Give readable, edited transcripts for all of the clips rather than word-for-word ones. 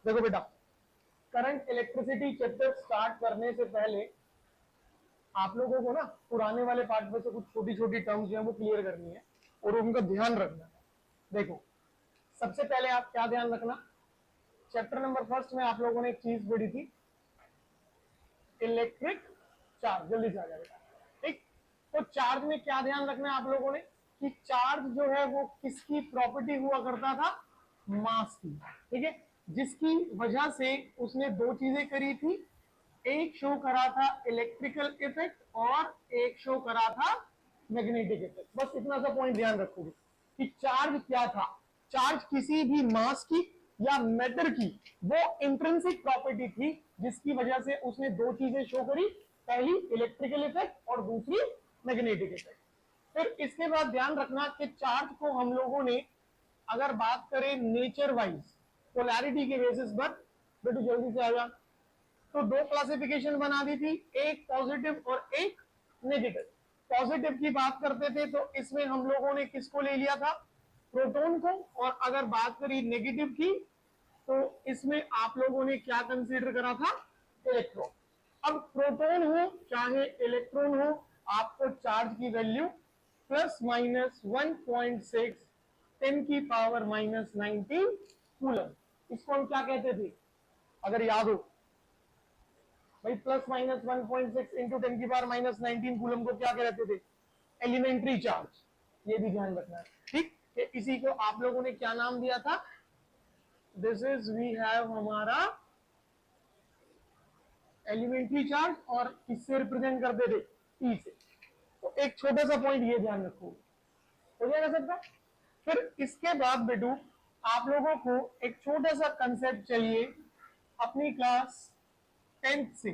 देखो बेटा, current electricity chapter start करने से पहले आप लोगों को ना पुराने वाले पार्ट में से कुछ छोटी छोटी टर्म्स जो है वो क्लियर करनी है और उनका ध्यान रखना है। देखो, सबसे पहले आप क्या ध्यान रखना, चैप्टर नंबर फर्स्ट में आप लोगों ने एक चीज पढ़ी थी, इलेक्ट्रिक चार्ज। जल्दी से आ जाएगा, ठीक। तो चार्ज में क्या ध्यान रखना है आप लोगों ने कि चार्ज जो है वो किसकी प्रॉपर्टी हुआ करता था, मास की, ठीक है। जिसकी वजह से उसने दो चीजें करी थी, एक शो करा था इलेक्ट्रिकल इफेक्ट और एक शो करा था मैग्नेटिक इफेक्ट। बस इतना सा पॉइंट ध्यान रखोगे कि चार्ज क्या था, चार्ज किसी भी मास की या मैटर की वो इंट्रिंसिक प्रॉपर्टी थी जिसकी वजह से उसने दो चीजें शो करी, पहली इलेक्ट्रिकल इफेक्ट और दूसरी मैग्नेटिक इफेक्ट। फिर इसके बाद ध्यान रखना कि चार्ज को हम लोगों ने अगर बात करें नेचर वाइज पोलैरिटी के बेसिस पर, बेटू जल्दी से आएगा, तो दो क्लासिफिकेशन बना दी थी, एक पॉजिटिव और एक नेगेटिव। पॉजिटिव की बात करते थे तो इसमें हम लोगों ने किसको ले लिया था, प्रोटॉन को, और अगर बात करी नेगेटिव की तो इसमें आप लोगों ने क्या कंसीडर करा था, इलेक्ट्रॉन। अब प्रोटॉन हो चाहे इलेक्ट्रॉन हो, आपको चार्ज की वैल्यू प्लस माइनस 1.6 10 की पावर माइनस 19 कूलम। इसको हम क्या कहते थे, अगर याद हो भाई, प्लस माइनस 1.6 इंटू 10 की पावर माइनस 19 कूलम को क्या कहते थे, एलिमेंट्री चार्ज। ये भी ध्यान रखना है, ठीक। इसी को आप लोगों ने क्या नाम दिया था, दिस इज वी हैव हमारा एलिमेंट्री चार्ज, और किससे रिप्रेजेंट करते थे, ई से। तो एक छोटा सा पॉइंट ये ध्यान रखो, हो जाएगा सबका। फिर इसके बाद बेटू आप लोगों को एक छोटा सा कंसेप्ट चाहिए अपनी क्लास 10th से,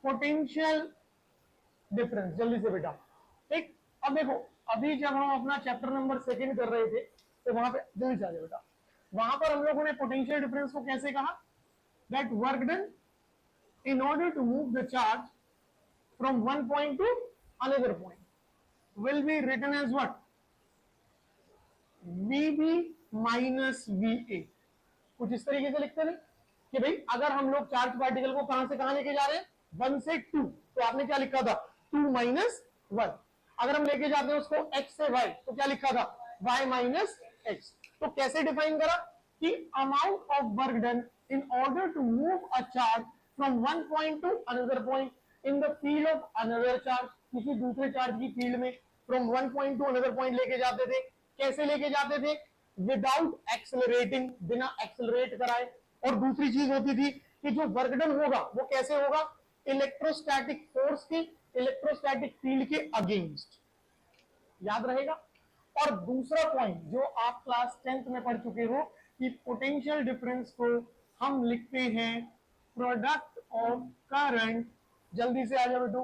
पोटेंशियल डिफरेंस। जल्दी से बेटा, ठीक। अब देखो, अभी जब हम अपना चैप्टर नंबर सेकंड कर रहे थे तो वहां पे, जल्दी से आ जाए बेटा, वहां पर हम लोगों ने पोटेंशियल डिफरेंस को कैसे कहा, that work done in order to move the charge from one point to another point will be written as what, VB minus VA। कुछ इस तरीके से लिखते हैं कि भाई अगर हम लोग चार्ज पार्टिकल को कहां से कहां लेके जा रहे हैं, 1 से 2, तो आपने क्या लिखा था, 2 माइनस 1। अगर हम लेके जाते हैं उसको x से y तो क्या लिखा था, y माइनस x। तो कैसे डिफाइन करा कि amount of work done in order to move a charge from one point to another point in the field of another charge, किसी दूसरे चार्ज की फील्ड में from one point to another point लेके जाते थे। कैसे लेके जाते थे, विदाउट एक्सेलरेटिंग, बिना एक्सेलरेट कराए। और दूसरी चीज होती थी कि जो वर्क डन होगा वो कैसे होगा, इलेक्ट्रोस्टैटिक फोर्स की, इलेक्ट्रोस्टैटिक फील्ड के अगेंस्ट। याद रहेगा। और दूसरा पॉइंट जो आप क्लास 10th में पढ़ चुके हो कि पोटेंशियल डिफरेंस को हम लिखते हैं प्रोडक्ट ऑफ करंट। जल्दी से आ जाओ बेटू,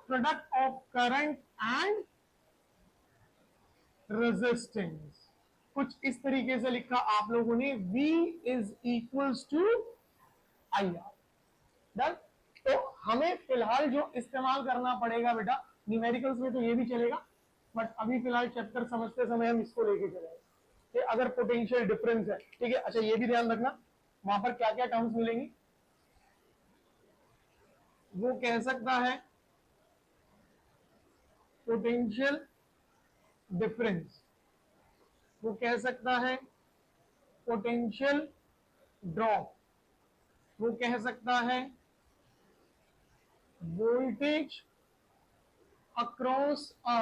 product of current and resistance. कुछ इस तरीके से लिखा आप लोगों ने, V is equals to I R. Done. तो हमें फिलहाल जो इस्तेमाल करना पड़ेगा बेटा, न्यूमेरिकल्स में तो ये भी चलेगा, बट अभी फिलहाल चैप्टर समझते समय हम इसको लेके चलेंगे कि अगर पोटेंशियल डिफरेंस है, ठीक है। अच्छा, ये भी ध्यान रखना वहां पर क्या क्या टर्म्स मिलेंगी। वो कह सकता है पोटेंशियल डिफरेंस, वो कह सकता है पोटेंशियल ड्रॉप, वो कह सकता है वोल्टेज अक्रॉस अ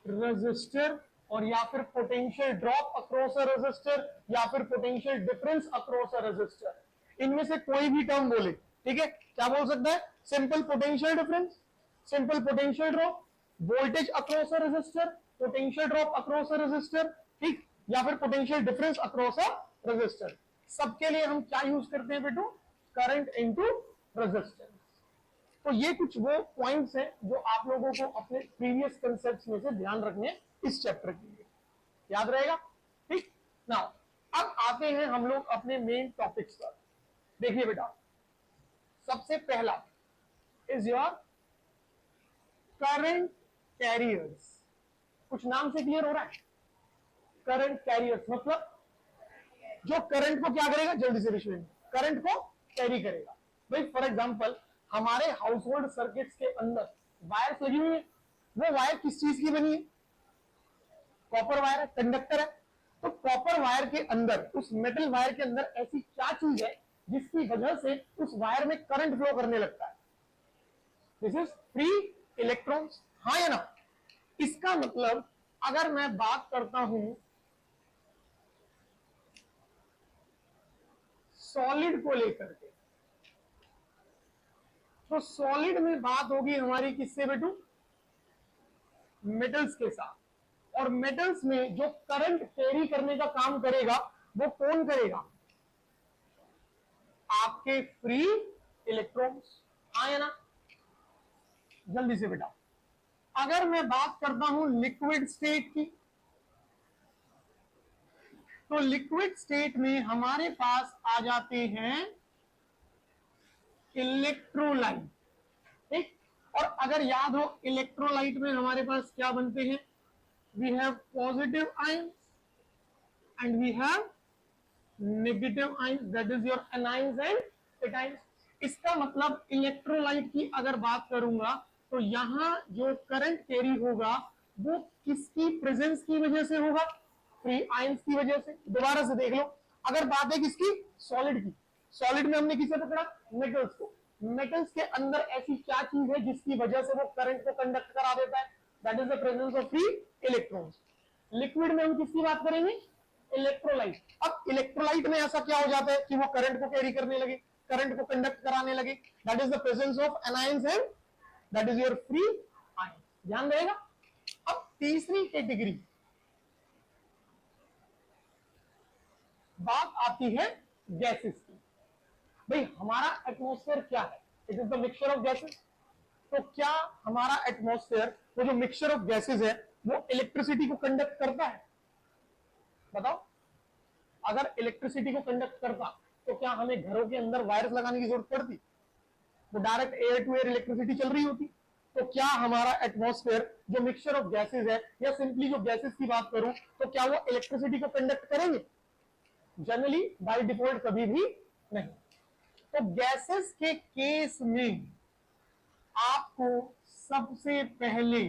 रेजिस्टर, और या फिर potential drop across a resistor, या फिर potential difference across a resistor. इनमें से कोई भी टर्म बोले, ठीक है। क्या बोल सकता है, simple potential difference, simple potential drop, voltage across a resistor, potential drop across a resistor, ठीक, या फिर potential difference across a resistor. सबके लिए हम क्या यूज करते हैं बेटू, करंट इनटू रेजिस्टेंस। तो ये कुछ वो पॉइंट्स हैं जो आप लोगों को अपने प्रीवियस कंसेप्ट में से ध्यान रखने इस चैप्टर के लिए, याद रहेगा, ठीक। नाउ अब आते हैं हम लोग अपने मेन टॉपिक्स पर। देखिए बेटा, सबसे पहला इज योर करंट कैरियर्स। कुछ नाम से क्लियर हो रहा है? करंट कैरियर्स मतलब जो करंट को क्या करेगा, जल्दी से विश्व करंट को कैरी करेगा। भाई फॉर एग्जांपल हमारे हाउस होल्ड सर्किट्स के अंदर वायर्स लगी हुई है, वो वायर किस चीज की बनी है? कॉपर वायर है, कंडक्टर है। तो कॉपर वायर के अंदर, उस मेटल वायर के अंदर ऐसी क्या चीज है जिसकी वजह से उस वायर में करंट फ्लो करने लगता है? दिस इज फ्री इलेक्ट्रॉन्स, हाँ या ना? इसका मतलब अगर मैं बात करता हूं सॉलिड को लेकर के, तो सॉलिड में बात होगी हमारी किससे बेटू? मेटल्स के साथ। और मेटल्स में जो करंट कैरी करने का काम करेगा वो कौन करेगा? आपके फ्री इलेक्ट्रॉन्स, हाँ या ना? जल्दी से बेटा, अगर मैं बात करता हूं लिक्विड स्टेट की, तो लिक्विड स्टेट में हमारे पास आ जाते हैं इलेक्ट्रोलाइट, ठीक? और अगर याद हो इलेक्ट्रोलाइट में हमारे पास क्या बनते हैं? We have positive ions and we have negative ions, that is your anions and cations. इसका मतलब इलेक्ट्रोलाइट की अगर बात करूंगा तो यहां जो करंट कैरी होगा वो किसकी प्रेजेंस की वजह से होगा? फ्री आयंस की वजह से। दोबारा से देख लो, अगर बात है किसकी? सॉलिड की। सॉलिड में हमने किसे पकड़ा? मेटल्स को। मेटल्स के अंदर ऐसी क्या चीज है जिसकी वजह से वो करंट को कंडक्ट करा देता है? That is the presence of free electrons. Liquid में हम किसकी बात करेंगे? इलेक्ट्रोलाइट। अब इलेक्ट्रोलाइट में ऐसा क्या हो जाता है कि वो करंट को कैरी करने लगे, करंट को कंडक्ट कराने लगे? That is the presence of anions and that is your free ion. ध्यान रहेगा। अब तीसरी कैटेगरी बात आती है गैसेस की। भाई हमारा एटमॉस्फेयर क्या है? It is the mixture of gases. तो क्या हमारा एटमॉस्फेयर, वो जो मिक्सचर ऑफ गैसेस है, वो इलेक्ट्रिसिटी को कंडक्ट करता है? बताओ, अगर इलेक्ट्रिसिटी को कंडक्ट करता तो क्या हमें घरों के अंदर वायर्स लगाने की जरूरत पड़ती? वो direct air to air electricity चल रही होती। तो क्या हमारा एटमॉस्फेयर जो मिक्सचर ऑफ गैसेस है, या सिंपली जो गैसेस की बात करूं, तो क्या वो इलेक्ट्रिसिटी को कंडक्ट करेंगे? जनरली बाय डिफॉल्ट कभी भी नहीं। तो गैसेस के केस में आपको सबसे पहले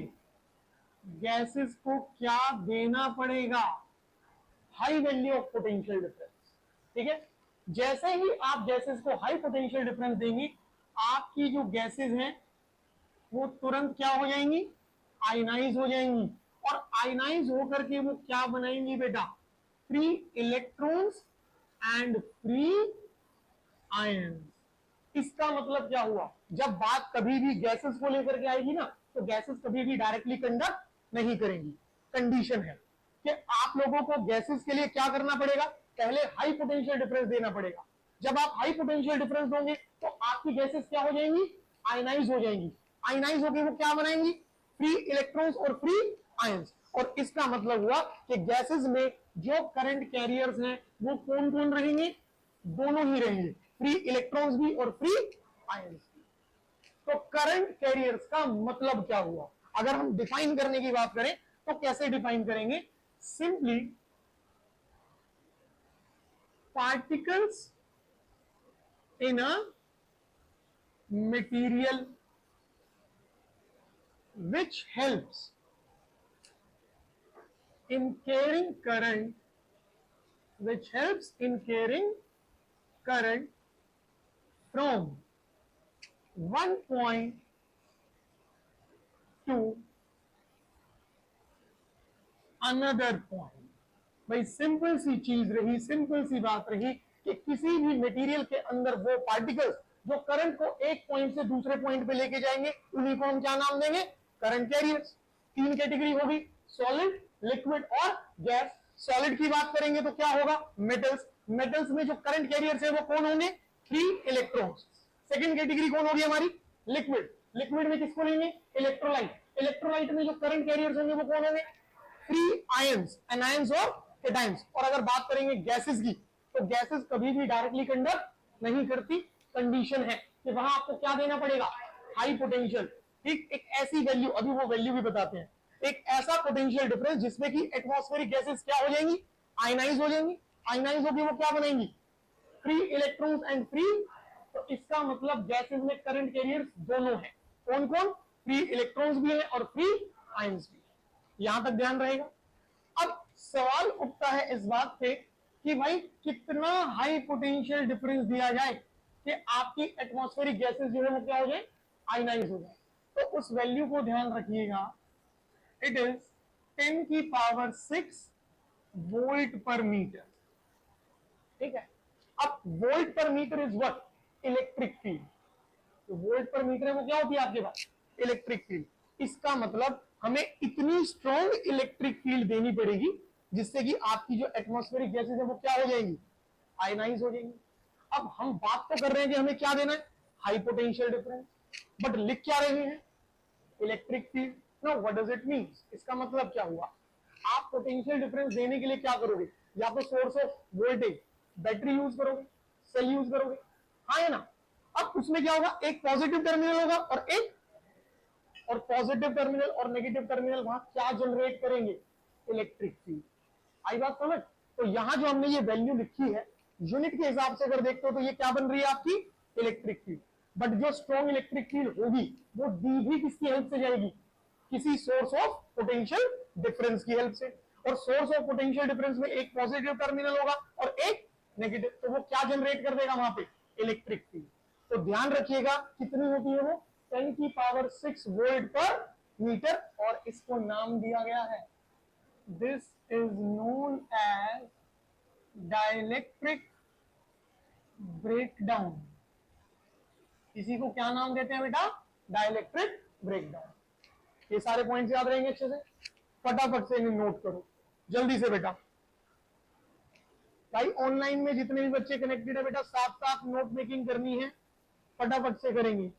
गैसेस को क्या देना पड़ेगा? High value of potential difference, ठीक है? जैसे ही आप गैसेस को हाई पोटेंशियल डिफरेंस देंगे, आपकी जो गैसेस हैं वो तुरंत क्या हो जाएंगी? आयनाइज हो जाएंगी। और आयनाइज होकर के वो क्या बनाएंगी बेटा? Free electrons and free ions. इसका मतलब क्या हुआ? जब बात कभी भी गैसेस को लेकर के आएगी ना, तो गैसेस कभी भी डायरेक्टली कंडक्ट नहीं करेंगी। कंडीशन है कि आप लोगों को गैसेस के लिए क्या करना पड़ेगा? पहले हाई पोटेंशियल डिफरेंस देना पड़ेगा। जब आप हाई पोटेंशियल डिफरेंस दोगे तो आपकी गैसेस क्या हो जाएंगी? आयनाइज हो जाएंगी। आयनाइज होकर वो क्या बनाएंगी? फ्री इलेक्ट्रॉन्स और फ्री आयंस। और इसका मतलब हुआ कि गैसेस में जो करंट कैरियर्स हैं वो कौन कौन रहेंगे? दोनों ही रहेंगे, फ्री इलेक्ट्रॉन्स भी और फ्री आयंस भी। तो करंट कैरियर्स का मतलब क्या हुआ? अगर हम डिफाइन करने की बात करें तो कैसे डिफाइन करेंगे? Simply particles in a material which helps in carrying current, which helps in carrying current from one point to another point। भाई सिंपल सी चीज रही, सिंपल सी बात रही कि किसी भी मटेरियल के अंदर वो पार्टिकल्स जो करंट को एक पॉइंट से दूसरे पॉइंट पे लेके जाएंगे, उन्हीं को हम क्या नाम देंगे? Current carriers. तीन कैटेगरी होगी, सॉलिड, लिक्विड और गैस। सॉलिड की बात करेंगे तो क्या होगा? मेटल्स। मेटल्स में जो करंट कैरियर्स है वो कौन होंगे? Free electrons. सेकंड कैटेगरी कौन होगी हमारी? लिक्विड। लिक्विड में किसको लेंगे? इलेक्ट्रोलाइट। इलेक्ट्रोलाइट में जो करंट कैरियर्स होंगे वो कौन होंगे? फ्री आयंस, एनायंस और केटायंस। और अगर बात करेंगे गैसेस की, तो गैसेस कभी भी डायरेक्टली कंडक्ट नहीं करती। कंडीशन है कि वहां आपको क्या देना पड़ेगा? High potential. ठीक, एक ऐसी वैल्यू, अभी वो वैल्यू भी बताते हैं, एक ऐसा पोटेंशियल डिफरेंस जिसमें कि एटमॉस्फेरिक गैसेस क्या हो जाएंगी, आयनाइज हो जाएंगी। आयनाइज होगी वो क्या बनेंगी, फ्री इलेक्ट्रॉन्स एंड फ्री। तो इसका मतलब गैसेस में करंट कैरियर्स दोनों हैं। कौन कौन, फ्री इलेक्ट्रॉन्स भी है और फ्री आयंस भी है। यहां तक ध्यान रहेगा। अब सवाल उठता है इस बात पे कि भाई कितना हाई पोटेंशियल डिफरेंस दिया जाए कि आपकी एटमॉस्फेरिक गैसेस जो है वो क्या हो जाए, आयनाइज हो जाए। तो उस वैल्यू को ध्यान रखिएगा, it is 10⁶ volt per metre. ठीक है, अब volt per metre is what, electric field. तो वोल्ट पर मीटर है वो क्या होती है आपके पास, इलेक्ट्रिक फील्ड। इसका मतलब हमें इतनी स्ट्रॉन्ग इलेक्ट्रिक फील्ड देनी पड़ेगी जिससे कि आपकी जो एटमॉस्फेरिक गैसेस है वो क्या हो जाएंगी, आयनाइज हो जाएंगी। अब हम बात तो कर रहे हैं कि हमें क्या देना है, हाई पोटेंशियल डिफरेंस, बट लिख क्या रहे हैं, electric field. No, what does it mean, इसका मतलब क्या हुआ, आप पोटेंशियल डिफरेंस देने के लिए क्या करोगे, या तो source of voltage battery use करोगे, सेल यूज करोगे, हाँ है ना। अब उसमें क्या होगा, एक पॉजिटिव टर्मिनल होगा और एक, और पॉजिटिव टर्मिनल और नेगेटिव टर्मिनल वहां क्या जनरेट करेंगे, इलेक्ट्रिक फील्ड। आई बात समझ। तो यहां जो हमने ये वैल्यू लिखी है, यूनिट के हिसाब से अगर देखते हो तो ये क्या बन रही है आपकी, इलेक्ट्रिक फील्ड। बट जो स्ट्रॉन्ग इलेक्ट्रिक फील्ड होगी वो दी भी किसकी हेल्प से जाएगी, किसी सोर्स ऑफ पोटेंशियल डिफरेंस की हेल्प से। और सोर्स ऑफ पोटेंशियल डिफरेंस में एक पॉजिटिव टर्मिनल होगा और एक नेगेटिव, तो वो क्या जनरेट कर देगा वहां पे, इलेक्ट्रिक फील्ड। तो ध्यान रखिएगा कितनी होती है वो, 10⁶ वोल्ट पर मीटर, और इसको नाम दिया गया है, this is known as dielectric breakdown. इसी को क्या नाम देते हैं बेटा, डाइलेक्ट्रिक ब्रेकडाउन। ये सारे पॉइंट्स याद रहेंगे अच्छे से, फटाफट से इन्हें नोट करो जल्दी से बेटा। भाई ऑनलाइन में जितने भी बच्चे कनेक्टेड है बेटा, साथ साथ नोट मेकिंग करनी है, फटाफट से करेंगे।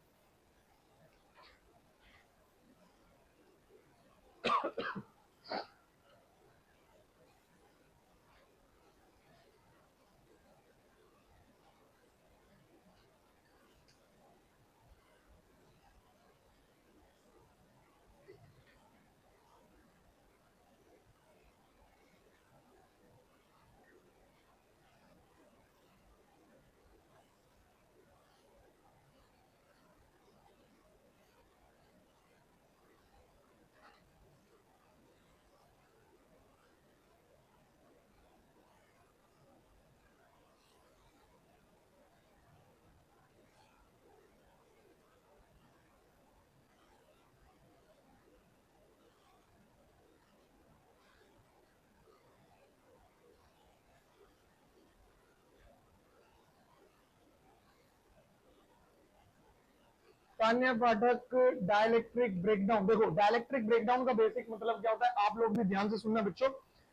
तान्या पाठक, डायलैक्ट्रिक ब्रेकडाउन। देखो डायलैक्ट्रिक ब्रेकडाउन का बेसिक मतलब क्या होता है, आप लोग भी ध्यान से सुनना बच्चों।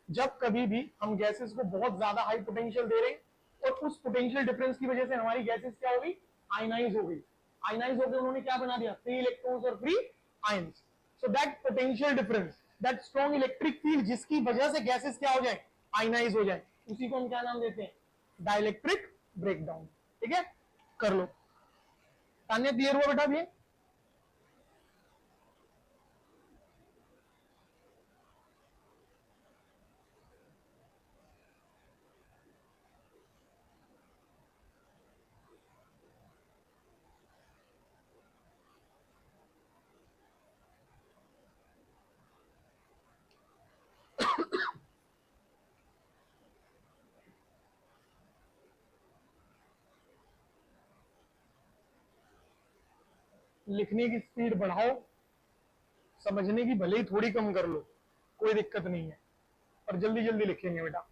जब कभी भी हम गैसेस को बहुत ज्यादा हाई पोटेंशियल दे रहे हैं और उस पोटेंशियल डिफरेंस की वजह से हमारी गैसेस क्या होगी, आयनाइज हो गई। आयनाइज होकर उन्होंने क्या बना दिया, फ्री इलेक्ट्रॉन्स और free ions. So that potential difference, that strong electric field जिसकी वजह से गैसेस क्या हो जाए, आयनाइज हो जाए, उसी को हम क्या नाम देते हैं, डायलैक्ट्रिक ब्रेकडाउन। ठीक है, कर लो। तान्या क्लियर हुआ बेटा ये। लिखने की स्पीड बढ़ाओ, समझने की भले ही थोड़ी कम कर लो, कोई दिक्कत नहीं है, और जल्दी जल्दी लिखेंगे बेटा।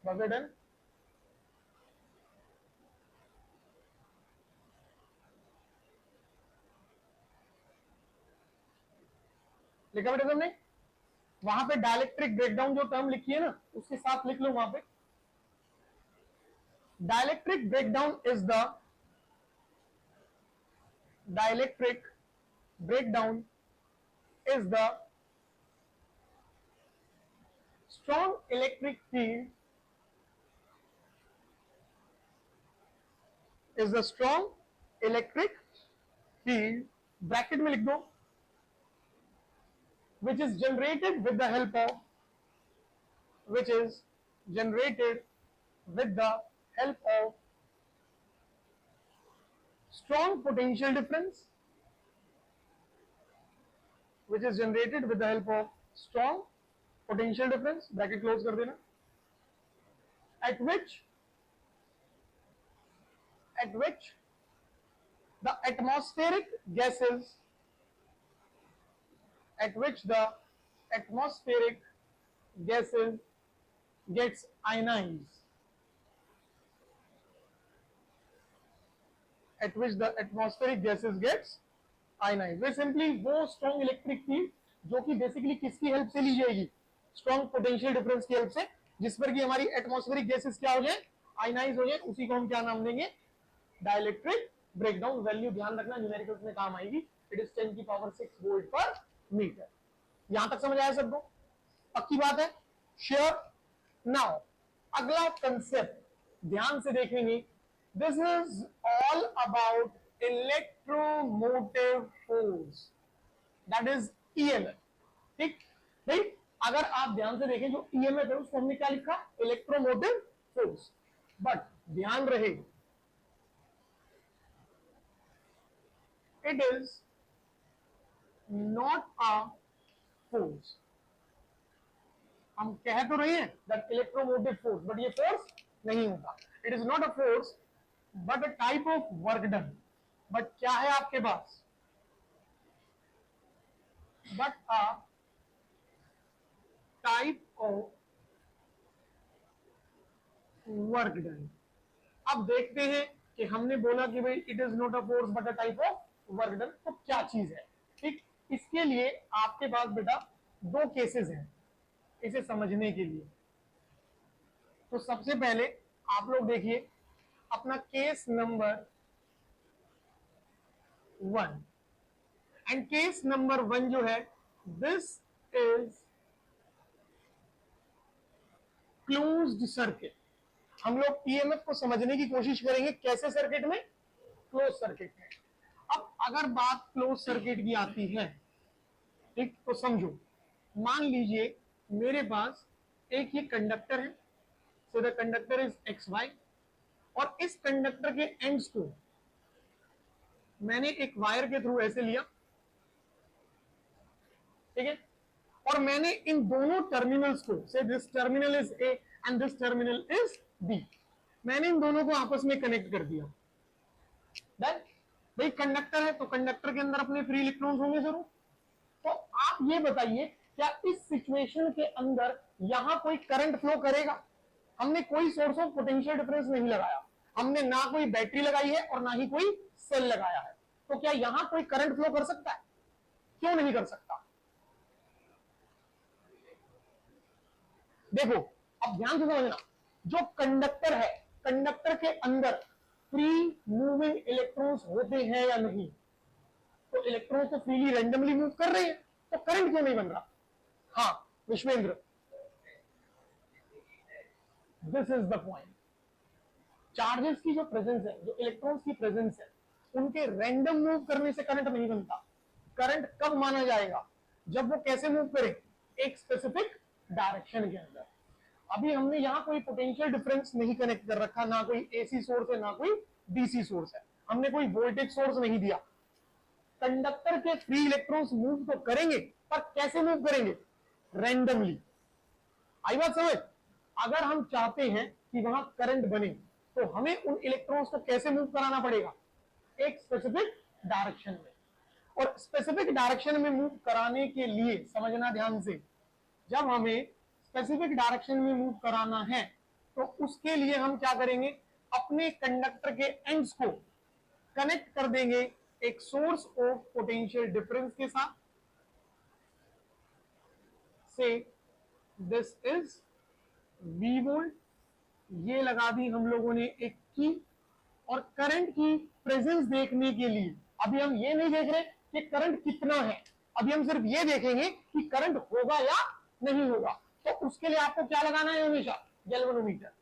Was it done? लिखा बेटा तुमने? वहां पे डायलेक्ट्रिक ब्रेकडाउन जो टर्म लिखी है ना, उसके साथ लिख लो वहां पे। Dielectric breakdown is the dielectric breakdown is the strong electric field is the strong electric field bracket में लिख दो which is generated with the help of which is generated with the help of strong potential difference which is generated with the help of strong potential difference bracket close कर देना at which the atmospheric gases at which the atmospheric gases gets ionized at which the atmospheric gases gets ionized way simply वो strong electric field जो कि basically किसकी help से ली जाएगी, strong potential difference की help से, जिस पर कि हमारी एटमॉस्फेरिक गैसेस क्या हो जाए, आयनाइज हो जाए, उसी को हम क्या नाम देंगे, डाइलेक्ट्रिक ब्रेकडाउन। वैल्यू ध्यान रखना न्यूमेरिकल्स में काम आएगी, इट इज 10 की पावर 6 वोल्ट पर मीटर। यहां तक समझ आया सबको? पक्की बात है, श्योर। नाउ अगला कंसेप्ट ध्यान से देखेंगे, this is all about electromotive force, that is EMF. ठीक भाई, अगर आप ध्यान से देखें जो ईएमएफ है उसको हमने क्या लिखा, इलेक्ट्रोमोटिव फोर्स, बट ध्यान रहे it is not a force. हम कह तो रहे हैं दैट इलेक्ट्रोमोटिव फोर्स, बट ये फोर्स नहीं होता। It is not a force but a type of work done. But क्या है आपके पास, but a type of work done. अब देखते हैं कि हमने बोला कि भाई it is not a force but a type of work done, तो क्या चीज है। ठीक, इसके लिए आपके पास बेटा दो केसेस हैं इसे समझने के लिए। तो सबसे पहले आप लोग देखिए अपना case number 1, and case number 1 जो है, दिस इज क्लोज्ड सर्किट। हम लोग ईएमएफ को समझने की कोशिश करेंगे, कैसे सर्किट में, क्लोज सर्किट में। अब अगर बात क्लोज सर्किट की आती है, ठीक, तो समझो, मान लीजिए मेरे पास एक ये कंडक्टर है, so the conductor is x y, और इस कंडक्टर के एंड्स को मैंने एक वायर के थ्रू ऐसे लिया, ठीक है, और मैंने इन दोनों टर्मिनल्स को, say this terminal is a and this terminal is b, मैंने इन दोनों को आपस में कनेक्ट कर दिया। डन। भाई कंडक्टर है तो कंडक्टर के अंदर अपने फ्री इलेक्ट्रॉन्स होंगे जरूर। तो आप ये बताइए क्या इस सिचुएशन के अंदर यहां कोई करंट फ्लो करेगा? हमने कोई सोर्स ऑफ पोटेंशियल डिफरेंस नहीं लगाया, हमने ना कोई बैटरी लगाई है और ना ही कोई सेल लगाया है, तो क्या यहां कोई करंट फ्लो कर सकता है? क्यों नहीं कर सकता? देखो अब ध्यान से समझना, जो कंडक्टर है, कंडक्टर के अंदर फ्री मूविंग इलेक्ट्रॉन्स होते हैं या नहीं? तो इलेक्ट्रॉन्स तो फ्रीली रैंडमली मूव कर रहे हैं, तो करंट क्यों नहीं बन रहा? हाँ Vishvendra, this is the point. Charges की जो प्रेजेंस है, जो इलेक्ट्रॉन्स की प्रेजेंस है, उनके रैंडम मूव करने से करंट नहीं बनता। करंट कब माना जाएगा? जब वो कैसे मूव करें, एक स्पेसिफिक डायरेक्शन के अंदर। अभी हमने यहां कोई पोटेंशियल डिफरेंस नहीं कनेक्ट कर रखा, ना कोई एसी सोर्स है ना कोई डीसी सोर्स है, हमने कोई वोल्टेज सोर्स नहीं दिया। कंडक्टर के फ्री इलेक्ट्रॉन्स मूव तो करेंगे, पर कैसे मूव करेंगे? रैंडमली। आई बात समझ? अगर हम चाहते हैं कि वहां करंट बने, तो हमें उन इलेक्ट्रॉन्स को कैसे मूव कराना पड़ेगा? एक स्पेसिफिक डायरेक्शन में। और स्पेसिफिक डायरेक्शन में मूव कराने के लिए समझना ध्यान से, जब हमें स्पेसिफिक डायरेक्शन में मूव कराना है, तो उसके लिए हम क्या करेंगे, अपने कंडक्टर के एंड्स को कनेक्ट कर देंगे एक सोर्स ऑफ पोटेंशियल डिफरेंस के साथ। से दिस इज V वोल्ट, ये लगा दी हम लोगों ने एक की। और करंट की प्रेजेंस देखने के लिए अभी हम ये नहीं देख रहे कि करंट कितना है, अभी हम सिर्फ ये देखेंगे कि करंट होगा या नहीं होगा। तो उसके लिए आपको क्या लगाना है, हमेशा गैल्वेनोमीटर।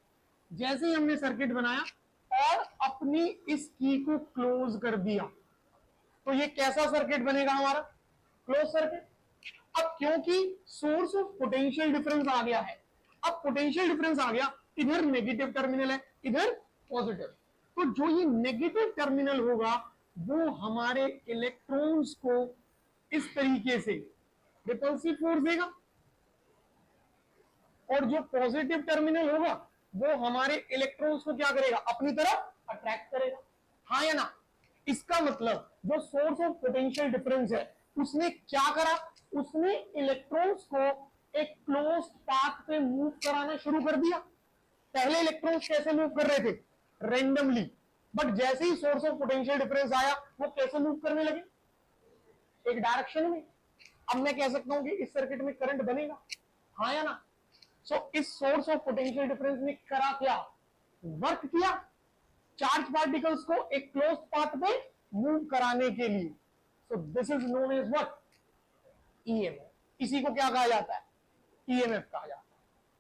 जैसे ही हमने सर्किट बनाया और अपनी इस की को क्लोज कर दिया, तो ये कैसा सर्किट बनेगा हमारा, क्लोज सर्किट। अब क्योंकि सोर्स ऑफ पोटेंशियल डिफरेंस आ गया है, अब पोटेंशियल डिफरेंस आ गया, इधर नेगेटिव टर्मिनल है, इधर पॉजिटिव, तो जो ये नेगेटिव टर्मिनल होगा वो हमारे इलेक्ट्रॉन्स को इस तरीके से रिपल्सिव फोर्स देगा, और जो पॉजिटिव टर्मिनल होगा वो हमारे इलेक्ट्रॉन्स को क्या करेगा, अपनी तरफ अट्रैक्ट करेगा। हाँ या ना? इसका मतलब जो सोर्स ऑफ पोटेंशियल डिफरेंस है उसने क्या करा, उसने इलेक्ट्रॉन्स को एक क्लोज पाथ पे मूव कराना शुरू कर दिया। पहले इलेक्ट्रॉन्स कैसे मूव कर रहे थे, रेंडमली, बट जैसे ही सोर्स ऑफ पोटेंशियल डिफरेंस आया वो कैसे मूव करने लगे, एक डायरेक्शन में। अब मैं कह सकता हूं कि इस सर्किट में करंट बनेगा, हाँ या ना? सो इस सोर्स ऑफ पोटेंशियल डिफरेंस ने करा क्या, वर्क किया चार्ज पार्टिकल्स को एक क्लोज पाथ पे मूव कराने के लिए। So this is known as what, EMF. इसी को क्या कहा जाता है, ईएमएफ कहा जाता है।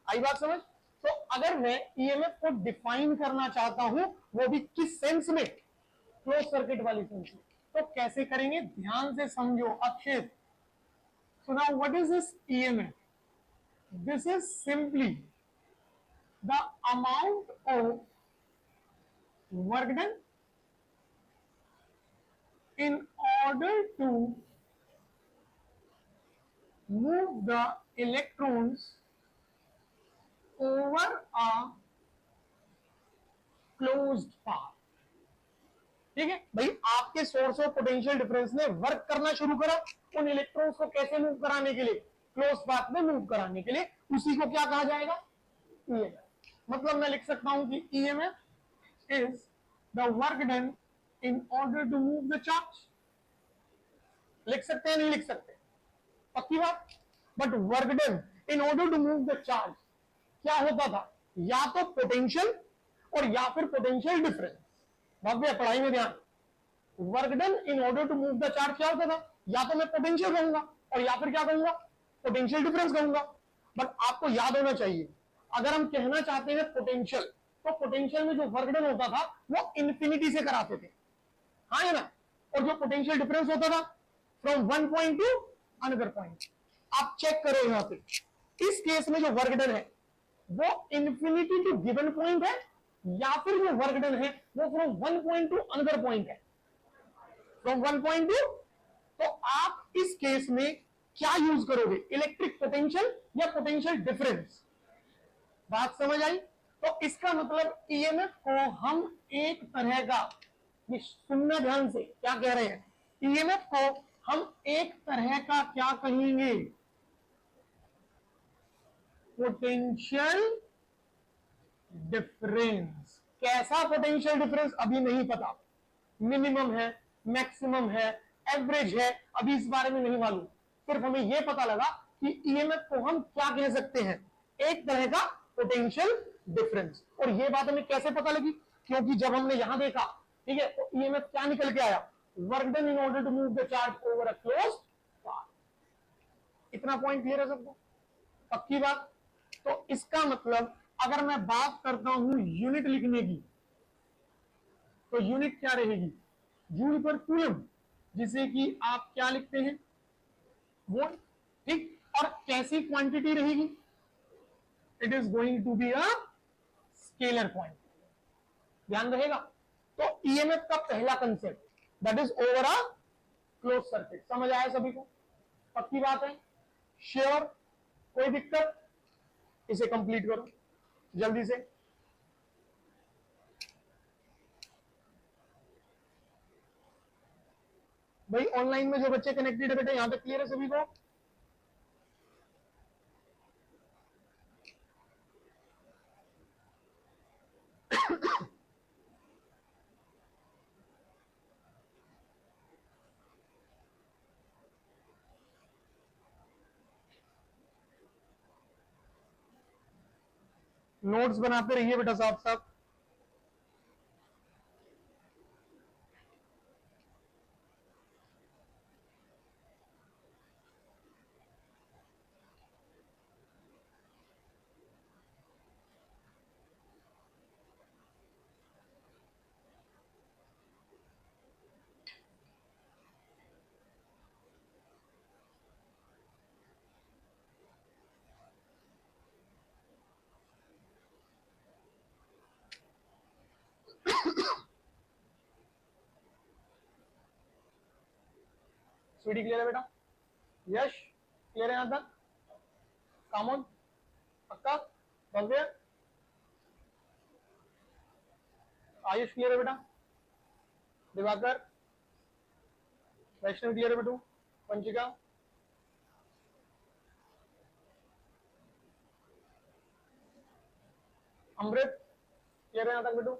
आई बात समझ? तो अगर मैं ईएमएफ को डिफाइन करना चाहता हूं, वो भी किस सेंस में, क्लोज सर्किट वाली सेंस में, तो कैसे करेंगे, ध्यान से समझो अक्षित। So now what is this EMF, this is simply the amount of work done in order to move the electrons over a closed path। ठीक है भाई, आपके सोर्स ऑफ पोटेंशियल डिफरेंस ने वर्क करना शुरू करा उन इलेक्ट्रॉन्स को कैसे मूव कराने के लिए, क्लोज पाथ में मूव कराने के लिए, उसी को क्या कहा जाएगा, ईएमएफ। मतलब मैं लिख सकता हूं कि EMF is the work done in order to move the charge. लिख सकते हैं, नहीं लिख सकते, पक्की बात। But work done in order to move the charge क्या होता था, या तो पोटेंशियल और या फिर पोटेंशियल डिफरेंस। भव्य पढ़ाई में ध्यान, work done in order to move the charge क्या होता था, या तो मैं पोटेंशियल कहूंगा और या फिर क्या कहूंगा, पोटेंशियल डिफरेंस कहूंगा। बट आपको याद होना चाहिए, अगर हम कहना चाहते हैं पोटेंशियल, तो पोटेंशियल में जो वर्क डन होता था वो इंफिनिटी से कराते थे, हाँ या ना? और जो पोटेंशियल डिफरेंस होता था from one point to another point. आप चेक करो यहां पे, इस केस में जो वर्क डन है वो इंफिनिटी टू गिवन पॉइंट है, या फिर जो वर्क डन है वो from one point to another point है, फ्रॉम वन पॉइंट टू। तो आप इस केस में क्या यूज करोगे, इलेक्ट्रिक पोटेंशियल या पोटेंशियल डिफरेंस। बात समझ आई? तो इसका मतलब ईएमएफ को हम एक तरह का, ये सुनना ध्यान से, क्या कह रहे हैं, ईएमएफ को हम एक तरह का क्या कहेंगे, पोटेंशियल डिफरेंस। कैसा पोटेंशियल डिफरेंस अभी नहीं पता, मिनिमम है, मैक्सिमम है, एवरेज है, अभी इस बारे में नहीं मालूम। सिर्फ हमें यह पता लगा कि ईएमएफ को हम क्या कह सकते हैं, एक तरह का पोटेंशियल डिफरेंस। और यह बात हमें कैसे पता लगी, क्योंकि जब हमने यहां देखा, ठीक है, तो ईएमएफ क्या निकल के आया, work done in order to move the charge over a closed path. इतना पॉइंट क्लियर है सबको, पक्की बात? तो इसका मतलब अगर मैं बात करता हूं यूनिट लिखने की, तो यूनिट क्या रहेगी, जूल पर कूलम, जिसे कि आप क्या लिखते हैं, वोल्ट। ठीक, और कैसी क्वांटिटी रहेगी, it is going to be a scalar quantity. ध्यान रहेगा। तो ईएमएफ का पहला concept, that is over a close circuit. समझ आया सभी को, पक्की बात है, श्योर, कोई दिक्कत? इसे कंप्लीट करो जल्दी से। भाई ऑनलाइन में जो बच्चे कनेक्टेड है बेटा, यहां तक क्लियर है सभी को? नोट्स बनाते रहिए बेटा साथ साथ। स्वीटी क्लियर है बेटा? यश क्लियर है यहां तक? कामोन पक्का? भव्य आयुष क्लियर है बेटा? दिवाकर वैष्णव क्लियर है बेटू? पंचिका अमृत क्लियर है यहां तक बेटू?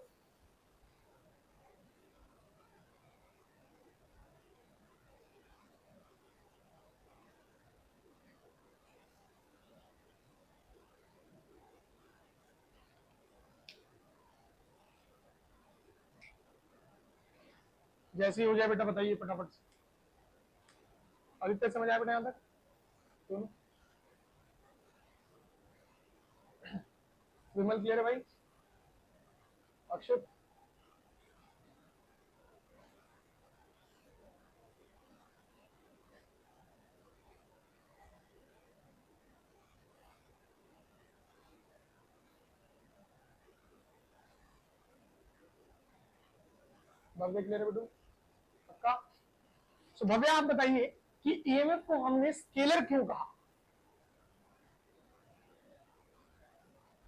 जैसे ही हो जाए बेटा बताइए फटाफट से। आदित्य समझ आया बेटा यहां तक? दोनों विमल क्लियर है भाई? अक्षत भव्य क्लियर है बेटू? पक्का? तो भव्य आप बताइए कि ईएमएफ को हमने स्केलर क्यों कहा?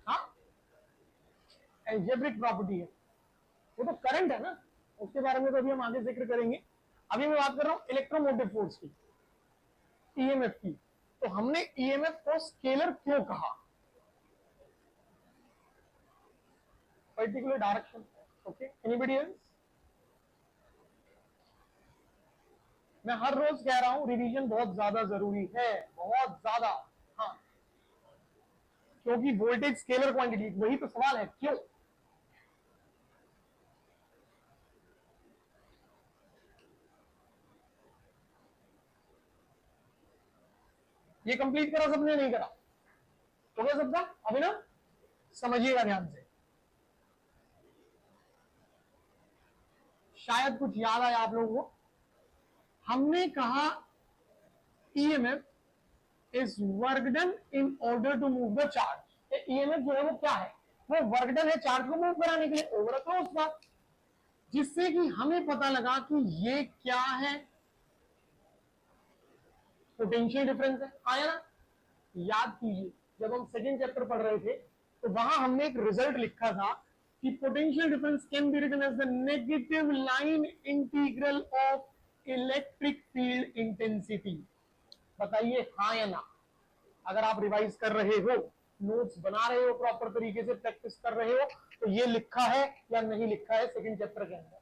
हाँ एल्जेब्रिक प्रॉपर्टी है, वो तो करंट है ना, उसके बारे में तो अभी हम आगे जिक्र करेंगे। अभी मैं बात कर रहा हूं इलेक्ट्रोमोटिव फोर्स की, ईएमएफ की। तो हमने ईएमएफ को स्केलर क्यों कहा? Particular direction. Okay anybody else? मैं हर रोज कह रहा हूं रिवीजन बहुत ज्यादा जरूरी है, बहुत ज्यादा। हाँ क्योंकि वोल्टेज स्केलर क्वांटिटी, वही तो सवाल है क्यों। ये कंप्लीट करा सबने? नहीं करा? हो गया सबका? अभी ना समझिएगा ध्यान से, शायद कुछ याद आया आप लोगों को। हमने कहा EMF is work done in order to move the charge. EMF जो है वो क्या है? वो वर्क डन है चार्ज को मूव कराने के लिए, ओवर क्लोज बात। जिससे कि हमें पता लगा कि ये क्या है, पोटेंशियल डिफरेंस है। आया ना? याद कीजिए जब हम सेकंड चैप्टर पढ़ रहे थे तो वहां हमने एक रिजल्ट लिखा था कि potential difference can be written as the negative line integral of electric field intensity. बताइए हाँ या ना? अगर आप रिवाइज कर रहे हो, नोट्स बना रहे हो, प्रॉपर तरीके से प्रैक्टिस कर रहे हो, तो ये लिखा है या नहीं लिखा है सेकंड चैप्टर के अंदर?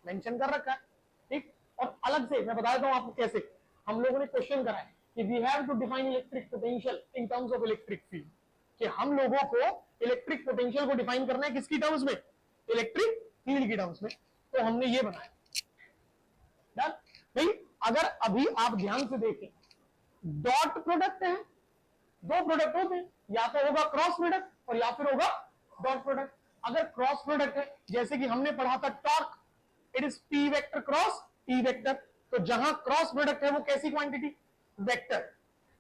मेंशन कर रखा है। ठीक, और अलग से मैं बता देता हूं आपको कैसे। हम लोगों ने क्वेश्चन करा है कि we have to define electric potential in terms of electric field, कि हम लोगों को इलेक्ट्रिक पोटेंशियल को डिफाइन करना है किसकी टर्म्स में? इलेक्ट्रिक फील्ड की टर्म्स में। तो हमने ये बनाया भाई। अगर अभी आप ध्यान से देखें, डॉट प्रोडक्ट है, दो प्रोडक्ट होते हैं, या तो होगा क्रॉस प्रोडक्ट और या फिर होगा डॉट प्रोडक्ट। अगर क्रॉस प्रोडक्ट है, जैसे कि हमने पढ़ा था torque, it is P vector cross E vector. तो जहां क्रॉस प्रोडक्ट है वो कैसी क्वांटिटी? वेक्टर।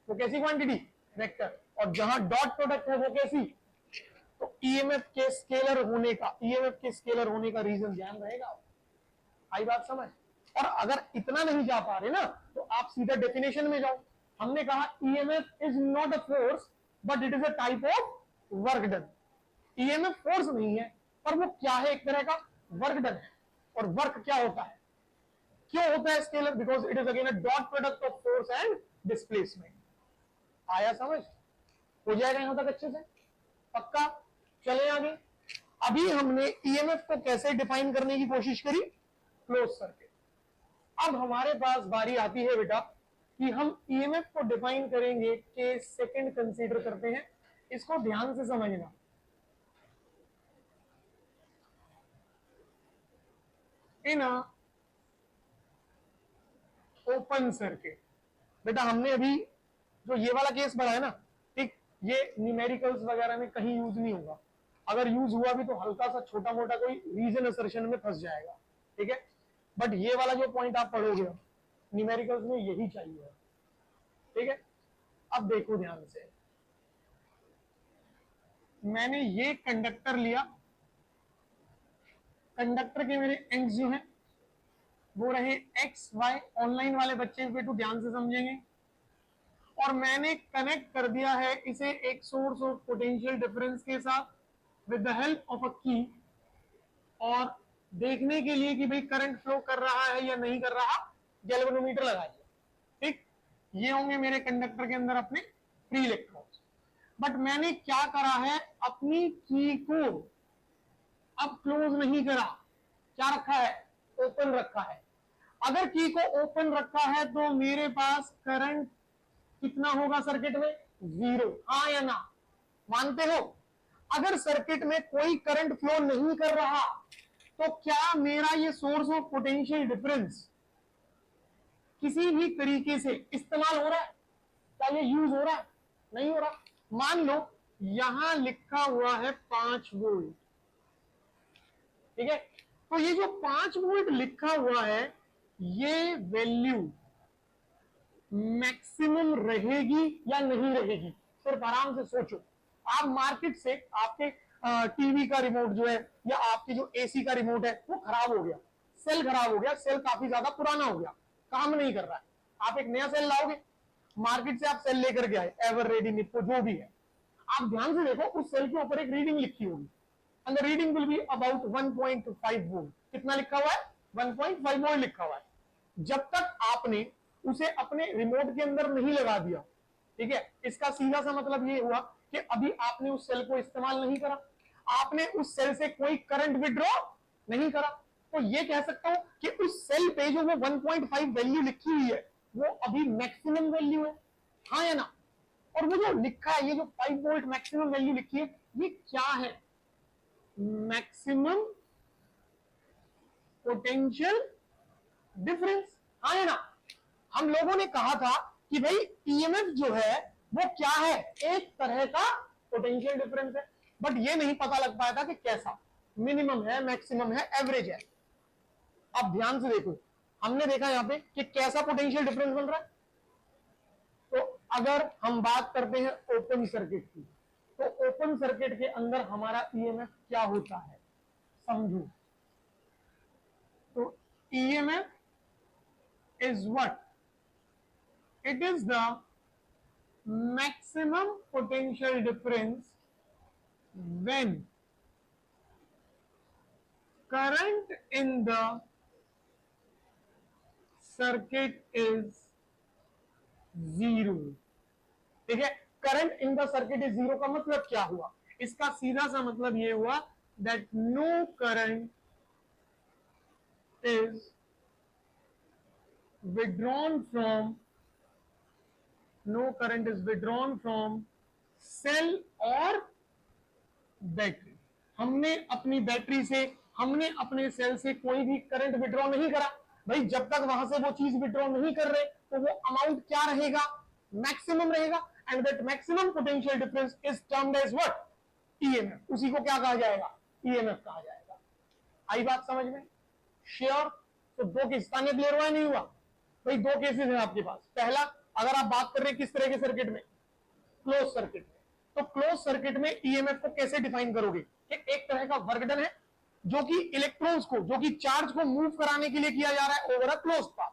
वो कैसी क्वांटिटी? वेक्टर। और जहां डॉट प्रोडक्ट है वो कैसी? तो ईएमएफ के स्केलर होने का, ईएमएफ के स्केलर होने का रीजन ध्यान रहेगा। आई बात समझ? और अगर इतना नहीं जा पा रहे ना तो आप सीधा डेफिनेशन में जाओ। हमने कहा EMF is not a force but it is a type of work done. EMF force नहीं है पर वो क्या है? एक तरह का वर्क डन है। और वर्क क्या होता है, क्यों होता है scalar? Because it is again a dot product of force and displacement. आया समझ? हो जाएगा यहां तक अच्छे से? पक्का? चले आगे। अभी हमने ईएमएफ को कैसे डिफाइन करने की कोशिश करी? Close circuit. अब हमारे पास बारी आती है बेटा कि हम ईएमएफ को डिफाइन करेंगे, केस सेकंड कंसीडर करते हैं। इसको ध्यान से समझना। इन ओपन सर्किट, बेटा हमने अभी जो ये वाला केस पढ़ा है ना, ठीक, ये न्यूमेरिकल्स वगैरह में कहीं यूज नहीं होगा। अगर यूज हुआ भी तो हल्का सा छोटा मोटा कोई रीजन असर्शन में फंस जाएगा, ठीक है। बट ये वाला जो पॉइंट आप पढ़ोगे न्यूमेरिकल्स में यही चाहिए, ठीक है। अब देखो ध्यान से, मैंने ये कंडक्टर लिया, कंडक्टर के मेरे एंड्स जो है वो रहे एक्स वाई, ऑनलाइन वाले बच्चे बेटू ध्यान से समझेंगे। और मैंने कनेक्ट कर दिया है इसे एक सोर्स ऑफ पोटेंशियल डिफरेंस के साथ with the help of a की, और देखने के लिए कि भाई करंट फ्लो कर रहा है या नहीं कर रहा, गैल्वेनोमीटर लगाइए, ठीक। ये होंगे मेरे कंडक्टर के अंदर अपने फ्री इलेक्ट्रॉन्स। बट मैंने क्या करा है, अपनी की को अब क्लोज नहीं करा, क्या रखा है, ओपन रखा है। अगर की को ओपन रखा है तो मेरे पास करंट कितना होगा सर्किट में, जीरो, हाँ या ना, मानते हो। अगर सर्किट में कोई करंट फ्लो नहीं कर रहा तो क्या मेरा ये सोर्स ऑफ पोटेंशियल डिफरेंस किसी भी तरीके से इस्तेमाल हो रहा है, क्या ये यूज हो रहा है, नहीं हो रहा। मान लो यहां लिखा हुआ है 5 वोल्ट, ठीक है। तो ये जो 5 वोल्ट लिखा हुआ है, ये वैल्यू मैक्सिमम रहेगी या नहीं रहेगी, सिर्फ आराम से सोचो। आप मार्केट से आपके टीवी का रिमोट जो है या आपकी जो एसी का रिमोट है वो खराब हो गया, सेल खराब हो गया, सेल काफी ज्यादा पुराना हो गया, काम नहीं कर रहा है, आप एक नया सेल लाओगे, मार्केट से आप सेल लेकर के आए, एवर रेडी, निप्पो, जो भी है, आप ध्यान से देखो उस सेल के ऊपर एक रीडिंग लिखी होगी, and the reading will be about 1.5 volt. कितना लिखा हुआ है, 1.5 वोल्ट लिखा हुआ है। जब तक आपने उसे अपने रिमोट के अंदर नहीं लगा दिया, ठीक है, इसका सीधा सा मतलब ये हुआ कि अभी आपने उस सेल को इस्तेमाल नहीं करा, आपने उस सेल से कोई करंट विड्रॉ नहीं करा। तो ये कह सकता हूं कि उस सेल पे जो वो 1.5 वैल्यू लिखी हुई है वो अभी मैक्सिमम वैल्यू है, हाँ या ना। और वो जो लिखा है, ये जो 5 वोल्ट मैक्सिमम वैल्यू लिखी है, ये क्या है, मैक्सिमम पोटेंशियल डिफरेंस, हाँ या ना। हम लोगों ने कहा था कि भाई ईएमएफ जो है वो क्या है, एक तरह का पोटेंशियल डिफरेंस है, बट ये नहीं पता लग पाया था कि कैसा, मिनिमम है, मैक्सिमम है, एवरेज है। अब ध्यान से देखो, हमने देखा यहां पे कि कैसा पोटेंशियल डिफरेंस बन रहा है। तो अगर हम बात करते हैं ओपन सर्किट की, तो ओपन सर्किट के अंदर हमारा ईएमएफ क्या होता है, समझो। तो EMF is what? It is the maximum potential difference when current in the circuit is zero, ठीक है। Current in the circuit is zero का मतलब क्या हुआ, इसका सीधा सा मतलब ये हुआ that no current is withdrawn from, no current is withdrawn from cell or battery. हमने अपनी बैटरी से, हमने अपने सेल से कोई भी करंट विड्रॉ नहीं करा। भाई जब तक वहां से वो चीज विड्रॉ नहीं कर रहे तो वो अमाउंट क्या रहेगा, मैक्सिमम रहेगा, and that maximum potential difference is termed as what, EMF. उसी को क्या कहा जाएगा, ईएमएफ कहा जाएगा। आई बात समझ में, श्योर। तो दो केस, ताने क्लियर हुआ नहीं हुआ, भाई दो केसेस हैं आपके पास। पहला, अगर आप बात कर रहे हैं किस तरह के सर्किट में, क्लोज सर्किट में, तो क्लोज सर्किट में ईएमएफ को कैसे डिफाइन करोगे, कि एक तरह का वर्क डन है जो कि इलेक्ट्रॉन्स को, जो कि चार्ज को मूव कराने के लिए किया जा रहा है over a close path,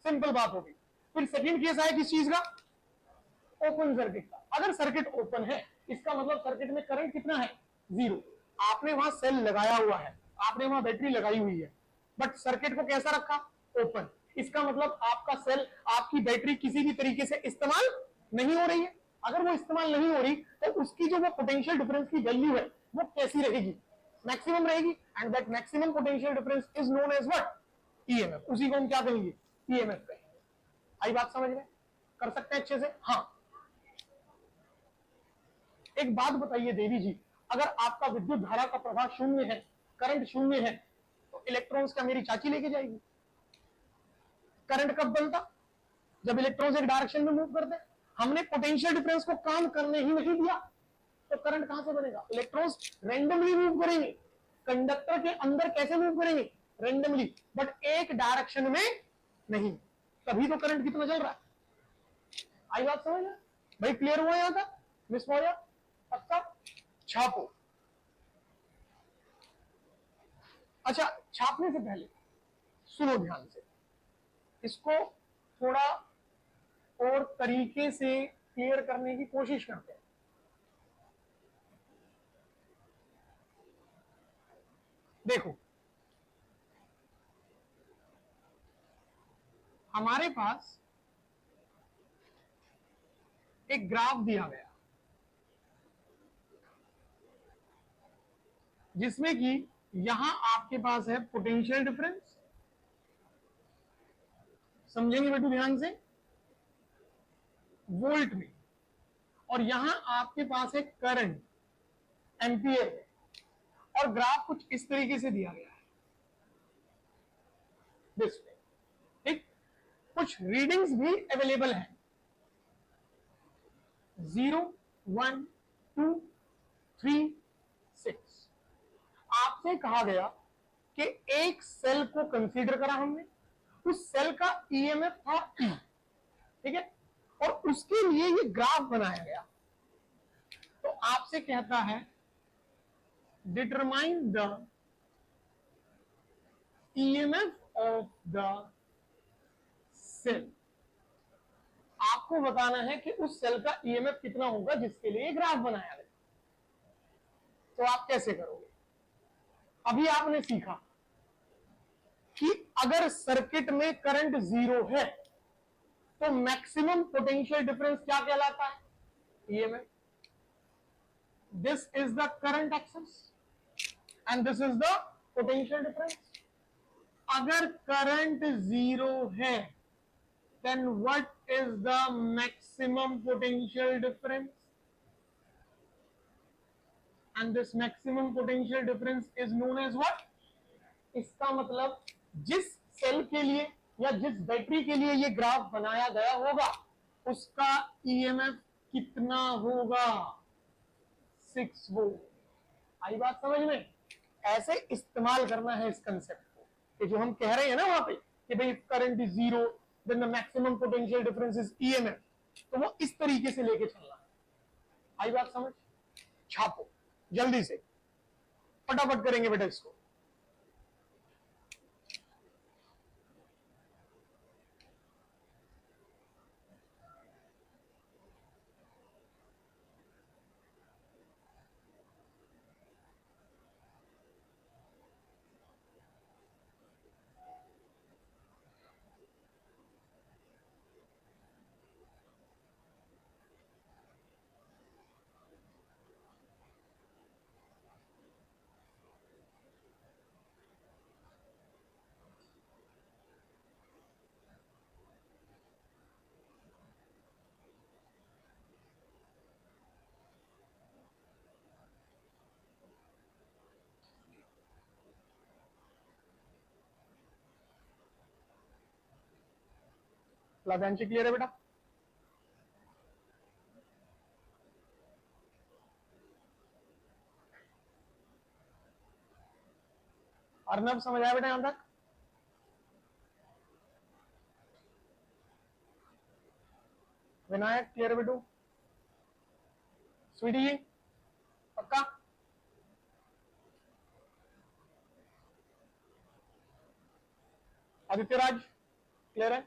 simple बात होगी। फिर सेकंड केस आया किस चीज का, ओपन सर्किट का। अगर सर्किट ओपन है इसका मतलब सर्किट में करंट कितना है, जीरो। आपने वहां सेल लगाया हुआ है, आपने वहां बैटरी लगाई हुई है, बट सर्किट को कैसा रखा, ओपन। इसका मतलब आपका सेल, आपकी बैटरी किसी भी तरीके से इस्तेमाल नहीं हो रही है। अगर वो इस्तेमाल नहीं हो रही तो उसकी जो वो पोटेंशियल डिफरेंस की वैल्यू है वो कैसी रहेगी, मैक्सिमम रहेगी, and that maximum potential difference is known as what, EMF. उसी को हम क्या कहेंगे, ईएमएफ कहेंगे। आई बात समझ में, कर सकते हैं अच्छे से, हाँ। एक बात बताइए देवी जी, अगर आपका विद्युत धारा का प्रवाह शून्य है, करंट शून्य है, तो इलेक्ट्रॉन्स का मेरी चाची लेके जाएगी। करंट कब बनता? जब इलेक्ट्रॉन्स एक डायरेक्शन में मूव करते हैं। हमने पोटेंशियल डिफरेंस को काम करने ही नहीं दिया, तो करंट कहां से बनेगा? इलेक्ट्रॉन्स रैंडमली मूव करेंगे। कंडक्टर के अंदर कैसे मूव करेंगे? रैंडमली, बट एक डायरेक्शन में नहीं। तभी तो करंट कितना चल रहा है। आई बात समझ में भाई? क्लियर हुआ यहां तक? मिस हो गया? पक्का? छापो। अच्छा, छापने से पहले सुनो ध्यान से, इसको थोड़ा और तरीके से क्लियर करने की कोशिश करते हैं। देखो, हमारे पास एक ग्राफ दिया गया जिसमें कि यहां आपके पास है पोटेंशियल डिफरेंस, समझेंगे बेटू ध्यान से, वोल्ट में, और यहां आपके पास है करंट, एम्पियर में, और ग्राफ कुछ इस तरीके से दिया गया है डिस्प्ले। ठीक, कुछ रीडिंग्स भी अवेलेबल है, 0, 1, 2, 3, 6। आपसे कहा गया कि एक सेल को कंसीडर करा हमने, उस सेल का ईएमएफ था ई, ठीक है, और उसके लिए ये ग्राफ बनाया गया। तो आपसे कहता है determine the EMF of the cell. आपको बताना है कि उस सेल का ईएमएफ कितना होगा जिसके लिए ग्राफ बनाया गया। तो आप कैसे करोगे? अभी आपने सीखा कि अगर सर्किट में करंट 0 है तो मैक्सिमम पोटेंशियल डिफरेंस क्या कहलाता है? EMF. This is the current access and this is the potential difference. अगर करंट 0 है, then what is the maximum potential difference? And this maximum potential difference is known as what? इसका मतलब जिस cell के लिए या जिस बैटरी के लिए ये ग्राफ बनाया गया होगा उसका ईएमएफ कितना होगा? 6 वोल्ट। आई बात समझ में? ऐसे इस्तेमाल करना है इस कंसेप्ट को, कि जो हम कह रहे हैं ना वहां पे कि भाई current is 0, then the maximum potential difference is EMF, तो वो इस तरीके से लेके चलना है। आई बात समझ? छापो जल्दी से, फटाफट करेंगे बेटा इसको। लाभांशी क्लियर है बेटा? अर्नब समझ आया बेटा यहां तक? विनायक क्लियर है बेटू? स्वीटी जी पक्का? आदित्य राज क्लियर है?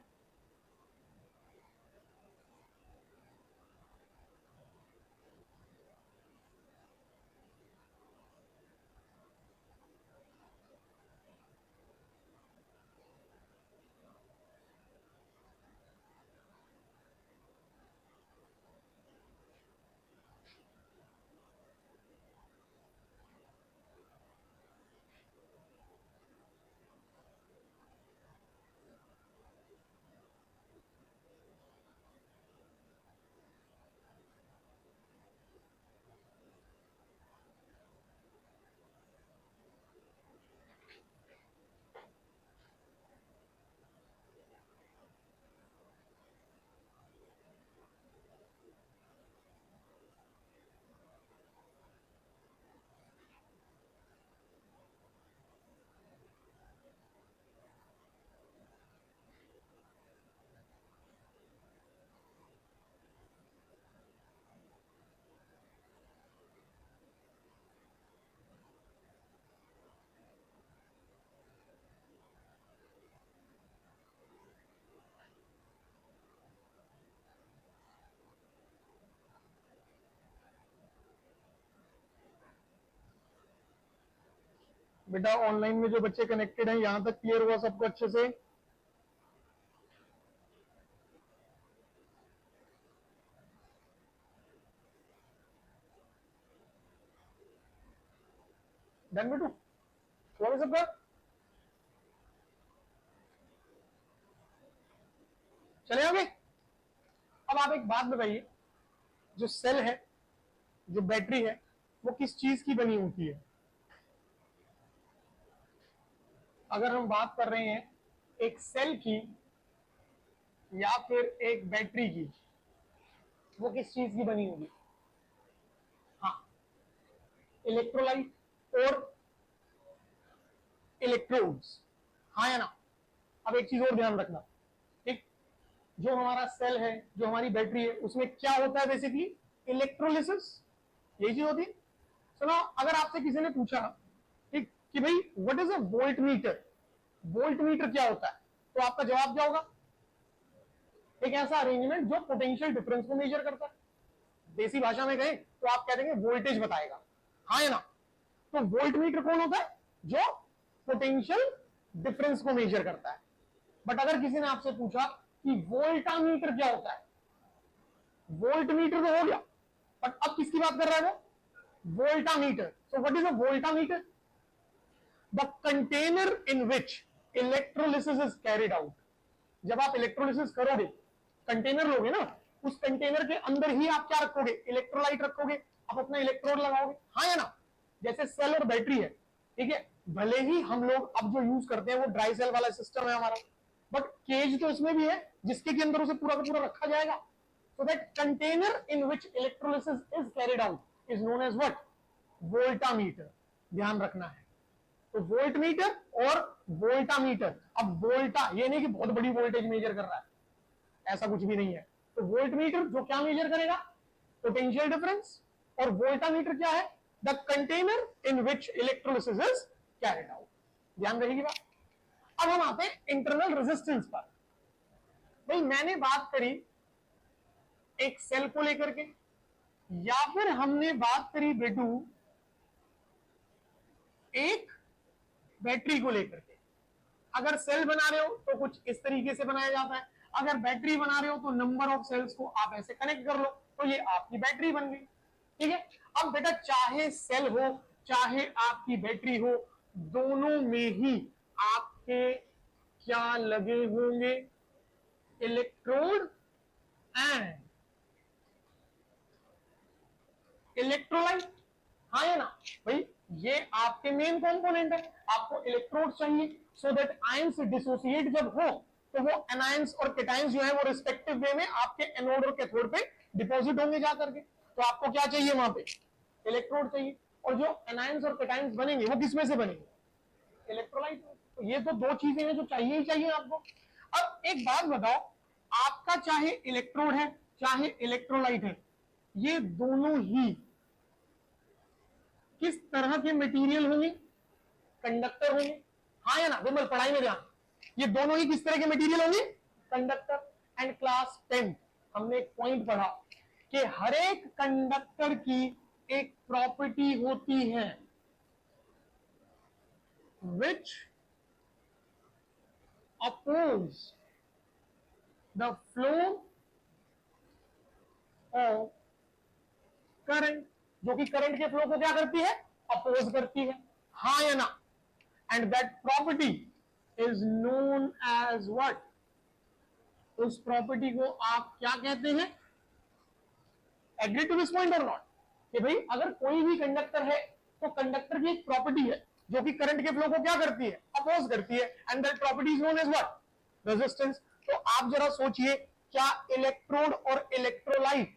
बेटा ऑनलाइन में जो बच्चे कनेक्टेड हैं, यहां तक क्लियर हुआ सबको अच्छे से? डन बेटू, हुआ सबका? चले आगे। अब आप एक बात बताइए, जो सेल है, जो बैटरी है, वो किस चीज की बनी होती है? अगर हम बात कर रहे हैं एक सेल की या फिर एक बैटरी की, वो किस चीज की बनी होगी? हाँ, इलेक्ट्रोलाइट और इलेक्ट्रोड्स, हाँ या ना? अब एक चीज और ध्यान रखना, ठीक, जो हमारा सेल है, जो हमारी बैटरी है, उसमें क्या होता है बेसिकली? इलेक्ट्रोलिसिस, यही चीज होती है। सुनो, अगर आपसे किसी ने पूछा, ठीक, कि भाई what is a volt meter, volt meter क्या होता है, तो आपका जवाब क्या होगा? एक ऐसा अरेंजमेंट जो पोटेंशियल डिफरेंस को मेजर करता है। देसी भाषा में कहें तो आप कह देंगे वोल्टेज बताएगा, हाँ या ना? तो वोल्ट मीटर कौन होता है? जो पोटेंशियल डिफरेंस को मेजर करता है। बट अगर किसी ने आपसे पूछा कि वोल्टा मीटर क्या होता है, वोल्ट मीटर तो हो गया, बट अब किसकी बात कर रहा है वो? Voltameter. So what is a voltameter? The container in which electrolysis is carried out. जब आप इलेक्ट्रोलिसिस करोगे, कंटेनर लोगे ना, उस कंटेनर के अंदर ही आप क्या रखोगे? इलेक्ट्रोलाइट रखोगे, आप अपना इलेक्ट्रोड लगाओगे, हाँ या ना? जैसे सेल और बैटरी है, ठीक है, भले ही हम लोग अब जो यूज करते हैं वो ड्राई सेल वाला सिस्टम है हमारा, बट केज तो उसमें भी है जिसके के अंदर उसे पूरा का पूरा रखा जाएगा। So that container in which electrolysis is carried out is known as what? Voltameter. ध्यान रखना है। तो वोल्ट मीटर और वोल्टा मीटर। अब वोल्टा ये नहीं कि बहुत बड़ी वोल्टेज मेजर कर रहा है, ऐसा कुछ भी नहीं है। तो वोल्ट मीटर जो क्या मेजर करेगा? Potential difference. और वोल्टा मीटर क्या है? The container in which electrolysis is carried out. ध्यान रहेगी बात। अब हम आते हैं इंटरनल रेजिस्टेंस पर। भाई मैंने बात करी एक सेल को लेकर के, या फिर हमने बात करी बेटू एक बैटरी को लेकर के। अगर सेल बना रहे हो तो कुछ इस तरीके से बनाया जाता है, अगर बैटरी बना रहे हो तो नंबर ऑफ सेल्स को आप ऐसे कनेक्ट कर लो, तो ये आपकी बैटरी बन गई, ठीक है। अब बेटा चाहे सेल हो चाहे आपकी बैटरी हो, दोनों में ही आपके क्या लगे होंगे? इलेक्ट्रोड एंड इलेक्ट्रोलाइट, हाँ या ना? भाई ये आपके मेन कंपोनेंट है। आपको इलेक्ट्रोड चाहिए सो दैट आयंस डिसोसिएट जब हो तो वो एनायंस और केटायंस जो है वो रिस्पेक्टिव वे में आपके एनोड और कैथोड पे डिपॉजिट होंगे जा करके। तो आपको क्या चाहिए वहां पे? इलेक्ट्रोड चाहिए। और जो एनायंस और केटायंस बनेंगे वो किसमें से बनेंगे? इलेक्ट्रोलाइट। तो ये तो दो चीजें हैं जो चाहिए ही चाहिए आपको। अब एक बात बताओ, आपका चाहे इलेक्ट्रोड है चाहे इलेक्ट्रोलाइट है, ये दोनों ही किस तरह के मटेरियल होंगे? कंडक्टर होंगे, हाँ या ना? विमल पढ़ाई में ध्यान। ये दोनों ही किस तरह के मटेरियल होंगे? कंडक्टर। एंड क्लास 10 हमने एक पॉइंट पढ़ा कि हर एक कंडक्टर की एक प्रॉपर्टी होती है which oppose the flow of current, जो कि करंट के फ्लो को क्या करती है? अपोज करती है, हाँ या ना? And that property is known as what? उस प्रॉपर्टी को आप क्या कहते हैं? एग्री टू दिस पॉइंट और नॉट? कि भाई अगर कोई भी कंडक्टर है तो कंडक्टर की एक प्रॉपर्टी है जो कि करंट के फ्लो को क्या करती है? अपोज करती है, and that property is known as what? Resistance. तो आप जरा सोचिए, क्या इलेक्ट्रोड और इलेक्ट्रोलाइट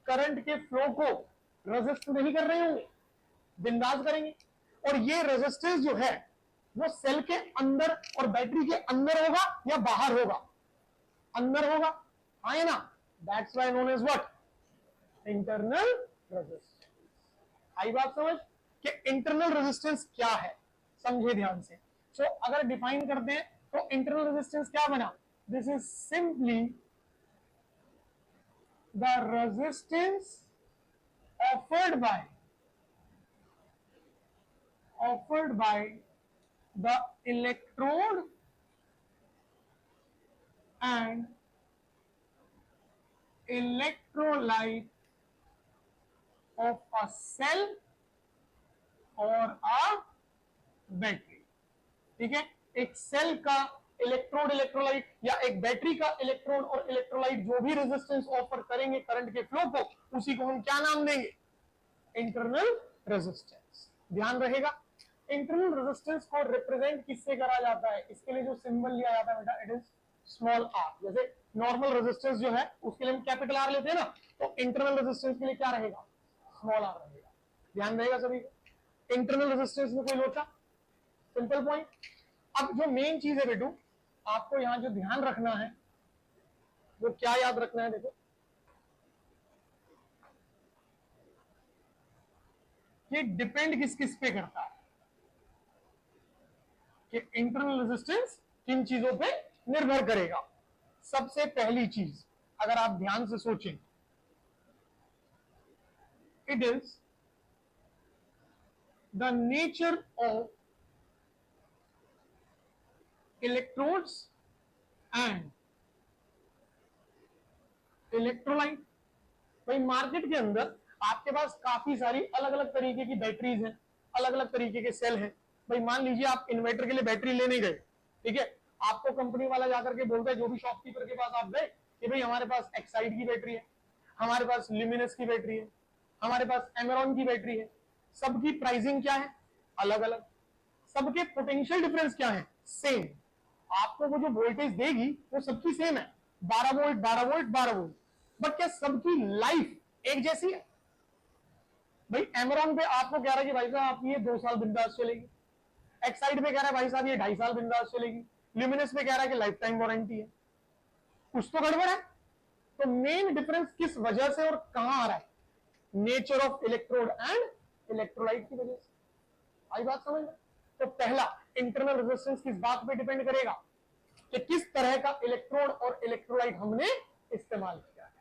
करंट के फ्लो को रेजिस्ट नहीं कर रहे होंगे? बिंदास करेंगे। और ये रेजिस्टेंस जो है वो सेल के अंदर और बैटरी के अंदर होगा या बाहर होगा? अंदर होगा, हाँ या ना? That's why known as what? Internal resistance. आई बात समझ कि इंटरनल रेजिस्टेंस क्या है? समझे ध्यान से। सो अगर डिफाइन करते हैं तो इंटरनल रेजिस्टेंस क्या बना? This is simply the resistance offered by offered by the electrode and electrolyte of a cell or a battery. ठीक है, एक सेल का इलेक्ट्रोड इलेक्ट्रोलाइट या एक बैटरी का इलेक्ट्रोड और इलेक्ट्रोलाइट जो भी रेजिस्टेंस ऑफर करेंगे करंट के फ्लो को, उसी को हम क्या नाम देंगे? Internal resistance. ध्यान रहेगा, इंटरनल रेजिस्टेंस को रिप्रेजेंट किससे करा जाता है? इसके लिए जो सिंबल लिया जाता है बेटा, इट इज स्मॉल आर। जैसे नॉर्मल रेजिस्टेंस जो है उसके लिए हम कैपिटल आर लेते हैं ना, तो इंटरनल रेजिस्टेंस के लिए क्या रहेगा? स्मॉल आर रहेगा। ध्यान रहेगा सभी को, इंटरनल रेजिस्टेंस में कोई लोचा, सिंपल पॉइंट। अब जो मेन चीज है बेटू, आपको यहां जो ध्यान रखना है वो क्या याद रखना है? देखो, ये डिपेंड किस किस पे करता है कि इंटरनल रेजिस्टेंस किन चीजों पे निर्भर करेगा। सबसे पहली चीज अगर आप ध्यान से सोचें, it is the nature of electrodes and electrolyte. भाई मार्केट के अंदर आपके पास काफी सारी अलग अलग तरीके की बैटरीज हैं, अलग अलग तरीके के सेल हैं। भाई मान लीजिए आप इन्वर्टर के लिए बैटरी लेने गए, ठीक है, आपको कंपनी वाला जाकर के बोलता है, जो भी शॉपकीपर के पास आप गए कि भाई हमारे पास एक्साइड की बैटरी है, हमारे पास ल्यूमिनस की बैटरी है, हमारे पास एमेरॉन की बैटरी है। सबकी प्राइसिंग क्या है? अलग अलग। सबके पोटेंशियल डिफरेंस क्या है? सेम। आपको वो जो वोल्टेज देगी वो सबकी सेम है, 12 वोल्ट 12 वोल्ट 12 वोल्ट, बट क्या सबकी लाइफ एक जैसी है? भाई एमेरॉन पे आपको कह रहा है कि भाई साहब आप ये 2 साल बिंदास चलेगी, एक्साइड पे कह रहा है भाई साहब ये 2.5 साल बिंदास चलेगी, ल्यूमिनस पे कह रहा है कि लाइफ टाइम वारंटी है। कुछ तो गड़बड़ है। तो मेन डिफरेंस किस वजह से और कहां आ रहा है? Nature of electrode and electrolyte की वजह से। आई बात समझ में? तो पहला इंटरनल रेजिस्टेंस किस बात पे डिपेंड करेगा कि किस तरह का इलेक्ट्रोड और इलेक्ट्रोलाइट हमने इस्तेमाल किया है।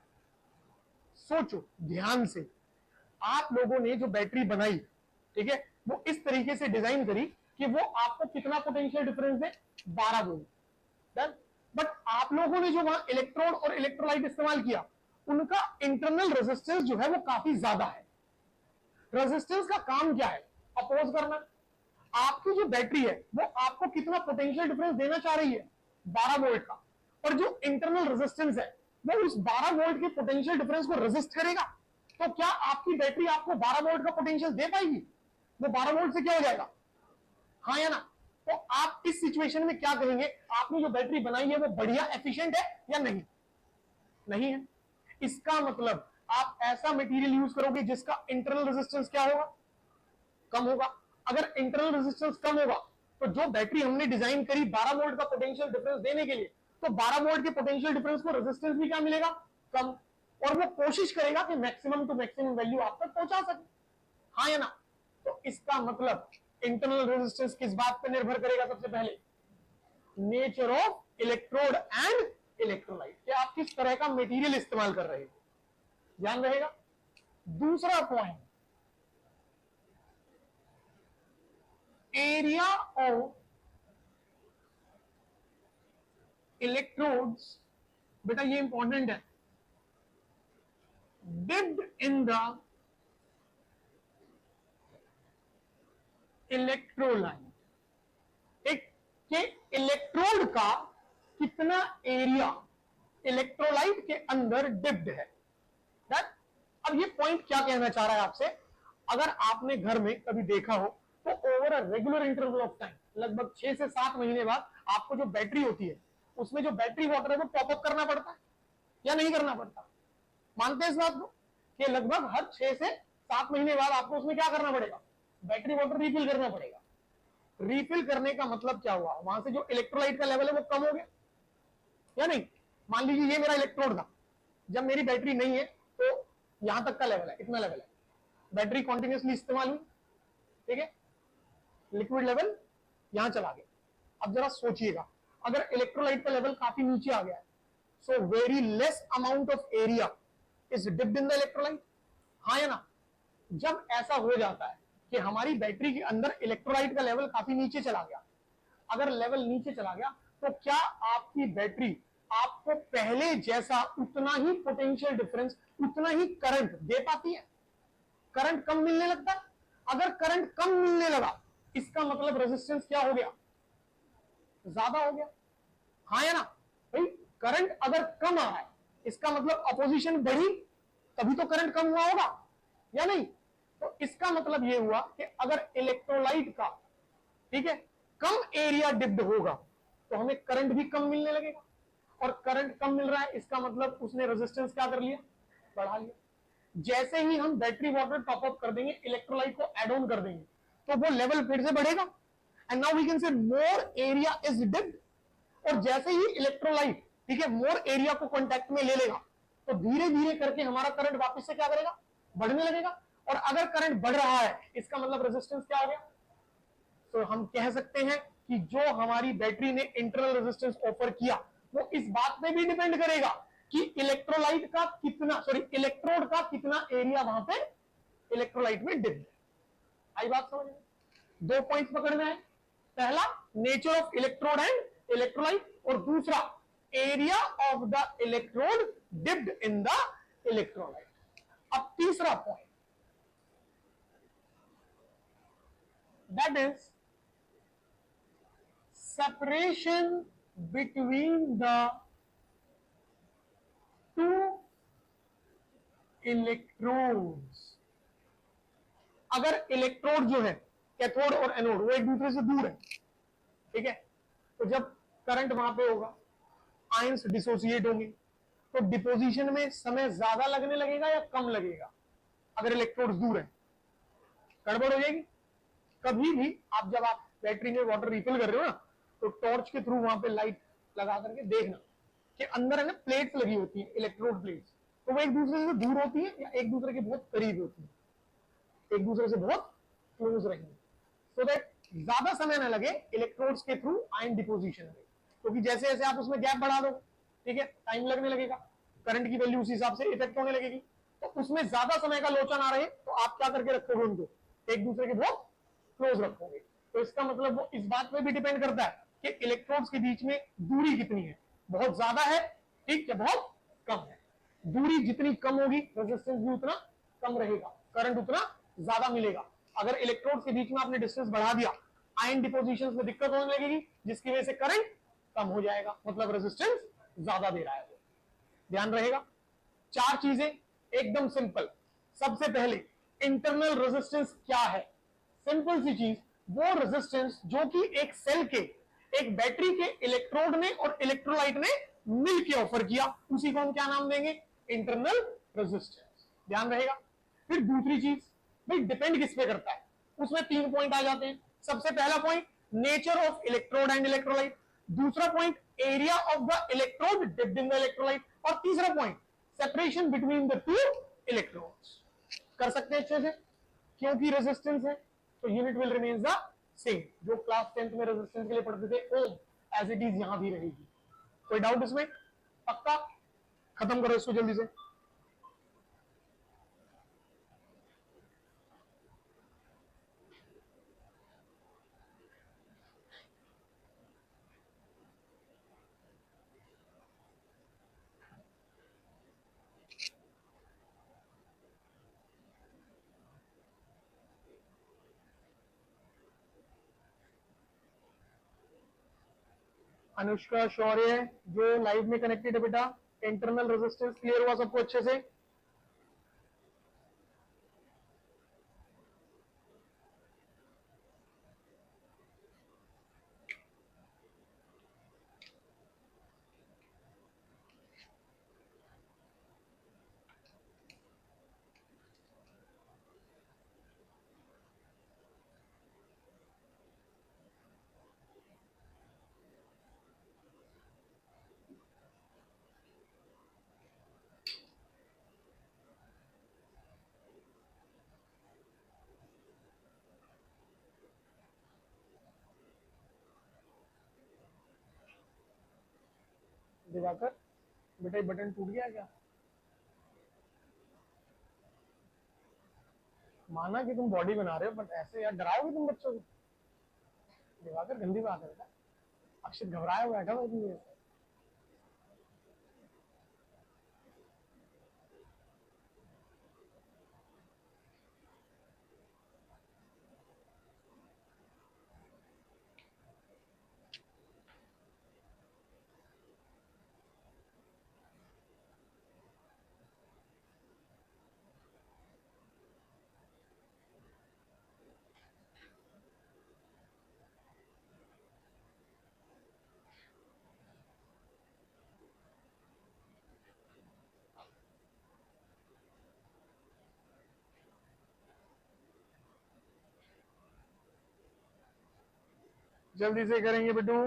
सोचो ध्यान से, आप लोगों ने जो बैटरी बनाई, ठीक है, वो इस तरीके से डिजाइन करी कि वो आपको कितना potential difference they? 12 volt. Done. But आप लोगों ने जो वहां इलेक्ट्रोड और इलेक्ट्रोलाइट इस्तेमाल किया, उनका इंटरनल रेजिस्टेंस जो है वो काफी ज्यादा है। रेजिस्टेंस का काम क्या है? अपोज करना। आपकी जो बैटरी है वो आपको कितना पोटेंशियल डिफरेंस देना चाह रही है? 12 वोल्ट का। और जो इंटरनल रेजिस्टेंस है वो उस 12 वोल्ट के पोटेंशियल डिफरेंस को रेजिस्ट करेगा। तो क्या आपकी बैटरी आपको 12 वोल्ट का पोटेंशियल दे पाएगी? वो 12 वोल्ट से क्या हो जाएगा? हाँ या ना? तो आप इस सिचुएशन में क्या करेंगे? आपने जो बैटरी बनाई है वो बढ़िया एफिशिएंट है या नहीं? नहीं है। इसका मतलब आप ऐसा मटेरियल यूज करोगे जिसका इंटरनल रेजिस्टेंस क्या होगा? कम होगा। अगर इंटरनल रेजिस्टेंस कम होगा तो जो बैटरी हमने डिजाइन करी 12 वोल्ट का पोटेंशियल डिफरेंस देने के लिए, तो 12 वोल्ट के पोटेंशियल डिफरेंस को रेजिस्टेंस भी क्या मिलेगा? कम। और वो कोशिश करेगा कि मैक्सिमम टू मैक्सिमम वैल्यू आप तक पहुंचा सके। हाँ या ना? तो इसका मतलब इंटरनल रेजिस्टेंस किस बात पर निर्भर करेगा? सबसे पहले nature of electrode and electrolyte, कि आप किस तरह का मटेरियल इस्तेमाल कर रहे हो। ध्यान रहेगा। दूसरा पॉइंट, एरिया ऑफ इलेक्ट्रोड्स, बेटा ये इंपॉर्टेंट है, डिप्ड इन द इलेक्ट्रोलाइट। एक के इलेक्ट्रोड का कितना एरिया इलेक्ट्रोलाइट के अंदर डिप्ड है। अब ये पॉइंट क्या कहना चाह रहा है आपसे? अगर आपने घर में कभी देखा हो तो over a regular interval of time, लगभग 6 से 7 महीने बाद आपको जो बैटरी होती है उसमें जो बैटरी वाटर है वो टॉप अप करना पड़ता है या नहीं करना पड़ता? मानते हैं इस बात को कि लगभग हर 6 से 7 महीने बाद आपको उसमें क्या करना पड़ेगा? बैटरी वाटर रिफिल करना पड़ेगा। रिफिल करने का मतलब क्या हुआ? वहां से जो इलेक्ट्रोलाइट का लेवल है वो कम हो गया या नहीं? मान लीजिए ये मेरा इलेक्ट्रोड था, जब मेरी बैटरी नहीं है तो यहां तक का लेवल है, इतना लेवल है, बैटरी कॉन्टिन्यूसली इस्तेमाल हुई, ठीक है, लिक्विड लेवल यहां चला गया। अब जरा सोचिएगा, अगर इलेक्ट्रोलाइट का लेवल काफी नीचे आ गया है, so very less amount of area is dipped in the electrolyte. हाँ या ना? जब ऐसा हो जाता है कि हमारी बैटरी के अंदर इलेक्ट्रोलाइट का लेवल काफी नीचे चला गया, अगर लेवल नीचे चला गया तो क्या आपकी बैटरी आपको पहले जैसा उतना ही पोटेंशियल डिफरेंस, उतना ही करंट दे पाती है? करंट कम मिलने लगता है। अगर करंट कम मिलने लगा इसका मतलब रेजिस्टेंस क्या हो गया? ज्यादा हो गया। हाँ या ना भाई? करंट अगर कम आ रहा है इसका मतलब अपोजिशन बढ़ी, तभी तो करंट कम हुआ होगा या नहीं? तो इसका मतलब यह हुआ कि अगर इलेक्ट्रोलाइट का, ठीक है, कम एरिया डिप्ड होगा तो हमें करंट भी कम मिलने लगेगा, और करंट कम मिल रहा है इसका मतलब उसने रेजिस्टेंस क्या कर लिया? बढ़ा लिया। जैसे ही हम बैटरी वाटर टॉप अप कर देंगे, इलेक्ट्रोलाइट को एड ऑन कर देंगे, तो वो लेवल फिर से बढ़ेगा, and now we can say more area is dipped. और जैसे ही इलेक्ट्रोलाइट, ठीक है, मोर एरिया को कॉन्टैक्ट में ले लेगा तो धीरे धीरे करके हमारा करंट वापस से क्या करेगा? बढ़ने लगेगा। और अगर करंट बढ़ रहा है इसका मतलब रेजिस्टेंस क्या हो गया? तो हम कह सकते हैं कि जो हमारी बैटरी ने इंटरनल रेजिस्टेंस ऑफर किया वो इस बात पे भी डिपेंड करेगा कि इलेक्ट्रोलाइट का कितना, सॉरी, इलेक्ट्रोड का कितना एरिया वहां पे इलेक्ट्रोलाइट में डिप्ड है। आई बात समझ में? दो पॉइंट पकड़ना है, पहला nature of electrode and electrolyte, और दूसरा area of the electrode dipped in the electrolyte. अब तीसरा point, that is separation between the two electrodes। अगर इलेक्ट्रोड जो है, कैथोड और एनोड, वो एक दूसरे से दूर है, ठीक है, तो जब करंट वहां पे होगा आयंस डिसोसिएट होंगे, तो डिपोजिशन में समय ज्यादा लगने लगेगा या कम लगेगा? अगर इलेक्ट्रोड दूर है गड़बड़ हो जाएगी। कभी भी आप जब आप बैटरी में वाटर रिफिल कर रहे हो ना, तो टॉर्च के थ्रू वहां पे लाइट लगा करके देखना कि अंदर है ना प्लेट्स लगी होती है, इलेक्ट्रोड प्लेट्स, तो वो एक दूसरे से दूर होती है या एक दूसरे के बहुत करीब होती है? एक दूसरे से बहुत क्लोज रहेंगे, सो दैट ज्यादा समय ना लगे इलेक्ट्रोड्स के थ्रू आयन डिपोजिशन में। क्योंकि जैसे जैसे आप उसमें गैप बढ़ा दो, ठीक है, टाइम लगने लगेगा, करंट की वैल्यू उस हिसाब से इफेक्ट होने लगेगी, तो उसमें ज्यादा समय का लोचा ना रहे तो आप क्या करके रखोगे? उनको एक दूसरे के बहुत क्लोज रखोगे। तो इसका मतलब वो इस बात पे भी डिपेंड करता है कि इलेक्ट्रोड्स के बीच में दूरी कितनी है, बहुत ज्यादा है, ठीक, या बहुत कम है। दूरी जितनी कम होगी रेजिस्टेंस भी उतना कम रहेगा, करंट उतना ज्यादा मिलेगा। अगर इलेक्ट्रोड्स के बीच में आपने डिस्टेंस बढ़ा दिया, आयन डिपोजिशन में दिक्कत होने लगेगी, जिसकी वजह से करंट कम हो जाएगा, मतलब रेजिस्टेंस ज्यादा दे रहा है। ध्यान रहेगा। चार चीजें एकदम सिंपल। सबसे पहले इंटरनल रेजिस्टेंस क्या है? सिंपल सी चीज, वो रेजिस्टेंस जो कि एक सेल के, एक बैटरी के इलेक्ट्रोड ने और इलेक्ट्रोलाइट ने मिलकर ऑफर किया, उसी को हम क्या नाम देंगे? Internal resistance. ध्यान रहेगा। फिर दूसरी चीज, भाई डिपेंड किस पे करता है? उसमें तीन पॉइंट आ जाते हैं। सबसे पहला point nature of electrode and electrolyte, दूसरा point area of the electrode dipped in the electrolyte, और तीसरा point separation between the two electrodes. कर सकते हैं अच्छे से, क्योंकि रेजिस्टेंस है तो unit will remain the same. जो क्लास 10th में रेजिस्टेंस के लिए पढ़ते थे ओम, एज इट इज यहां भी रहेगी। कोई डाउट इसमें? पक्का? खत्म करो इसको जल्दी से। अनुष्का, शौर्य, जो लाइव में कनेक्टेड है बेटा, इंटरनल रेजिस्टेंस क्लियर हुआ सबको अच्छे से? दिवाकर बेटा, बटन टूट गया क्या? माना कि तुम बॉडी बना रहे हो, बट ऐसे यार डराओगे तुम बच्चों को? दिवाकर गंदी बात है। अक्षित घबराया हुआ बैठा हुआ इतनी देर से। जल्दी से करेंगे बेटू।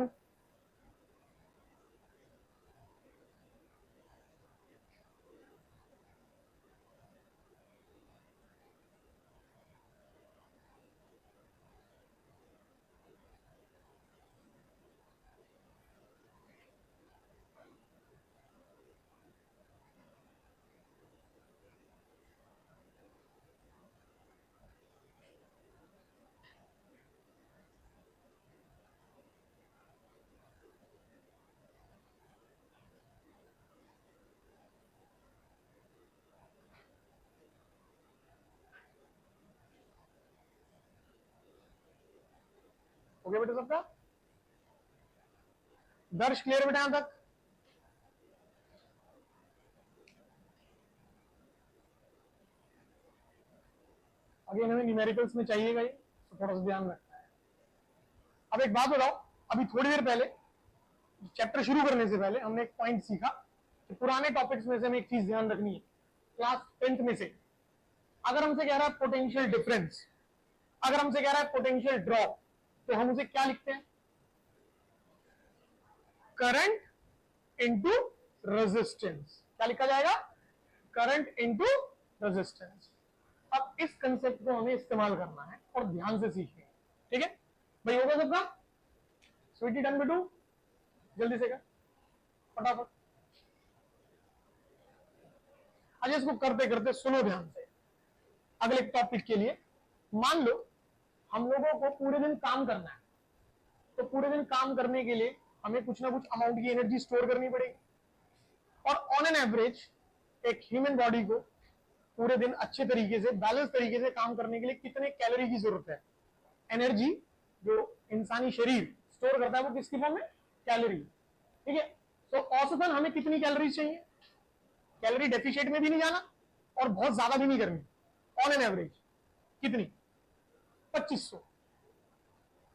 ओके बेटा सबका? दर्श क्लियर बेटा यहां तक? अगेन हमें न्यूमेरिकल्स में चाहिएगा ये, तो थोड़ा सा ध्यान रखना है। अब एक बात बताओ, अभी थोड़ी देर पहले चैप्टर शुरू करने से पहले हमने एक पॉइंट सीखा कि पुराने टॉपिक्स में से हमें एक चीज ध्यान रखनी है। क्लास 10th में से अगर हमसे कह रहा है पोटेंशियल डिफरेंस, अगर हमसे कह रहा है पोटेंशियल ड्रॉप, तो हम उसे क्या लिखते हैं? Current into resistance. क्या लिखा जाएगा? Current into resistance. अब इस कंसेप्ट को हमें इस्तेमाल करना है और ध्यान से सीखना है। ठीक है भाई, होगा सबका? स्वीटी डन बेटू? जल्दी से कर फटाफट। अच्छा, इसको करते करते सुनो ध्यान से अगले टॉपिक के लिए। मान लो हम लोगों को पूरे दिन काम करना है, तो पूरे दिन काम करने के लिए हमें कुछ ना कुछ अमाउंट की एनर्जी स्टोर करनी पड़ेगी। और ऑन एन एवरेज एक ह्यूमन बॉडी को पूरे दिन अच्छे तरीके से, बैलेंस तरीके से काम करने के लिए कितने कैलोरी की जरूरत है? एनर्जी जो इंसानी शरीर स्टोर करता है वो किसकी फॉर्म में? कैलोरी। ठीक है, तो औसतन हमें कितनी कैलोरीज चाहिए? कैलोरी डेफिशिएट में भी नहीं जाना और बहुत ज्यादा भी नहीं करनी। ऑन एन एवरेज कितनी? 2500।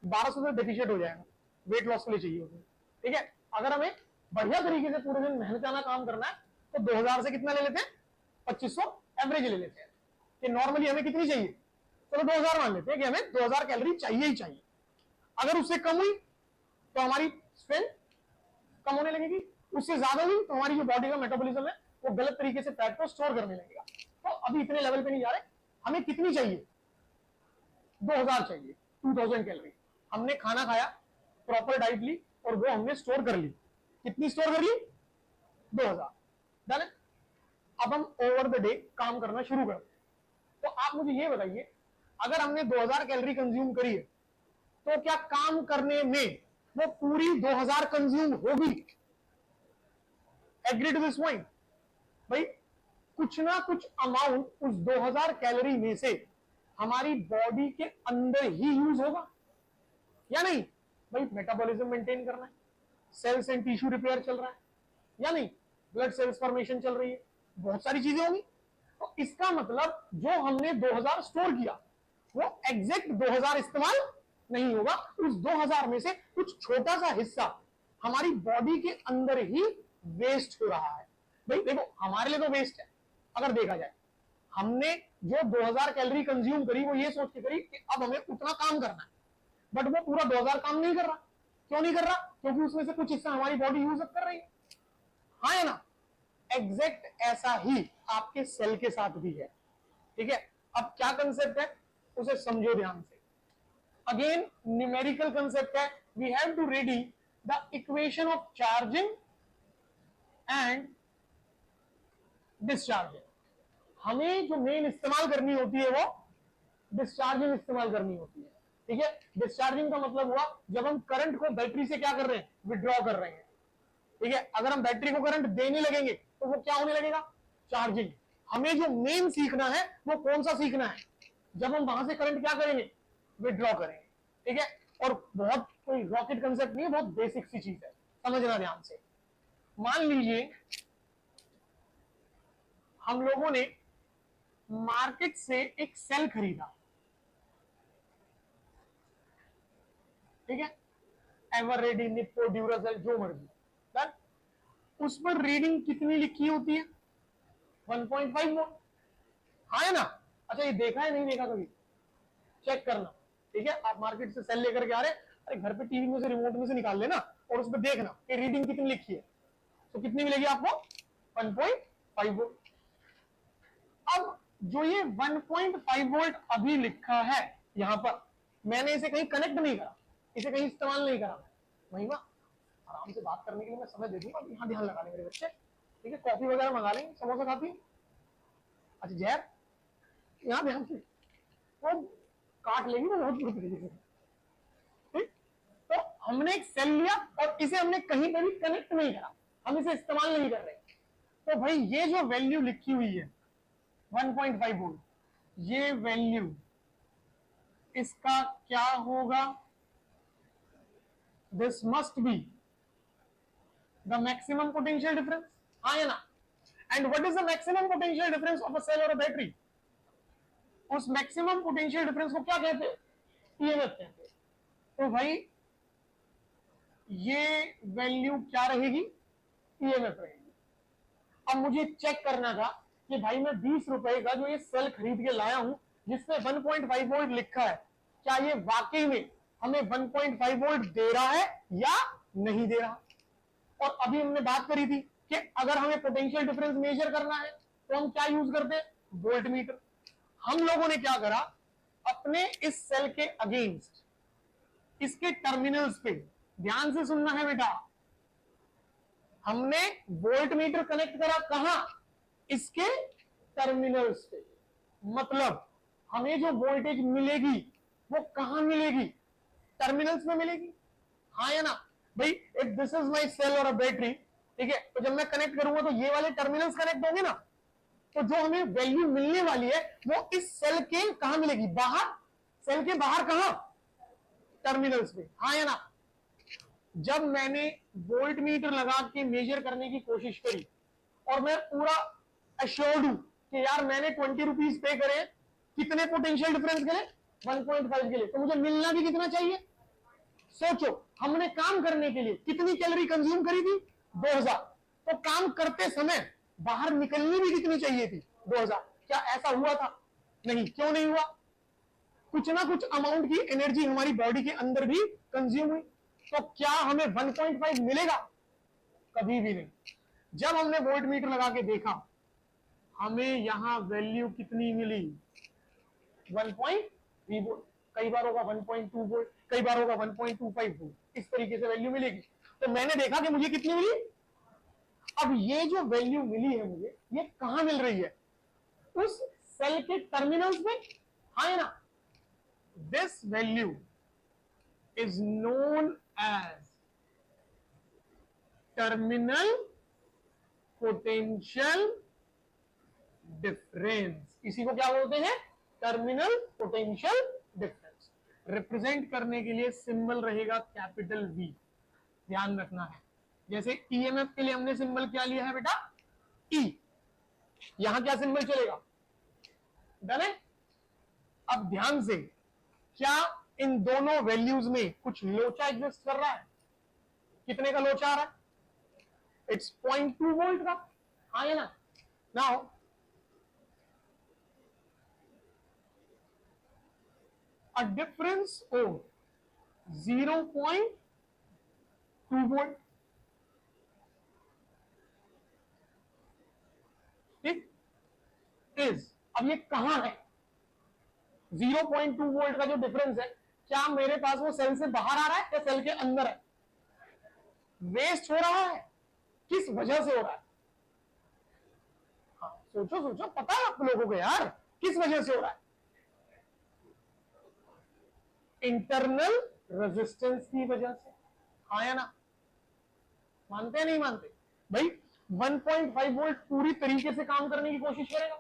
1200 से डेफिशिएट हो जाएगा, वेट लॉस के लिए चाहिए होगा। ठीक है, अगर हमें बढ़िया तरीके से पूरे दिन मेहनताना काम करना है तो 2000 से कितना ले लेते हैं? 2500 एवरेज ले लेते हैं कि नॉर्मली हमें कितनी चाहिए? चलो 2000 मान लेते हैं कि हमें 2000 कैलोरी चाहिए ही चाहिए। अगर उससे कम हुई तो हमारी स्ट्रेंथ कम होने लगेगी, उससे ज्यादा हुई तो हमारी जो बॉडी का मेटाबॉलिज्म है वो गलत तरीके से फैट को स्टोर करने लगेगा। तो अभी इतने लेवल पे नहीं जा रहे, हमें कितनी चाहिए? 2000 चाहिए, 2000 कैलोरी। हमने खाना खाया, प्रॉपर डाइट ली और वो हमने स्टोर कर ली। कितनी स्टोर कर ली? 2000। डन है। अब हम ओवर द डे काम करना शुरू करते हैं। तो आप मुझे ये बताइए, अगर हमने 2000 कैलोरी कंज्यूम करी है तो क्या काम करने में वो पूरी 2000 कंज्यूम होगी? Agree to this point? भाई कुछ ना कुछ अमाउंट उस 2000 कैलोरी में से हमारी बॉडी के अंदर ही यूज होगा या नहीं? भाई मेटाबॉलिज्म मेंटेन करना है, सेल्स एंड टिश्यू रिपेयर चल रहा है या नहीं, ब्लड सेल्स फॉर्मेशन चल रही है, बहुत सारी चीजें होंगी। तो इसका मतलब जो हमने 2000 स्टोर किया वो एग्जैक्ट 2000 इस्तेमाल नहीं होगा। उस 2000 में से कुछ छोटा सा हिस्सा हमारी बॉडी के अंदर ही वेस्ट हो रहा है। भाई देखो, हमारे लिए तो वेस्ट है अगर देखा जाए। हमने जो 2000 कैलोरी कंज्यूम करी वो ये सोच के करी कि अब हमें उतना काम करना है, बट वो पूरा 2000 काम नहीं कर रहा। क्यों नहीं कर रहा? क्योंकि उसमें से कुछ हिस्सा हमारी बॉडी यूज अप कर रही है। हाँ या ना? एग्जैक्ट ऐसा ही आपके सेल के साथ भी है। ठीक है, अब क्या कंसेप्ट है उसे समझो ध्यान से। अगेन न्यूमेरिकल कंसेप्ट है। We have to ready the equation of charging and discharging. हमें जो मेन इस्तेमाल करनी होती है वो डिस्चार्जिंग इस्तेमाल करनी होती है। ठीक है, डिस्चार्जिंग का मतलब हुआ जब हम करंट को बैटरी से क्या कर रहे हैं, विड्रॉ कर रहे हैं। ठीक है, अगर हम बैटरी को करंट देने लगेंगे तो वो क्या होने लगेगा, चार्जिंग। हमें जो मेन सीखना है वो कौन सा सीखना है, जब हम वहां से करंट क्या करेंगे, विड्रॉ करेंगे। ठीक है, और बहुत कोई रॉकेट कंसेप्ट नहीं है, बहुत बेसिक सी चीज है, समझना ध्यान से। मान लीजिए हम लोगों ने मार्केट से एक सेल खरीदा, ठीक है, एवर रेडी, निप्पो, ड्यूरासेल, जो मर्जी, डन। उस पर रीडिंग कितनी लिखी होती है, 1.5 वोल्ट, हाँ है ना। अच्छा ये देखा है नहीं देखा कभी, चेक करना। ठीक है, आप मार्केट से सेल लेकर के आ रहे, अरे घर पे टीवी में से रिमोट में से निकाल लेना और उस पर देखना कि रीडिंग कितनी लिखी है, तो कितनी मिलेगी आपको, 1.5 वोल्ट। अब जो ये 1.5 वोल्ट अभी लिखा है यहां पर, मैंने इसे कहीं कनेक्ट नहीं करा, इसे कहीं इस्तेमाल नहीं करा। महिमा आराम से बात करने के लिए मैं समय दे दूंगा, यहां ध्यान लगा लें मेरे बच्चे। ठीक है, कॉफी वगैरह मंगा लेंगे, समोसा खाती है। अच्छा जैब, यहां ध्यान से, वो काट लेगी ना बहुत बुरी तरीके से। ठीक, तो हमने एक सेल लिया और इसे हमने कहीं पर भी कनेक्ट नहीं करा, हम इसे इस्तेमाल नहीं कर रहे। तो भाई ये जो वैल्यू लिखी हुई है 1.5 वोल्ट, ये वैल्यू इसका क्या होगा, this must be the maximum potential difference, हाँ या ना। And what is the maximum potential difference of a cell और अ बैटरी, उस मैक्सिमम पोटेंशियल डिफरेंस को क्या कहते हैं, ईएमएफ कहते हैं। तो भाई ये वैल्यू क्या रहेगी, ईएमएफ रहेगी। अब मुझे चेक करना था कि भाई मैं 20 रुपए का जो ये सेल खरीद के लाया हूं जिसमें 1.5 वोल्ट लिखा है, क्या ये वाकई में हमें 1.5 वोल्ट दे रहा है या नहीं दे रहा। और अभी हमने बात करी थी कि अगर हमें पोटेंशियल डिफरेंस मेजर करना है तो हम क्या यूज करते हैं, वोल्ट मीटर। हम लोगों ने क्या करा, अपने इस सेल के अगेंस्ट इसके टर्मिनल्स पे, ध्यान से सुनना है बेटा, हमने वोल्ट मीटर कनेक्ट करा कहां, इसके टर्मिनल्स पे। मतलब हमें जो वोल्टेज मिलेगी वो कहां मिलेगी, टर्मिनल्स में मिलेगी, हाँ या ना। भाई if this is my cell और अ बैटरी, ठीक है, तो जब मैं कनेक्ट करूंगा तो ये वाले टर्मिनल्स कनेक्ट होंगे ना, तो जो हमें वैल्यू मिलने वाली है वो इस सेल के कहां मिलेगी, बाहर, सेल के बाहर कहां, टर्मिनल्स पे, हाँ या ना। जब मैंने वोल्ट मीटर लगा के मेजर करने की कोशिश करी और मैं पूरा अश्योर्ड हूं कि यार मैंने 20 रुपीज पे करे कितने पोटेंशियल डिफरेंस के लिए, 1.5 के लिए, तो मुझे मिलना भी कितना चाहिए। सोचो हमने काम करने के लिए कितनी कैलोरी कंज्यूम करी थी, 2000। तो काम करते समय बाहर निकलनी भी कितनी चाहिए थी, 2000। क्या ऐसा हुआ था, नहीं, क्यों नहीं हुआ, कुछ ना कुछ अमाउंट की एनर्जी हमारी बॉडी के अंदर भी कंज्यूम हुई। तो क्या हमें 1.5 मिलेगा, कभी भी नहीं। जब हमने वोल्ट मीटर लगा के देखा, हमें यहां वैल्यू कितनी मिली, 1.3 वोल्ट, कई बार होगा 1.2 वोल्ट, कई बार होगा 1.25 वोल्ट, इस तरीके से वैल्यू मिलेगी। तो मैंने देखा कि मुझे कितनी मिली। अब ये जो वैल्यू मिली है मुझे, ये कहां मिल रही है, उस सेल के टर्मिनल्स में, हाँ ना। This value is known as terminal potential difference, इसी को क्या बोलते हैं, टर्मिनल पोटेंशियल डिफरेंस। रिप्रेजेंट करने के लिए सिंबल रहेगा कैपिटल वी, ध्यान रखना है। जैसे ईएमएफ के लिए हमने सिंबल क्या लिया है बेटा, ई, यहां क्या सिंबल चलेगा, डन है। अब ध्यान से, क्या इन दोनों वैल्यूज में कुछ लोचा एग्जिस्ट कर रहा है, कितने का लोचा आ रहा है, इट्स 0.2 वोल्ट का, हाँ या ना। Now a difference of 0.2 volt, ठीक, इज, अब ये कहां है, 0.2 वोल्ट का जो डिफरेंस है, क्या मेरे पास वो सेल से बाहर आ रहा है या सेल के अंदर है, वेस्ट हो रहा है, किस वजह से हो रहा है, हाँ सोचो सोचो, पता है आप लोगों को यार किस वजह से हो रहा है, इंटरनल रेजिस्टेंस की वजह से। हाँ या ना? मानते हैं नहीं मानते? भाई 1.5 वोल्ट पूरी तरीके से काम करने की कोशिश करेगा,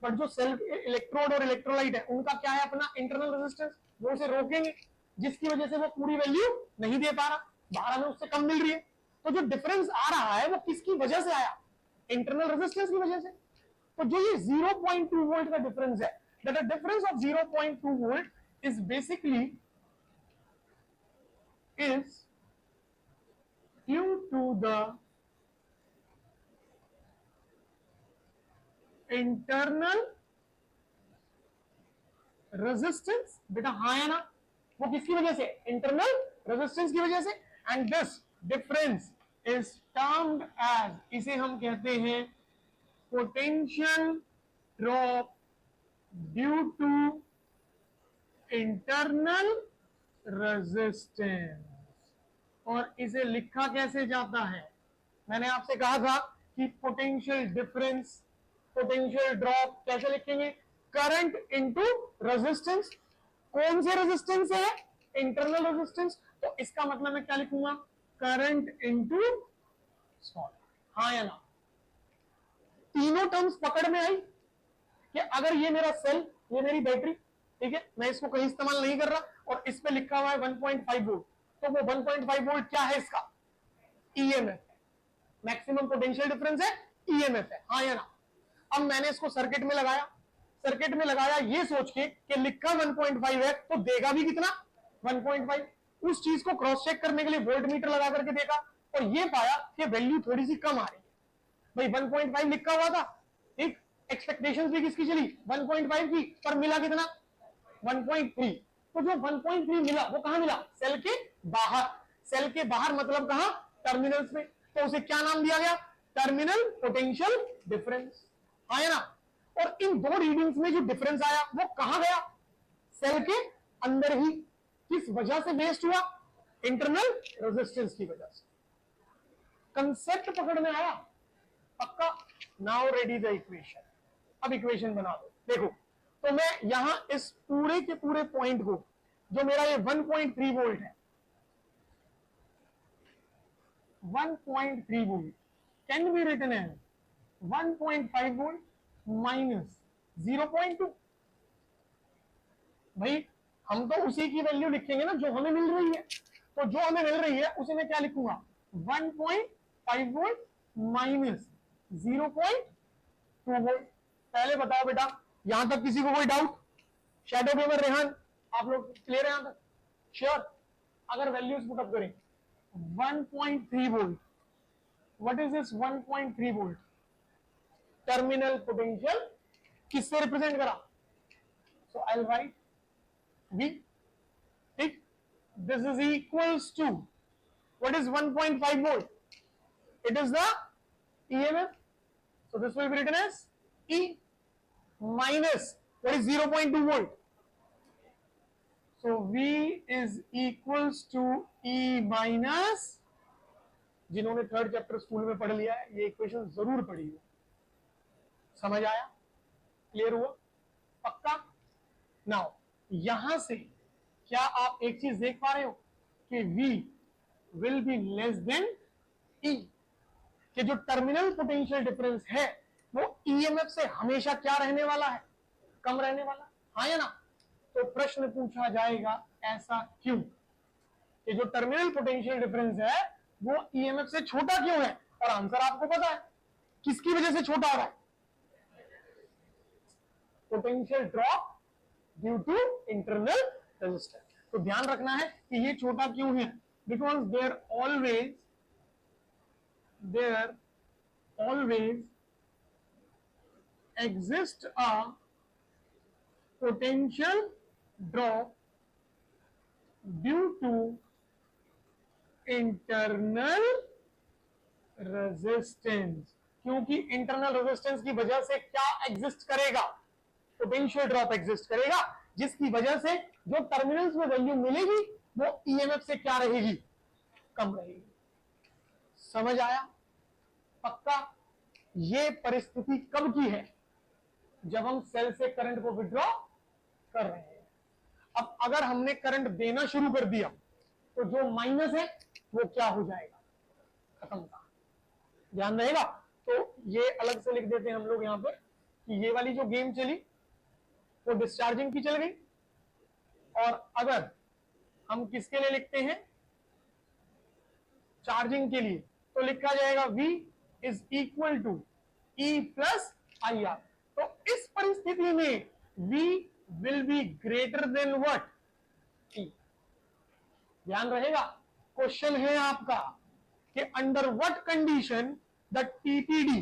बट जो सेल इलेक्ट्रोड और इलेक्ट्रोलाइट है उनका क्या है, अपना इंटरनल रेजिस्टेंस, वो उसे रोकेंगे, जिसकी वजह से वो पूरी वैल्यू नहीं दे पा रहा, बाहर हमें उससे कम मिल रही है। तो जो डिफरेंस आ रहा है वो किसकी वजह से आया? इंटरनल रेजिस्टेंस की वजह से। तो जो ये 0.2 वोल्ट का डिफरेंस है, that the difference of 0.2 volt is basically is due to the internal resistance। बेटा हाँ या ना? वो किसकी वजह से? इंटरनल रेजिस्टेंस की वजह से। And this difference is termed as, इसे हम कहते हैं potential drop due to internal resistance. और इसे लिखा कैसे जाता है? मैंने आपसे कहा था कि पोटेंशियल डिफरेंस, पोटेंशियल ड्रॉप कैसे लिखेंगे? Current into resistance. कौन से रेजिस्टेंस है? Internal resistance. तो इसका मतलब मैं क्या लिखूंगा? Current into small. हाँ या ना? तीनों टर्म्स पकड़ में आई कि अगर ये मेरा सेल, ये मेरी बैटरी, ठीक है, मैं इसको कहीं इस्तेमाल नहीं कर रहा और इस पे लिखा हुआ है 1.5 वोल्ट, तो वो 1.5 वोल्ट क्या है? इसका ईएमएफ है, मैक्सिमम पोटेंशियल डिफरेंस है, ईएमएफ है। हाँ या ना? अब मैंने इसको सर्किट में लगाया, सर्किट में लगाया ये सोच के कि लिखा 1.5 है तो देगा भी कितना? 1.5। उस चीज को क्रॉस चेक करने के लिए वोल्ट मीटर लगा करके देखा और ये पाया कि वैल्यू थोड़ी सी कम आ रही है। भाई 1.5 लिखा हुआ था, ठीक, एक्सपेक्टेशंस भी किसकी चली? 1.5 की, पर मिला कितना? 1.3। तो जो 1.3 मिला वो कहां मिला? सेल के बाहर। सेल के बाहर मतलब कहां? टर्मिनल्स में। तो उसे क्या नाम दिया गया? Terminal potential difference. आया ना? और इन दो रीडिंग्स में जो डिफरेंस आया वो कहां गया? सेल के अंदर ही। किस वजह से वेस्ट हुआ? इंटरनल रेजिस्टेंस की वजह से। कंसेप्ट पकड़ में आया? पक्का? Now ready the equation. अब इक्वेशन बना दो। देखो, तो मैं यहां इस पूरे के पूरे पॉइंट को, जो मेरा ये 1.3 वोल्ट है, 1.3 volt can be written as 1.5 volt minus 0.2। भाई हम तो उसी की वैल्यू लिखेंगे ना जो हमें मिल रही है। तो जो हमें मिल रही है उसे मैं क्या लिखूंगा? 1.5 वोल्ट माइनस 0.2 वोल्ट। पहले बताओ बेटा, यहां तक किसी को कोई डाउट? शैडो गेमर रेहान, आप लोग क्लियर है यहां तक? श्योर? अगर वैल्यूज पुटअप करें 1.3 volt, what is this 1.3 volt? Terminal potential किससे रिप्रेजेंट करा? सो आई विल राइट V, ठीक, this is equals to, what is 1.5 volt? It is the EMF, so this will be written as E minus, what is 0.2 volt? So V is equals to E minus, जिन्होंने third chapter school में पढ़ लिया है ये equation जरूर पढ़ी हो। समझ आया? क्लियर हुआ? पक्का? नाउ यहां से क्या आप एक चीज देख पा रहे हो कि V will be less than E, कि जो टर्मिनल पोटेंशियल डिफरेंस है वो ईएमएफ से हमेशा क्या रहने वाला है? कम रहने वाला। हाँ या ना? तो प्रश्न पूछा जाएगा ऐसा क्यों, कि जो टर्मिनल पोटेंशियल डिफरेंस है वो ईएमएफ से छोटा क्यों है? और आंसर आपको पता है, किसकी वजह से छोटा हो रहा है? Potential drop due to internal resistance. तो ध्यान रखना है कि ये छोटा क्यों है, because there always exist a potential drop due to internal resistance। क्योंकि इंटरनल रेजिस्टेंस की वजह से क्या एग्जिस्ट करेगा? पोटेंशियल ड्रॉप एग्जिस्ट करेगा, जिसकी वजह से जो टर्मिनल्स में वैल्यू मिलेगी वो ईएमएफ से क्या रहेगी? कम रहेगी। समझ आया? पक्का? ये परिस्थिति कब की है? जब हम सेल से करंट को विड्रॉ कर रहे हैं। अब अगर हमने करंट देना शुरू कर दिया तो जो माइनस है वो क्या हो जाएगा, खत्म का, ध्यान रहेगा। तो ये अलग से लिख देते हैं हम लोग यहां पे कि ये वाली जो गेम चली वो डिस्चार्जिंग की चल गई, और अगर हम किसके लिए लिखते हैं, चार्जिंग के लिए, तो लिखा जाएगा V is equal to E plus I R. तो इस परिस्थिति में V will be greater than what, E। ध्यान रहेगा, क्वेश्चन है आपका कि under what condition the TPD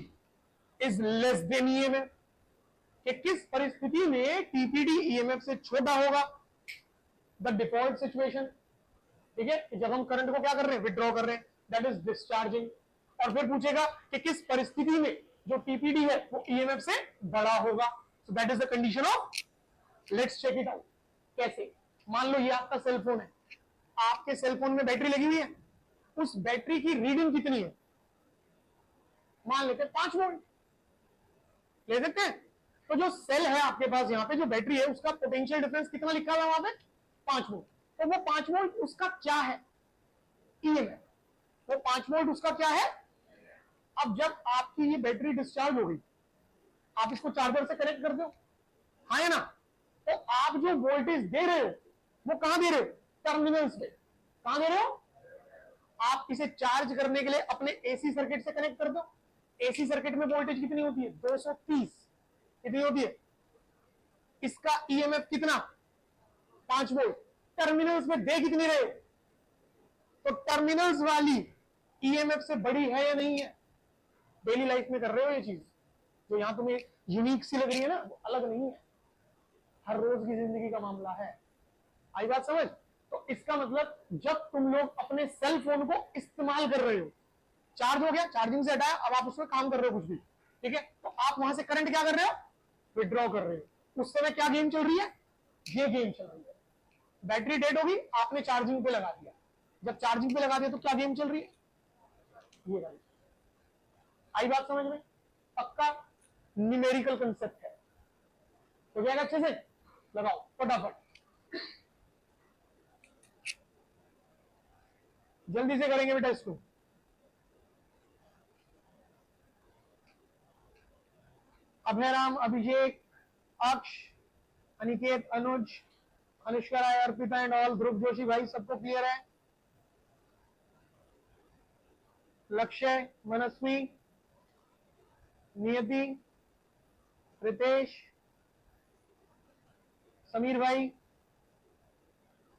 is less than EMF, कि किस परिस्थिति में टीपीडी ईएमएफ से छोटा होगा, द डिफॉल्ट सिचुएशन। ठीक है, जब हम करंट को क्या कर रहे हैं, विड्रॉ कर रहे हैं, दैट इज डिस्चार्जिंग। और फिर पूछेगा कि किस परिस्थिति में जो टीपीडी है वो ईएमएफ से बड़ा होगा, so that is the condition of, let's check it out. कैसे, मान लो ये आपका सेलफोन है, आपके सेलफोन में बैटरी लगी हुई है, उस बैटरी की रीडिंग कितनी है, मान लेते हैं 5 वोल्ट, ले सकते हैं। तो जो सेल है आपके पास यहाँ पे, जो बैटरी है, उसका पोटेंशियल डिफरेंस कितना लिखा हुआ है वहां पे, 5 वोल्ट। तो वो 5 वोल्ट उसका क्या है, ईएमएफ। वो 5 वोल्ट उसका क्या है। अब जब आपकी ये बैटरी डिस्चार्ज हो गई, आप इसको चार्जर से कनेक्ट कर दो, हाँ है ना, तो आप जो वोल्टेज दे रहे हो वो कहां दे रहे हो, टर्मिनल्स पे। कहां दे रहे हो, आप इसे चार्ज करने के लिए अपने एसी सर्किट से कनेक्ट कर दो। एसी सर्किट में वोल्टेज कितनी होती है, 230, कितनी होती है, इसका ईएमएफ कितना, 5 वोल्ट। टर्मिनल्स में दे कितनी रहे हो, तो टर्मिनल्स वाली ईएमएफ से बड़ी है या नहीं है। डेली लाइफ में कर रहे हो ये चीज, जो यहां तुम्हें यूनिक सी लग रही है ना, वो अलग नहीं है, हर रोज की जिंदगी का मामला है। आई बात समझ। तो इसका मतलब जब तुम लोग अपने सेल फोन को इस्तेमाल कर रहे हो, चार्ज हो गया, चार्जिंग से हटाया, अब आप उसमें काम कर रहे हो कुछ भी, ठीक है, तो आप वहां से करंट क्या कर रहे हो, विड्रॉ कर रहे हो। उस समय क्या गेम चल रही है, ये गेम चल रही है। बैटरी डेड होगी, आपने चार्जिंग पे लगा दिया, जब चार्जिंग पे लगा दिया तो क्या गेम चल रही है, ये वाली। आई बात समझ में, पक्का न्यूमेरिकल कंसेप्ट है। तो क्या अच्छे से लगाओ फटाफट, जल्दी से करेंगे बेटा इसको। अभयराम, अभिषेक, अक्ष, अनिकेत, अनुज, अनुष्का राय, अर्पिता एंड ऑल, ध्रुव जोशी भाई, सबको क्लियर है। लक्ष्य, मनस्वी, नियति, रितेश, समीर भाई,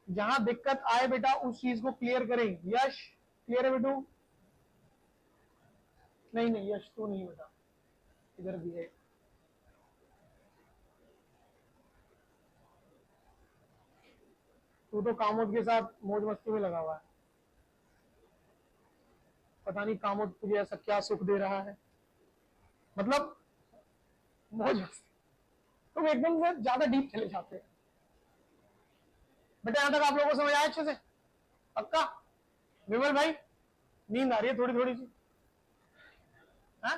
जहां दिक्कत आए बेटा उस चीज को क्लियर करें। यश, क्लियर है बेटू, नहीं नहीं यश तो नहीं बेटा, इधर भी है। तू तो कामोद के साथ मौज मस्ती में लगा हुआ है, पता नहीं कामोद तुझे ऐसा क्या सुख दे रहा है, मतलब मौज मस्ती, तुम एकदम से ज्यादा डीप चले जाते हैं। बेटा यहां तक आप लोगों को समझ आया अच्छे से, पक्का। विमल भाई, नींद आ रही है थोड़ी थोड़ी सी, हाँ,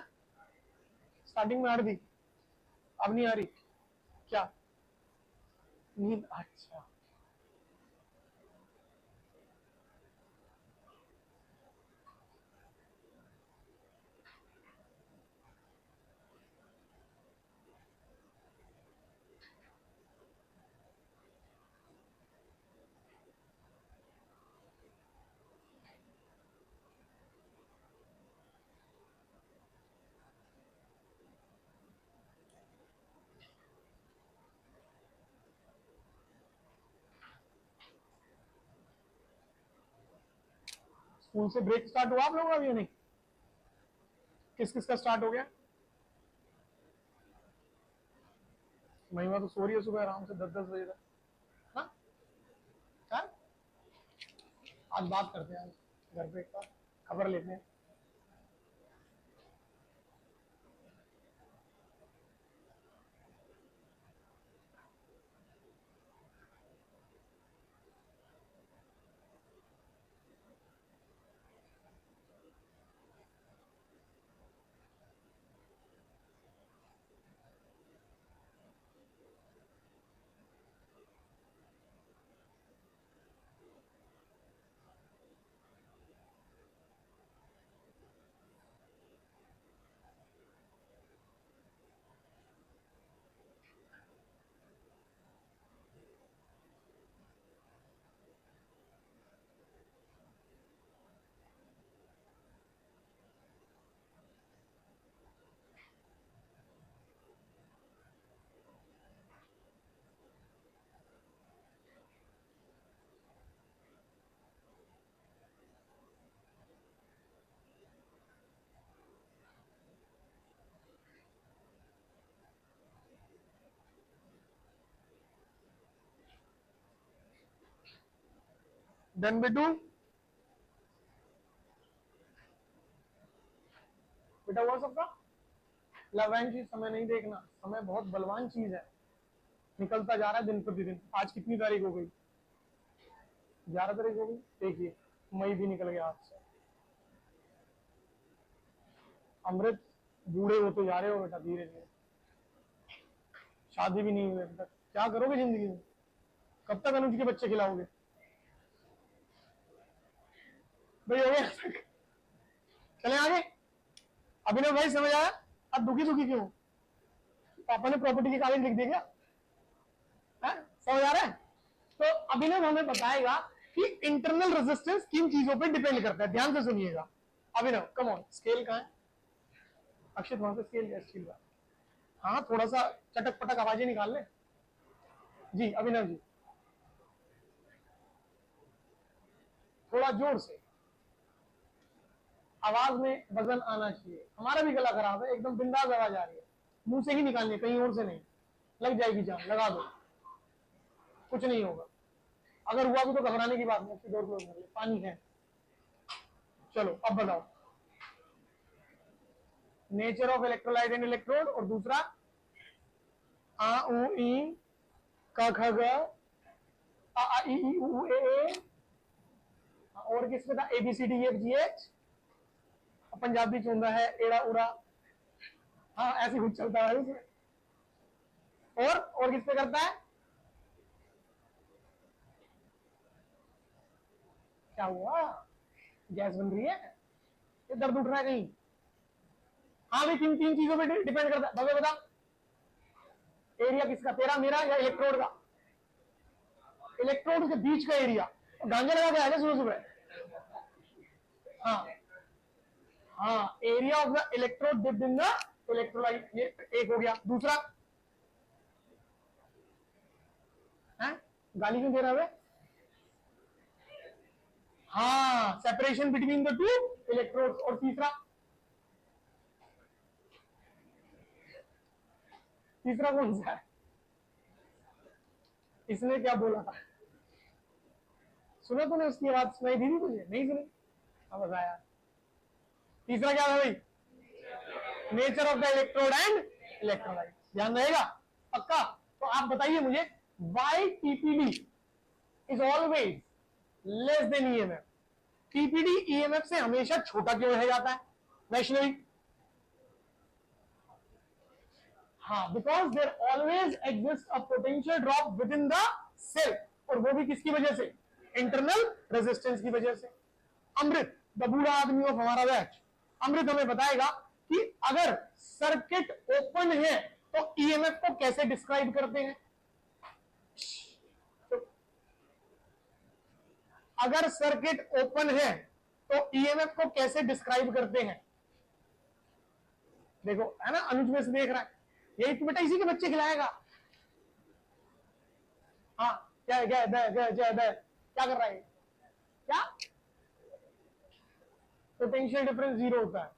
स्टार्टिंग में आ रही थी, अब नहीं आ रही क्या नींद, अच्छा। स्कूल से ब्रेक स्टार्ट हुआ आप लोगों का, अभी नहीं, किस किस का स्टार्ट हो गया। महिमा तो सो रही है सुबह आराम से 10-10 बजे तक, हाँ हाँ, आज बात करते हैं, घर पे एक बार खबर लेते हैं। डन बिटू। बेटा हुआ सबका? लवैंशी समय नहीं देखना, समय बहुत बलवान चीज है, निकलता जा रहा है दिन प्रतिदिन। आज कितनी तारीख हो गई? 11 तारीख हो गई। देखिए मई भी निकल गया आज से। अमृत बूढ़े होते जा रहे हो बेटा धीरे धीरे, शादी भी नहीं हुई अभी तक, क्या करोगे जिंदगी में? कब तक अनुज के बच्चे खिलाओगे? भाई हो गया? चले आगे। अभिनव भाई समझ आया? अब दुखी दुखी क्यों? पापा ने प्रॉपर्टी की कागज लिख दिया क्या? समझ आ रहा है? तो अभिनव हमें बताएगा कि इंटरनल रेजिस्टेंस किन चीजों पे डिपेंड करता है। ध्यान से सुनिएगा। अभिनव कम ऑन, स्केल कहां है? अक्षित वहां से स्केल है स्टील का। हाँ थोड़ा सा चटक पटक आवाजें निकाल ले। जी अभिनव जी थोड़ा जोर से, आवाज में वजन आना चाहिए। हमारा भी गला खराब है, एकदम बिंदास आवाज आ रही है, मुंह से ही निकालनी, कहीं और से नहीं। लग जाएगी जान, लगा दो, कुछ नहीं होगा। अगर हुआ भी तो घबराने की बात नहीं, डोर क्लोज कर ले, पानी है। चलो अब बताओ, nature of electrolyte and electrode, और दूसरा आ उ ई क ख ग आ ई ई उ ए, और किसमें था? ABCDEFGH। पंजाबी चुन रहा है एड़ा उड़ा, हाँ ऐसे कुछ चलता है उसमें। और किस पे करता है? क्या हुआ? गैस बन रही है? ये दर्द उठ रहा है कहीं? हाँ भी तीन तीन चीजों पे डिपेंड करता है। भव्य बता, एरिया किसका, तेरा मेरा या इलेक्ट्रोड का? इलेक्ट्रोड के बीच का एरिया। गांजा लगा के आया सुबह सुबह? हाँ हाँ, area of the electrode dipped in the electrolyte, ये एक हो गया। दूसरा है, गाली क्यों दे रहा है? हाँ, separation between the two electrodes. और तीसरा कौन सा है? इसने क्या बोला था? सुना तूने उसकी आवाज? सुनाई दी थी तुझे? नहीं सुनी? अब बताया। तीसरा क्या था भाई? Nature of the electrode and electrolyte. ध्यान रहेगा पक्का? तो आप बताइए मुझे, why TPD is always less than EMF? TPD EMF से हमेशा छोटा क्यों रह जाता है वैष्णवी? हाँ, because there always exist a potential drop within the cell, और वो भी किसकी वजह से? इंटरनल रेजिस्टेंस की वजह से। अमृत द बूढ़ा आदमी ऑफ हमारा बैच, अमृत हमें बताएगा कि अगर सर्किट ओपन है तो ईएमएफ को कैसे डिस्क्राइब करते हैं? अगर सर्किट ओपन है तो ईएमएफ को कैसे डिस्क्राइब करते हैं? देखो है ना, अनुज में से देख रहा है, यही तो बेटा इसी के बच्चे खिलाएगा। हाँ क्या क्या कर रहा है? क्या पोटेंशियल डिफरेंस जीरो होता है?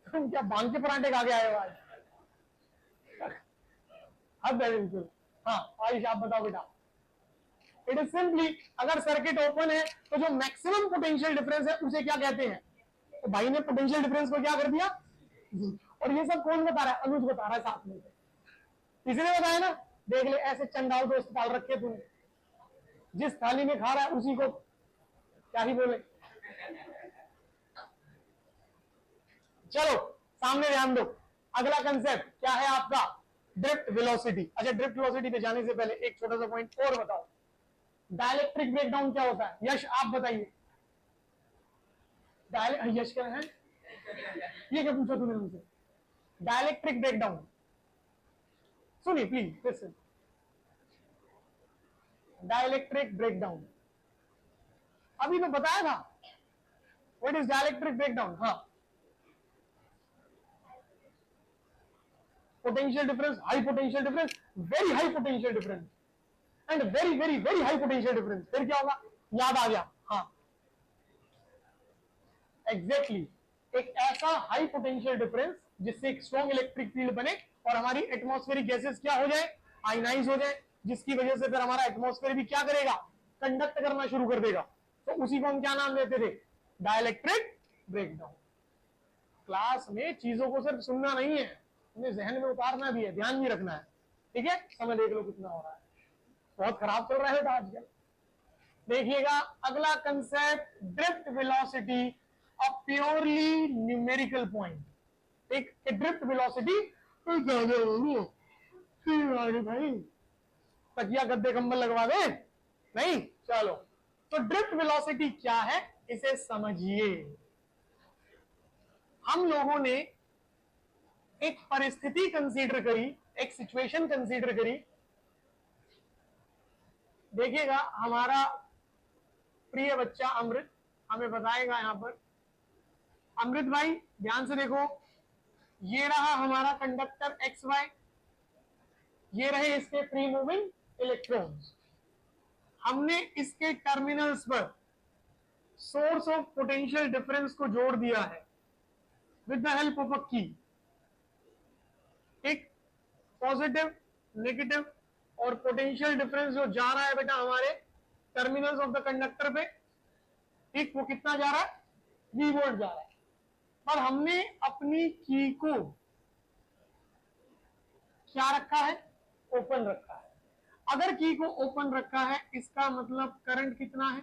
तुम क्या बांग के परांठे खा के आए हो आज? हद है बिल्कुल। हाँ आयुष आप बताओ बेटा। इट इज सिंपली, अगर सर्किट ओपन है तो जो मैक्सिमम पोटेंशियल डिफरेंस है उसे क्या कहते हैं? तो भाई ने पोटेंशियल डिफरेंस को क्या कर दिया? और ये सब कौन बता रहा है? अनुज बता रहा है साथ में। इसलिए बताया ना, देख ले ऐसे चंडाल दोस्त पाल रखे तूने, जिस थाली में खा रहा है उसी को क्या ही बोले। चलो सामने ध्यान दो, अगला कंसेप्ट क्या है आपका? Drift velocity. अच्छा, ड्रिफ्ट वेलोसिटी पे जाने से पहले एक छोटा सा पॉइंट और बताओ, डायलेक्ट्रिक ब्रेकडाउन क्या होता है? यश आप बताइए। यश क्या है? ये क्या पूछा तूने मुझसे? डायलेक्ट्रिक ब्रेकडाउन सुनिए प्लीज लिसन। डायलेक्ट्रिक ब्रेकडाउन अभी तो बताया था। What is dielectric breakdown? हाँ, potential difference, high potential difference, very high potential difference and very very very high potential difference. फिर क्या होगा? याद आ गया? हाँ एग्जैक्टली, एक ऐसा हाई पोटेंशियल डिफरेंस जिससे एक स्ट्रॉन्ग इलेक्ट्रिक फील्ड बने और हमारी एटमॉस्फेरिक गैसेस क्या हो जाए? आयनाइज हो जाए, जिसकी वजह से फिर हमारा एटमॉस्फेयर भी क्या करेगा? कंडक्ट करना शुरू कर देगा, तो उसी को हम क्या नाम देते थे, डाइलेक्ट्रिक ब्रेकडाउन। क्लास में चीजों को सिर्फ सुनना नहीं है, उन्हें जहन में उतारना भी है, ध्यान भी रखना है, ठीक है। समय देख लो कितना हो रहा है, बहुत खराब चल रहा है बेटा आजकल। देखिएगा अगला concept, drift velocity, a purely numerical point. एक ड्रिफ्ट वेलोसिटी भाई तकिया गद्दे कंबल लगवा दे, नहीं चलो। तो ड्रिफ्ट वेलोसिटी क्या है इसे समझिए। हम लोगों ने एक परिस्थिति कंसीडर करी, एक सिचुएशन कंसीडर करी। देखिएगा हमारा प्रिय बच्चा अमृत हमें बताएगा यहां पर। अमृत भाई ध्यान से देखो, ये रहा हमारा कंडक्टर एक्स वाई, ये रहे इसके फ्री मूविंग इलेक्ट्रॉन्स। हमने इसके टर्मिनल्स पर सोर्स ऑफ पोटेंशियल डिफरेंस को जोड़ दिया है with the help of a की। एक पॉजिटिव, नेगेटिव और पोटेंशियल डिफरेंस जो जा रहा है बेटा हमारे टर्मिनल्स ऑफ द कंडक्टर पे, ठीक, वो कितना जा रहा है, V वोल्ट जा रहा है। पर हमने अपनी की को क्या रखा है, ओपन रखा है। अगर की को ओपन रखा है इसका मतलब करंट कितना है,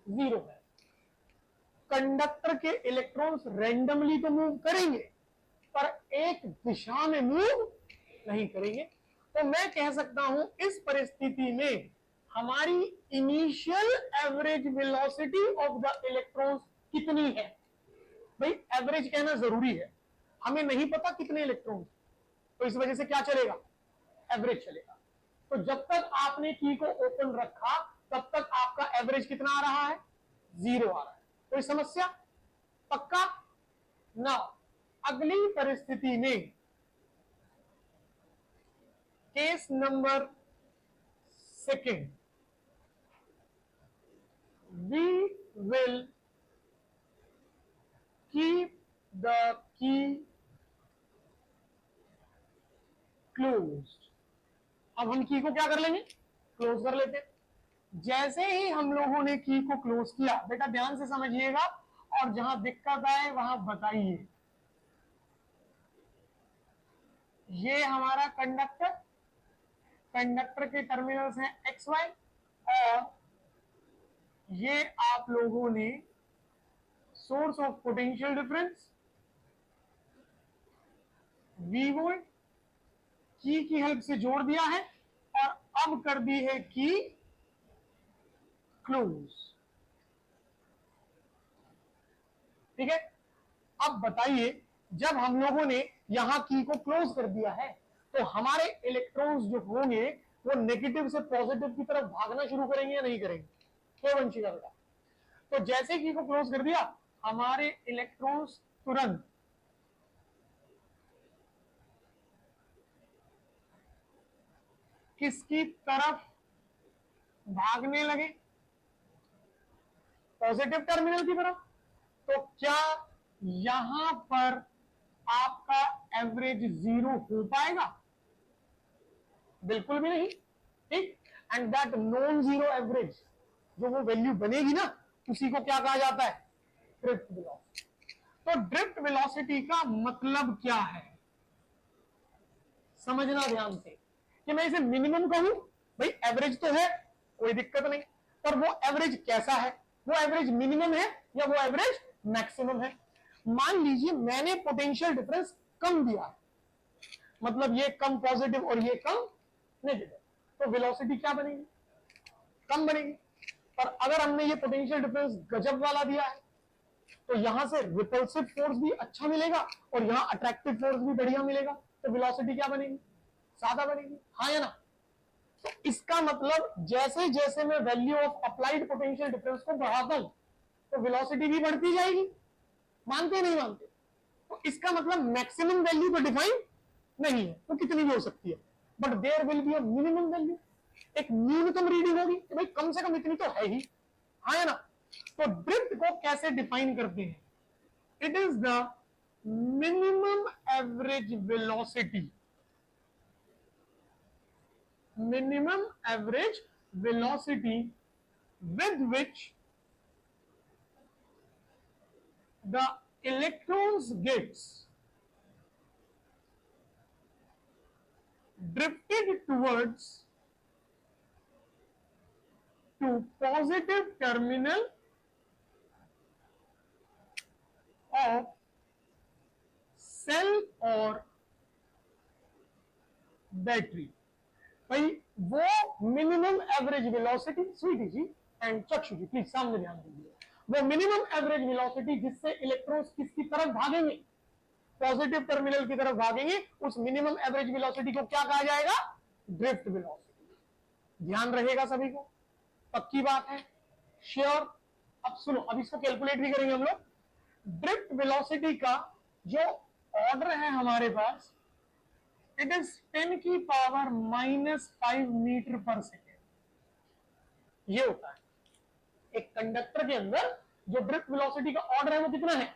0 है। कंडक्टर के इलेक्ट्रॉन्स रैंडमली तो मूव करेंगे पर एक दिशा में मूव नहीं करेंगे। तो मैं कह सकता हूं इस परिस्थिति में हमारी initial average velocity of the electrons कितनी है। भाई एवरेज कहना जरूरी है, हमें नहीं पता कितने इलेक्ट्रॉन्स, तो इस वजह से क्या चलेगा, एवरेज चलेगा। तो जब तक आपने की को ओपन रखा तब तक आपका एवरेज कितना आ रहा है, 0 आ रहा है। कोई समस्या, पक्का ना। अगली परिस्थिति में case number second, we will keep the key closed। अब हम की को क्या कर लेंगे, क्लोज कर लेते। जैसे ही हम लोगों ने की को क्लोज किया, बेटा ध्यान से समझिएगा और जहां दिक्कत आए वहां बताइए। ये हमारा कंडक्टर, कंडक्टर के टर्मिनल्स हैं एक्स वाई, और ये आप लोगों ने source of potential difference V volt की हेल्प से जोड़ दिया है और अब कर दी है की क्लोज। ठीक है, अब बताइए जब हम लोगों ने यहां की को क्लोज कर दिया है तो हमारे इलेक्ट्रॉन्स जो होंगे वो नेगेटिव से पॉजिटिव की तरफ भागना शुरू करेंगे या नहीं करेंगे, क्या वंशिका बेटा। तो जैसे की को क्लोज कर दिया हमारे इलेक्ट्रॉन्स तुरंत किसकी तरफ भागने लगे, पॉजिटिव टर्मिनल की तरफ। तो क्या यहां पर आपका एवरेज 0 हो पाएगा, बिल्कुल भी नहीं, ठीक। And that non zero average, जो वो वैल्यू बनेगी ना, उसी को क्या कहा जाता है, ड्रिफ्ट वेलोसिटी। तो ड्रिफ्ट वेलोसिटी का मतलब क्या है, समझना ध्यान से। कि मैं इसे मिनिमम कहूं, भाई एवरेज तो है कोई दिक्कत नहीं, पर वो एवरेज कैसा है, वो एवरेज मिनिमम है या वो एवरेज मैक्सिमम है। मान लीजिए मैंने पोटेंशियल डिफरेंस कम दिया है, मतलब ये कम पॉजिटिव और ये कम नेगेटिव, तो वेलोसिटी क्या बनेगी, कम बनेगी। पर अगर हमने ये पोटेंशियल डिफरेंस गजब वाला दिया है तो यहां से रिपल्सिव फोर्स भी अच्छा मिलेगा और यहां अट्रैक्टिव फोर्स भी बढ़िया मिलेगा, तो वेलोसिटी क्या बनेगी, ज्यादा बनेगी, हाँ या ना। तो इसका मतलब जैसे जैसे मैं value of applied potential difference को बढ़ाता हूं तो वेलोसिटी भी बढ़ती जाएगी, मानते नहीं मानते। तो इसका मतलब मैक्सिमम वैल्यू तो डिफाइन नहीं है, तो कितनी भी हो सकती है, but there will be a minimum value, एक न्यूनतम रीडिंग होगी कि भाई कम से कम इतनी तो है ही, हाँ या ना। तो ड्रिफ्ट को कैसे डिफाइन करते हैं, it is the minimum average velocity, minimum average velocity with which the electrons gets drifted towards to positive terminal of cell or battery. भाई वो minimum average velocity, Sweety ji and Chakshu ji please सामने ध्यान दीजिए, वो मिनिमम एवरेज वेलोसिटी जिससे electrons किसकी तरफ भागेंगे, पॉजिटिव टर्मिनल की तरफ भागेंगे, उस मिनिमम एवरेज वेलोसिटी को क्या कहा जाएगा, ड्रिफ्ट वेलोसिटी। ध्यान रहेगा सभी को, पक्की बात है, श्योर। अब सुनो, अब इसको कैलकुलेट भी करेंगे हम लोग। ड्रिफ्ट वेलोसिटी का जो ऑर्डर है हमारे पास, इट इज 10 की पावर -5 मीटर पर सेकेंड। ये होता है एक कंडक्टर के अंदर जो ड्रिफ्ट वेलोसिटी का ऑर्डर है वो कितना है,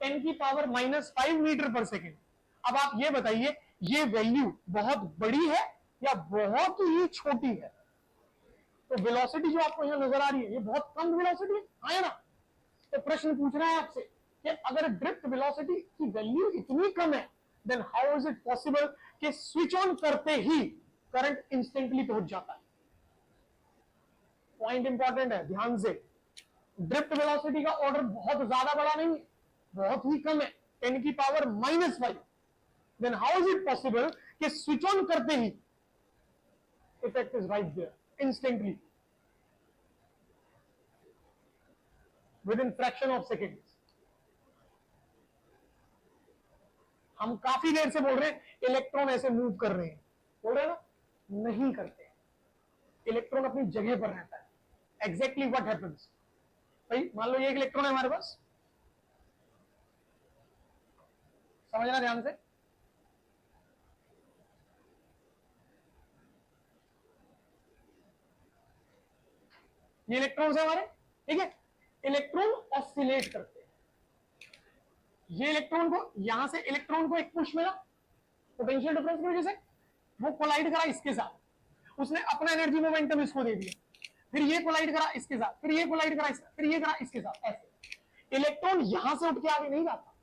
10 की पावर -5 मीटर पर सेकेंड। अब आप ये बताइए, ये वैल्यू बहुत बड़ी है या बहुत ही छोटी है? तो वेलोसिटी जो आपको यहां नजर आ रही है ये बहुत कम वेलोसिटी है ना। तो प्रश्न पूछ रहा है आपसे कि अगर ड्रिफ्ट वेलोसिटी की वैल्यू इतनी कम है, then how is it possible कि स्विच ऑन करते ही करंट इंस्टेंटली पहुंच जाता है? पॉइंट इंपॉर्टेंट है, ध्यान से। ड्रिफ्ट वेलोसिटी का ऑर्डर बहुत ज्यादा बड़ा नहीं है, बहुत ही कम है, 10 की power -5। Then how is it possible कि स्विच ऑन करते ही effect is right there instantly within fraction of second. हम काफी देर से बोल रहे हैं इलेक्ट्रॉन ऐसे मूव कर रहे हैं, बोल रहे हैं ना, नहीं करते। इलेक्ट्रॉन अपनी जगह पर रहता है। एग्जैक्टली व्हाट हैपेंस, भाई मान लो ये एक इलेक्ट्रॉन है हमारे पास, समझना ध्यान से। ये इलेक्ट्रॉन्स है हमारे, ठीक है। इलेक्ट्रॉन ऑसिलेट करते हैं। ये इलेक्ट्रॉन को, यहां से इलेक्ट्रॉन को एक पुश मिला पोटेंशियल डिफरेंस की वजह से, वो कोलाइड करा इसके साथ, उसने अपना एनर्जी मोमेंटम इसको दे दिया, फिर ये कोलाइड करा इसके साथ, फिर ये कोलाइड करा इसके, फिर ये करा इसके साथ, ऐसे। इलेक्ट्रॉन यहां से उठ के आगे नहीं जाता,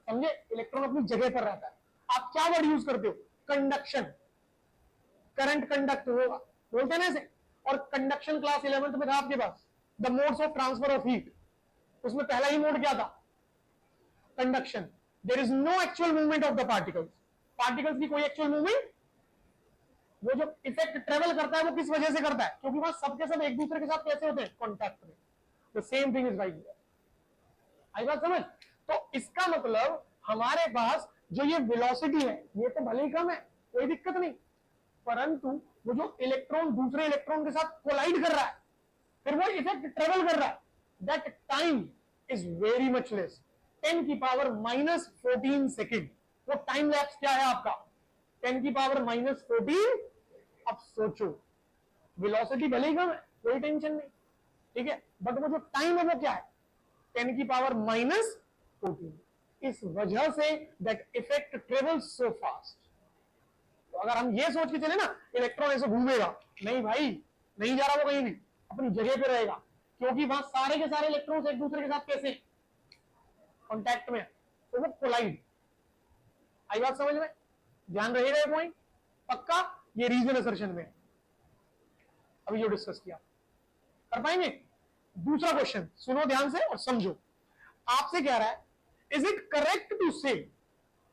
समझे? इलेक्ट्रॉन अपनी जगह पर रहता है। आप क्या वर्ड यूज करते हो, कंडक्शन, करंट कंडक्ट होगा, बोलते हैं ना ऐसे। और कंडक्शन क्लास 11th में था आपके पास, the modes of transfer of heat, उसमें पहला ही मोड क्या था, conduction. There is no actual movement of the particles, particles की कोई एक्चुअल मूवमेंट, वो जो इफेक्ट ट्रेवल करता है वो किस वजह से करता है, क्योंकि वहां सबके सब एक दूसरे के साथ कैसे होते हैं, कॉन्टैक्ट में। The same thing is right here. आई बात समझ? तो इसका मतलब हमारे पास जो ये वेलोसिटी है ये तो भले ही कम है, कोई दिक्कत नहीं, परंतु वो जो इलेक्ट्रॉन दूसरे इलेक्ट्रॉन के साथ कोलाइड कर रहा है, फिर वो इफेक्ट ट्रेवल कर रहा है, that time is very much less, 10 की पावर -14 सेकेंड। वो टाइम लैप्स क्या है आपका, 10 की पावर -14। अब सोचो, वेलोसिटी भले ही कम है, कोई टेंशन नहीं, ठीक है, बट वो जो टाइम है वो क्या है, 10 की पावर -14। इस वजह say that effect travels so fast. तो अगर हम ये सोच के चले ना इलेक्ट्रॉन ऐसे घूमेगा, नहीं भाई, नहीं जा रहा वो कहीं भी, अपनी जगह पे रहेगा, क्योंकि वहां सारे के सारे इलेक्ट्रॉन्स एक दूसरे के साथ कैसे कांटेक्ट में, तो वो कोलाइड। आई बात समझ में? ध्यान रहेगा ये पॉइंट, पक्का? ये रीजन असर्शन में अभी जो डिस्कस किया, कर पाएंगे? दूसरा क्वेश्चन सुनो ध्यान से और समझो। आपसे कह रहा है, इज इट करेक्ट टू से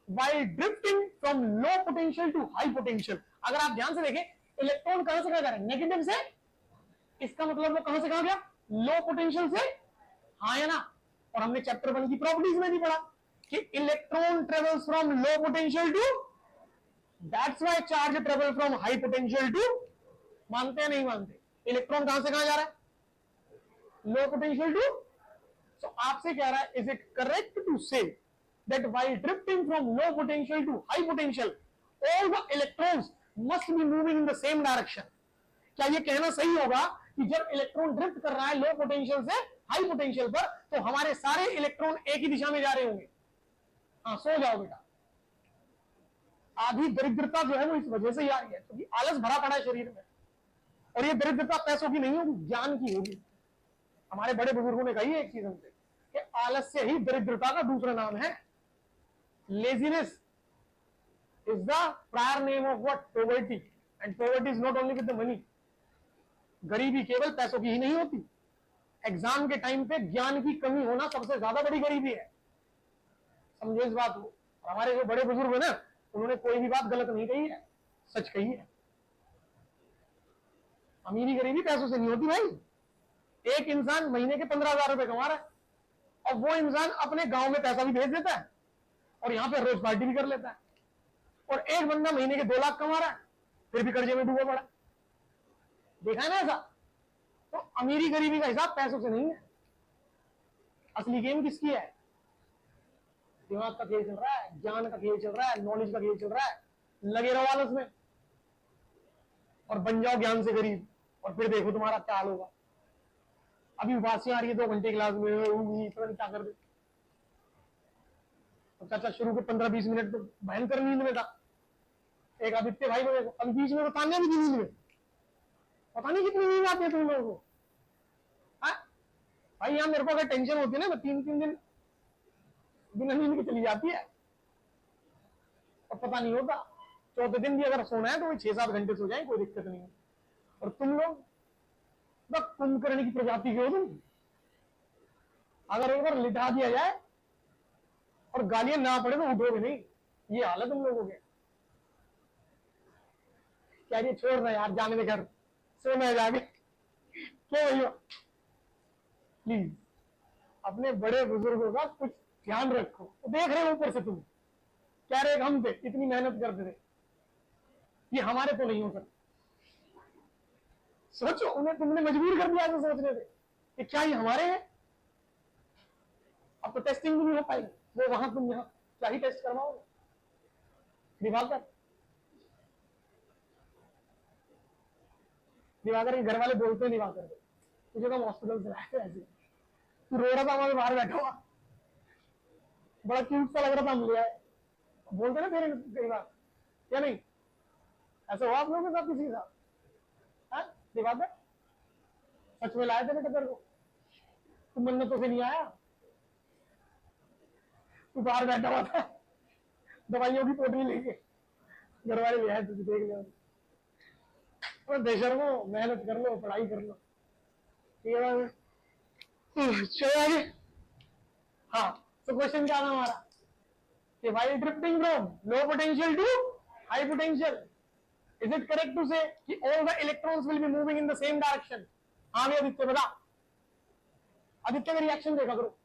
while drifting from low potential to high potential? अगर आप ध्यान से देखें, इलेक्ट्रॉन कहां से कहां जा रहा है, नेगेटिव से, इसका मतलब वो कहां से कहां गया, लो पोटेंशियल से, हाँ या ना। और हमने चैप्टर 1 की प्रॉपर्टीज में भी पढ़ा कि electron travels from low potential to, that's why charge travel from high potential to, मानते हैं नहीं मानते? इलेक्ट्रॉन कहां से कहां जा रहा है, लो पोटेंशियल टू। तो आपसे कह रहा है, इज इट करेक्ट टू से that while drifting from low potential to high potential, all the electrons must be moving in the same direction? क्या ये कहना सही होगा कि जब इलेक्ट्रॉन ड्रिफ्ट कर रहा है लो पोटेंशियल से हाई पोटेंशियल पर, तो हमारे सारे इलेक्ट्रॉन एक ही दिशा में जा रहे होंगे? हाँ, सो जाओ बेटा। आधी दरिद्रता जो है वो इस वजह से ही आ रही है, क्योंकि आलस भरा पड़ा है शरीर में। और ये दरिद्रता पैसों की नहीं होगी, ज्ञान की होगी। हमारे बड़े बुजुर्गों ने कही है एक चीज हमसे कि आलस्य ही दरिद्रता का दूसरा नाम है। Laziness is the prior name of what? Poverty. And poverty is not only with the money. गरीबी केवल पैसों की ही नहीं होती। एग्जाम के टाइम पे ज्ञान की कमी होना सबसे ज्यादा बड़ी गरीबी है। समझो इस बात को। हमारे जो बड़े बुजुर्ग है ना, उन्होंने कोई भी बात गलत नहीं कही है, सच कही है। अमीरी गरीबी पैसों से नहीं होती भाई। एक इंसान महीने के 15,000 रुपए कमा रहा है और वो इंसान अपने गांव में पैसा भी भेज देता है और यहां पे रोज पार्टी भी कर लेता है, और एक बंदा महीने के 2 लाख कमा रहा है फिर भी कर्जे में डूबा पड़ा। देखा है ना ऐसा? तो अमीरी गरीबी का हिसाब पैसों से नहीं है। असली गेम किसकी है? दिमाग का खेल चल रहा है, ज्ञान का खेल चल रहा है, नॉलेज का खेल चल रहा है। लगे रहो आलस में और बन जाओ ज्ञान से गरीब, और फिर देखो तुम्हारा क्या हाल होगा। अभी उपासियां आ रही है 2 घंटे क्लास में, तुरंत क्या कर दे। तो चाचा शुरू के 15-20 मिनट तो भयंकर नींद में था। एक आदित्य भाई को देखो, अभी बीच में तो तान्या भी नींद में। पता नहीं कितनी नींद आती है तुम लोगों को। भाई यहाँ मेरे को अगर टेंशन होती है ना, मैं 3-3 दिन बिना नींद की चली जाती है और पता नहीं होता। चौथे दिन भी अगर सोना है तो वही 6-7 घंटे सो जाए, कोई दिक्कत नहीं है। और तुम लोग कुंभकर्ण की प्रजाति के हो तुम। अगर एक बार लिटा दिया जाए और गालियां ना पड़े तो उठोगे नहीं। ये हाल है तुम लोगों के। क्या ये छोड़ना यार, जाने दे घर, सोना है जाके। क्यों भैया? प्लीज अपने बड़े बुजुर्गों का कुछ ध्यान रखो। तो देख रहे हो ऊपर से तुम कह रहे हम थे इतनी मेहनत करते थे, ये हमारे तो नहीं हो सकता। सोचो, उन्हें तुमने मजबूर कर दिया ऐसा सोचने से कि क्या ये हमारे हैं। अब तो टेस्टिंग भी नहीं हो पाएगी, वो वहां तुम यहाँ क्या ही टेस्ट करवाओगे। दिवाकर के घर वाले बोलते हैं दिवाकर को, तुझे तो हॉस्पिटल से लाए ऐसे, तू रो रहा था हमारे बाहर बैठा हुआ, बड़ा क्यूट सा लग रहा था, हम ले आए। बोलते ना पेरेंट्स कई बार, क्या नहीं ऐसा हुआ आप लोगों के साथ किसी के साथ? दिवाकर सच में लाए थे बेटे तेरे को? तू मन्नतों से नहीं आया, तू बाहर बैठा हुआ था दवाइयों की पोटली लेके, घर वाले ले आए तुझे देख लिया। बेशर्मो, मेहनत कर लो, पढ़ाई कर लो। चलो आगे। हाँ, तो क्वेश्चन क्या था हमारा कि while drifting from low potential to high potential, is it correct to say कि all the electrons will be moving in the same direction? हाँ भी आदित्य बता। आदित्य का रिएक्शन देखा करो।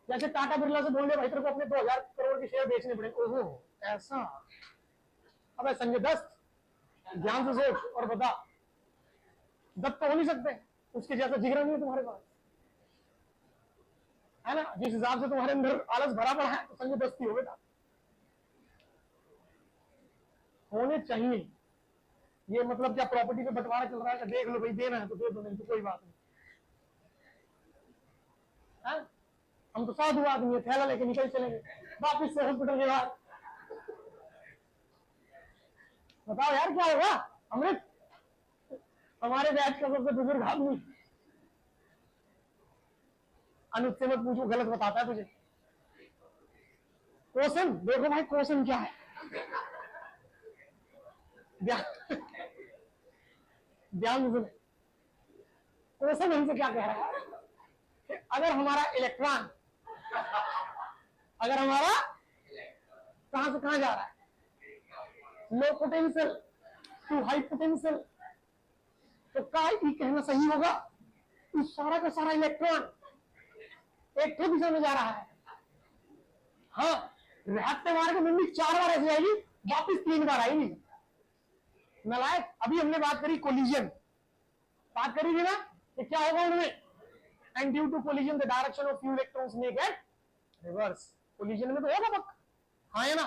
जैसे टाटा बिरला से बोल दे भाई तेरे को अपने 2000 करोड़ के शेयर बेचने पड़े, ओहो ऐसा। अब संजय दत्त ध्यान से सोच और बता। दत्त तो हो नहीं सकते, उसके जैसा जिगरा नहीं है तुम्हारे पास, है ना? जिस हिसाब से तुम्हारे अंदर आलस भरा पड़ा है तो संजय दत्त ही हो बेटा। होने चाहिए। ये मतलब क्या प्रॉपर्टी पे बंटवारा चल रहा है? देख लो भाई, देना है तो दे दो, नहीं तो कोई बात नहीं। है? हम तो साधु आदमी है, थैला लेके निकल चलेंगे वापिस से हॉस्पिटल के बाद। बताओ यार क्या होगा? अमृत हमारे बैच का सबसे बुजुर्ग आदमी, अनुज से मत पूछो, गलत बताता है तुझे। क्वेश्चन देखो भाई, क्वेश्चन क्या है, ध्यान सुने। क्वेश्चन हमसे क्या कह रहा है कि अगर हमारा इलेक्ट्रॉन, अगर हमारा कहां से कहां जा रहा है, low potential to high potential, तो क्या ये कहना सही होगा कि सारा का सारा इलेक्ट्रॉन एक ही दिशा में जा रहा है? हाँ, रहते मार के मम्मी 4 बार ऐसे आएगी, वापिस 3 बार आएगी। नलायक, अभी हमने बात करी कोलिजन, बात करी थी ना कि क्या होगा उनमें, and due to collision the direction of few electrons may get reverse. Collision में तो होगा पक्का, हाँ है ना?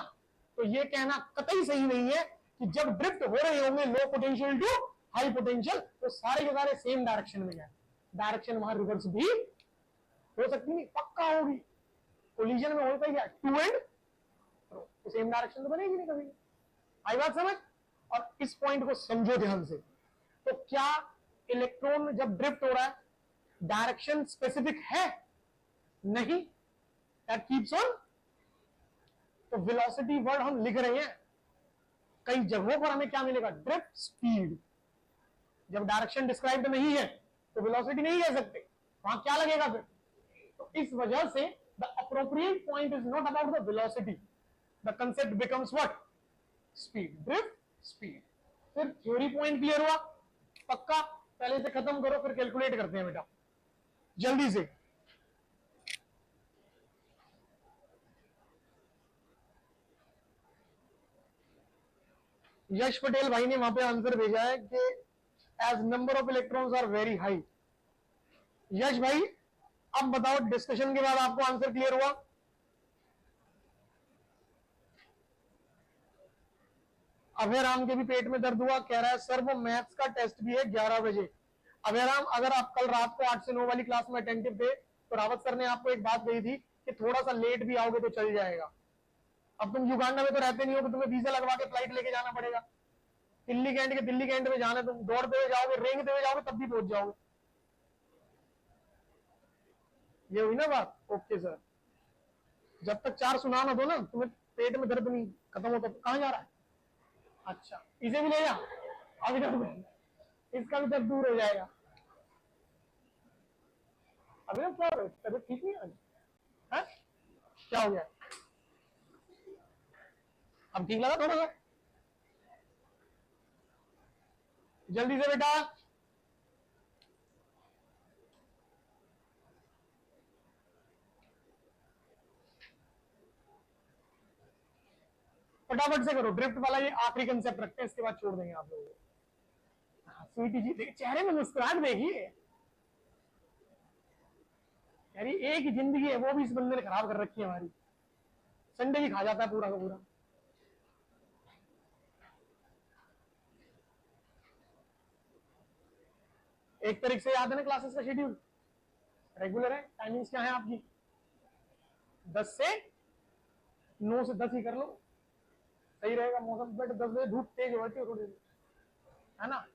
तो ये कहना कतई सही नहीं है कि जब ड्रिफ्ट हो रहे होंगे low potential to high potential तो सारे के सारे सेम डायरेक्शन में जाए। डायरेक्शन वहां रिवर्स भी हो सकती नहीं, पक्का होगी। कोलिजन में होता है क्या, टू एंड तो सेम डायरेक्शन तो बनेगी नहीं कभी। आई बात समझ? और इस पॉइंट को समझो ध्यान से। तो क्या इलेक्ट्रॉन जब ड्रिफ्ट हो रहा है डायरेक्शन स्पेसिफिक है? नहीं, दैट कीप्स ऑन। तो वेलोसिटी वर्ड हम लिख रहे हैं, कई जगहों पर हमें क्या मिलेगा? Drift speed. जब डायरेक्शन डिस्क्राइब्ड नहीं है तो वेलोसिटी नहीं कह सकते, वहां क्या लगेगा फिर? तो इस वजह से the appropriate point is not about the velocity, the concept becomes what? Speed, drift speed. फिर थ्योरी पॉइंट क्लियर हुआ? पक्का? पहले से खत्म करो फिर कैलकुलेट करते हैं बेटा जल्दी से। यश पटेल भाई ने वहां पे आंसर भेजा है कि as number of electrons are very high. Yash भाई अब बताओ, डिस्कशन के बाद आपको आंसर क्लियर हुआ? अभयराम के भी पेट में दर्द हुआ, कह रहा है सर वो मैथ्स का टेस्ट भी है 11 बजे। अभयराम, अगर आप कल रात को 8 से 9 वाली क्लास में अटेंटिव थे तो रावत सर ने आपको एक बात कही थी कि थोड़ा सा लेट भी आओगे तो चल जाएगा। अब तुम युगांडा में तो रहते नहीं हो कि तुम्हें वीजा लगवा के फ्लाइट लेके जाना पड़ेगा। दिल्ली के एंड के दिल्ली के एंड में जाना, तुम दौड़ते हुए जाओगे, रेंगते हुए जाओगे, तब भी पहुंच जाओगे। ये हुई ना बात? Okay sir. जब तक 4 सुना ना दो ना, तुम्हें पेट में दर्द नहीं खत्म होता। कहां जा रहा है? अच्छा, इसे भी ले जा, अभी तक इसका भी दर्द दूर हो जाएगा। अभी ना क्या हो रहा है? तबीयत ठीक नहीं है? क्या हो गया? अब ठीक लगा थोड़ा सा? जल्दी से बेटा। फटाफट से करो, ड्रिफ्ट वाला ये आखिरी कंसेप्ट रखते हैं, इसके बाद छोड़ देंगे आप लोगों को। स्वीटी जी देखिए, चेहरे में मुस्कुराहट देखिए। यानी एक ही जिंदगी है, वो भी इस बंदे ने खराब कर रखी है हमारी। संडे भी खा जाता है पूरा का पूरा। एक तारीख से याद है ना क्लासेस का शेड्यूल? रेगुलर है। टाइमिंग्स क्या है आपकी? 10 से 9 से 10 ही कर लो, सही रहेगा। मौसम बट 10 बजे धूप तेज होती है थोड़ी, है ना?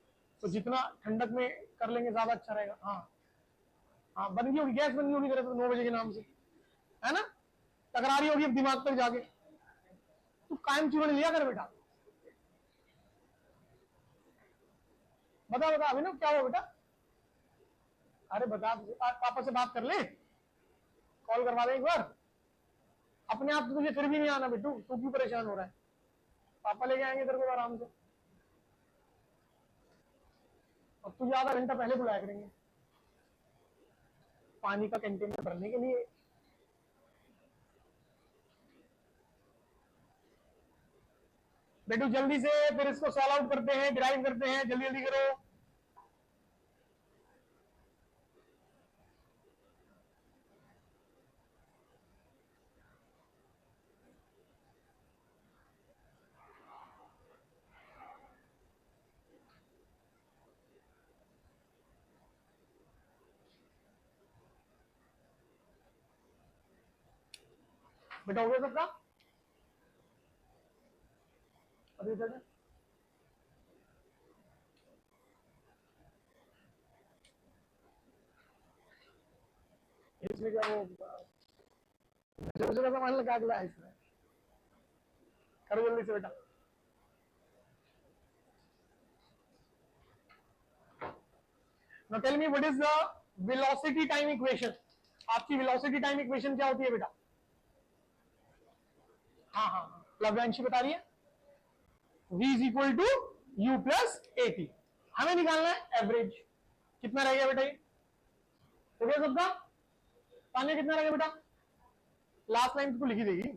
तो जितना ठंडक में कर लेंगे ज्यादा अच्छा रहेगा। हाँ हाँ, बन गई होगी गैस, बन गई होगी तरह 9 बजे के नाम से, है ना? तकरारी होगी अब दिमाग तक जाके। तू कायम चूर्ण लिया कर बेटा। बता बता अभी ना क्या हुआ बेटा? अरे बता, पापा से बात कर ले, कॉल करवा दे एक बार। अपने आप तो तुझे फिर भी नहीं आना बेटू, तू क्यों परेशान हो रहा है? पापा लेके आएंगे तेरे को आराम से, और तुझे आधा घंटा पहले बुलाया करेंगे पानी का कंटेनर भरने के लिए। बेटू जल्दी से फिर इसको सॉल्व आउट करते हैं, डिराइव करते हैं, जल्दी जल्दी करो। बेटा हो गया सबका? अभी तक इसमें क्या वो का सामान लगा दिया है इसमें? करो जल्दी से बेटा। Now tell me what is the velocity time equation? आपकी velocity time equation क्या होती है बेटा? हाँ हाँ हाँ, लैग्रेंज बता रही है, v is equal to u plus at। हमें निकालना है एवरेज। कितना रह गया बेटा ये? हो गया सबका? पानी कितना रह गया बेटा? लास्ट लाइन तो लिखी देगी।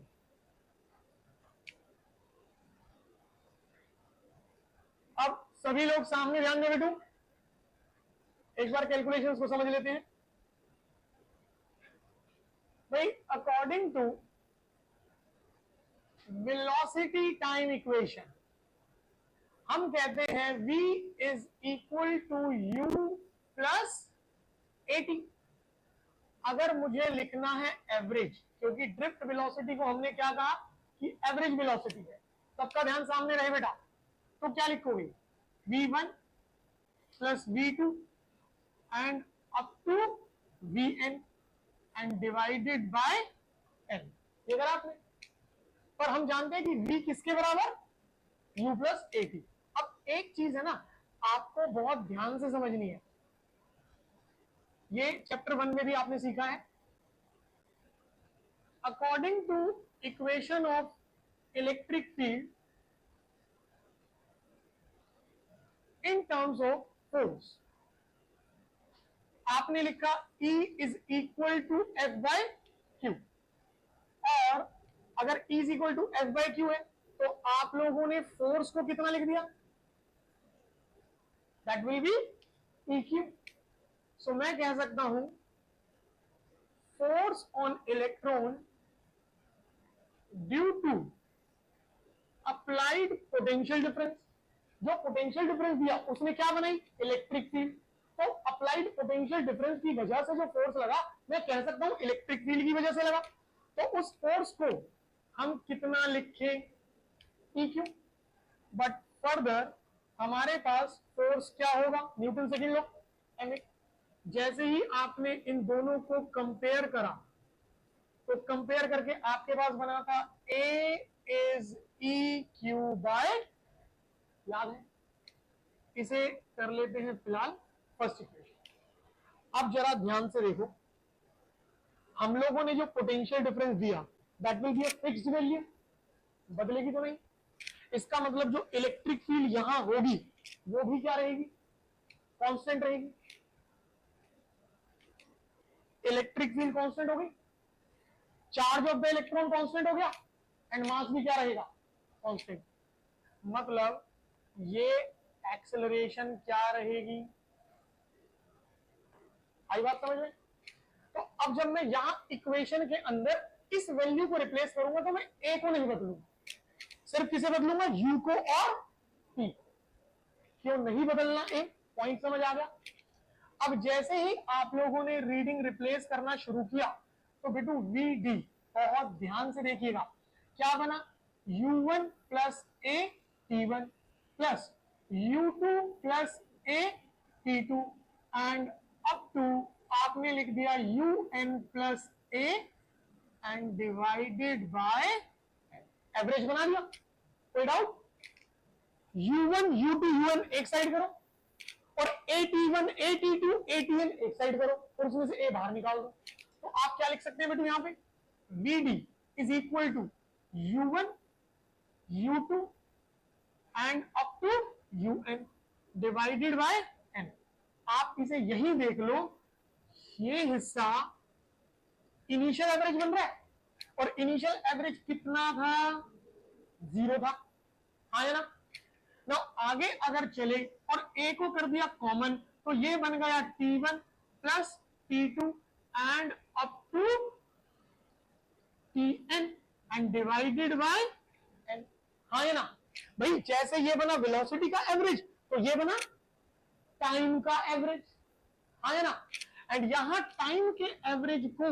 अब सभी लोग सामने ध्यान दे बेटू, एक बार कैलकुलेशंस को समझ लेते हैं भाई। According to velocity time equation हम कहते हैं v is equal to u plus at। अगर मुझे लिखना है एवरेज, क्योंकि ड्रिफ्ट वेलोसिटी को हमने क्या कहा कि एवरेज वेलोसिटी है, सबका ध्यान सामने रहे बेटा, तो क्या लिखोगे? v1 plus V2 and up to Vn and divided by n। ये करा आपने, पर हम जानते हैं कि V किसके बराबर, U plus AT। अब एक चीज है ना, आपको बहुत ध्यान से समझनी है, ये चैप्टर 1 में भी आपने सीखा है। According to equation of electric field in terms of force, आपने लिखा E is equal to F by Q, और अगर E is equal to F by Q है तो आप लोगों ने फोर्स को कितना लिख दिया, that will be EQ। So मैं कह सकता हूं force on electron due to applied potential difference, जो पोटेंशियल डिफरेंस दिया उसने क्या बनाई, इलेक्ट्रिक फील्ड। तो अप्लाइड पोटेंशियल डिफरेंस की वजह से जो फोर्स लगा, मैं कह सकता हूं इलेक्ट्रिक फील्ड की वजह से लगा। तो उस फोर्स को हम कितना लिखें, EQ। बट फर्दर हमारे पास फोर्स क्या होगा, न्यूटन सेकंड लॉ, ma। जैसे ही आपने इन दोनों को कंपेयर करा, तो कंपेयर करके आपके पास बना था A इज EQ बाय, याद है, इसे कर लेते हैं फिलहाल फर्स्ट इक्वेशन। अब जरा ध्यान से देखो, हम लोगों ने जो पोटेंशियल डिफरेंस दिया that will be a fixed value, बदलेगी तो नहीं। इसका मतलब जो इलेक्ट्रिक फील्ड यहां होगी वो भी क्या रहेगी, कांस्टेंट रहेगी। इलेक्ट्रिक फील्ड कांस्टेंट होगी, charge of the electron constant हो गया, एंड मास भी क्या रहेगा, कांस्टेंट। मतलब ये एक्सेलरेशन क्या रहेगी, आई बात समझ में। तो अब जब मैं यहां इक्वेशन के अंदर इस वैल्यू को रिप्लेस करूंगा तो मैं ए को नहीं बदलूंगा, सिर्फ किसे बदलूंगा, यू को और पी। क्यों नहीं बदलना, एक पॉइंट समझ आ गया। अब जैसे ही आप लोगों ने रीडिंग रिप्लेस करना शुरू किया तो बेटू वी डी, बहुत ध्यान से देखिएगा, क्या बना, U1 plus A T1 plus U2 plus A T2 and up to आपने लिख दिया UN plus A and divided by, average बना दिया, कोई डाउट। U1 U2 UN एक साइड करो और AT1 AT2 ATN एक साइड करो और उसमें से ए बाहर निकाल दो। तो आप क्या लिख सकते हैं बेटू, यहां पे VD is equal to U1 U2 and up to UN divided by n। आप इसे यही देख लो, ये हिस्सा इनिशियल एवरेज बन रहा है और इनिशियल एवरेज कितना था, 0 था, हाँ है ना। ना आगे अगर चले और ए को कर दिया कॉमन तो ये बन गया T1 plus T2 and up to Tn and divided by n, हाँ है ना भाई। जैसे ये बना वेलोसिटी का एवरेज तो ये बना टाइम का एवरेज, हाँ है ना। एंड यहां टाइम के एवरेज को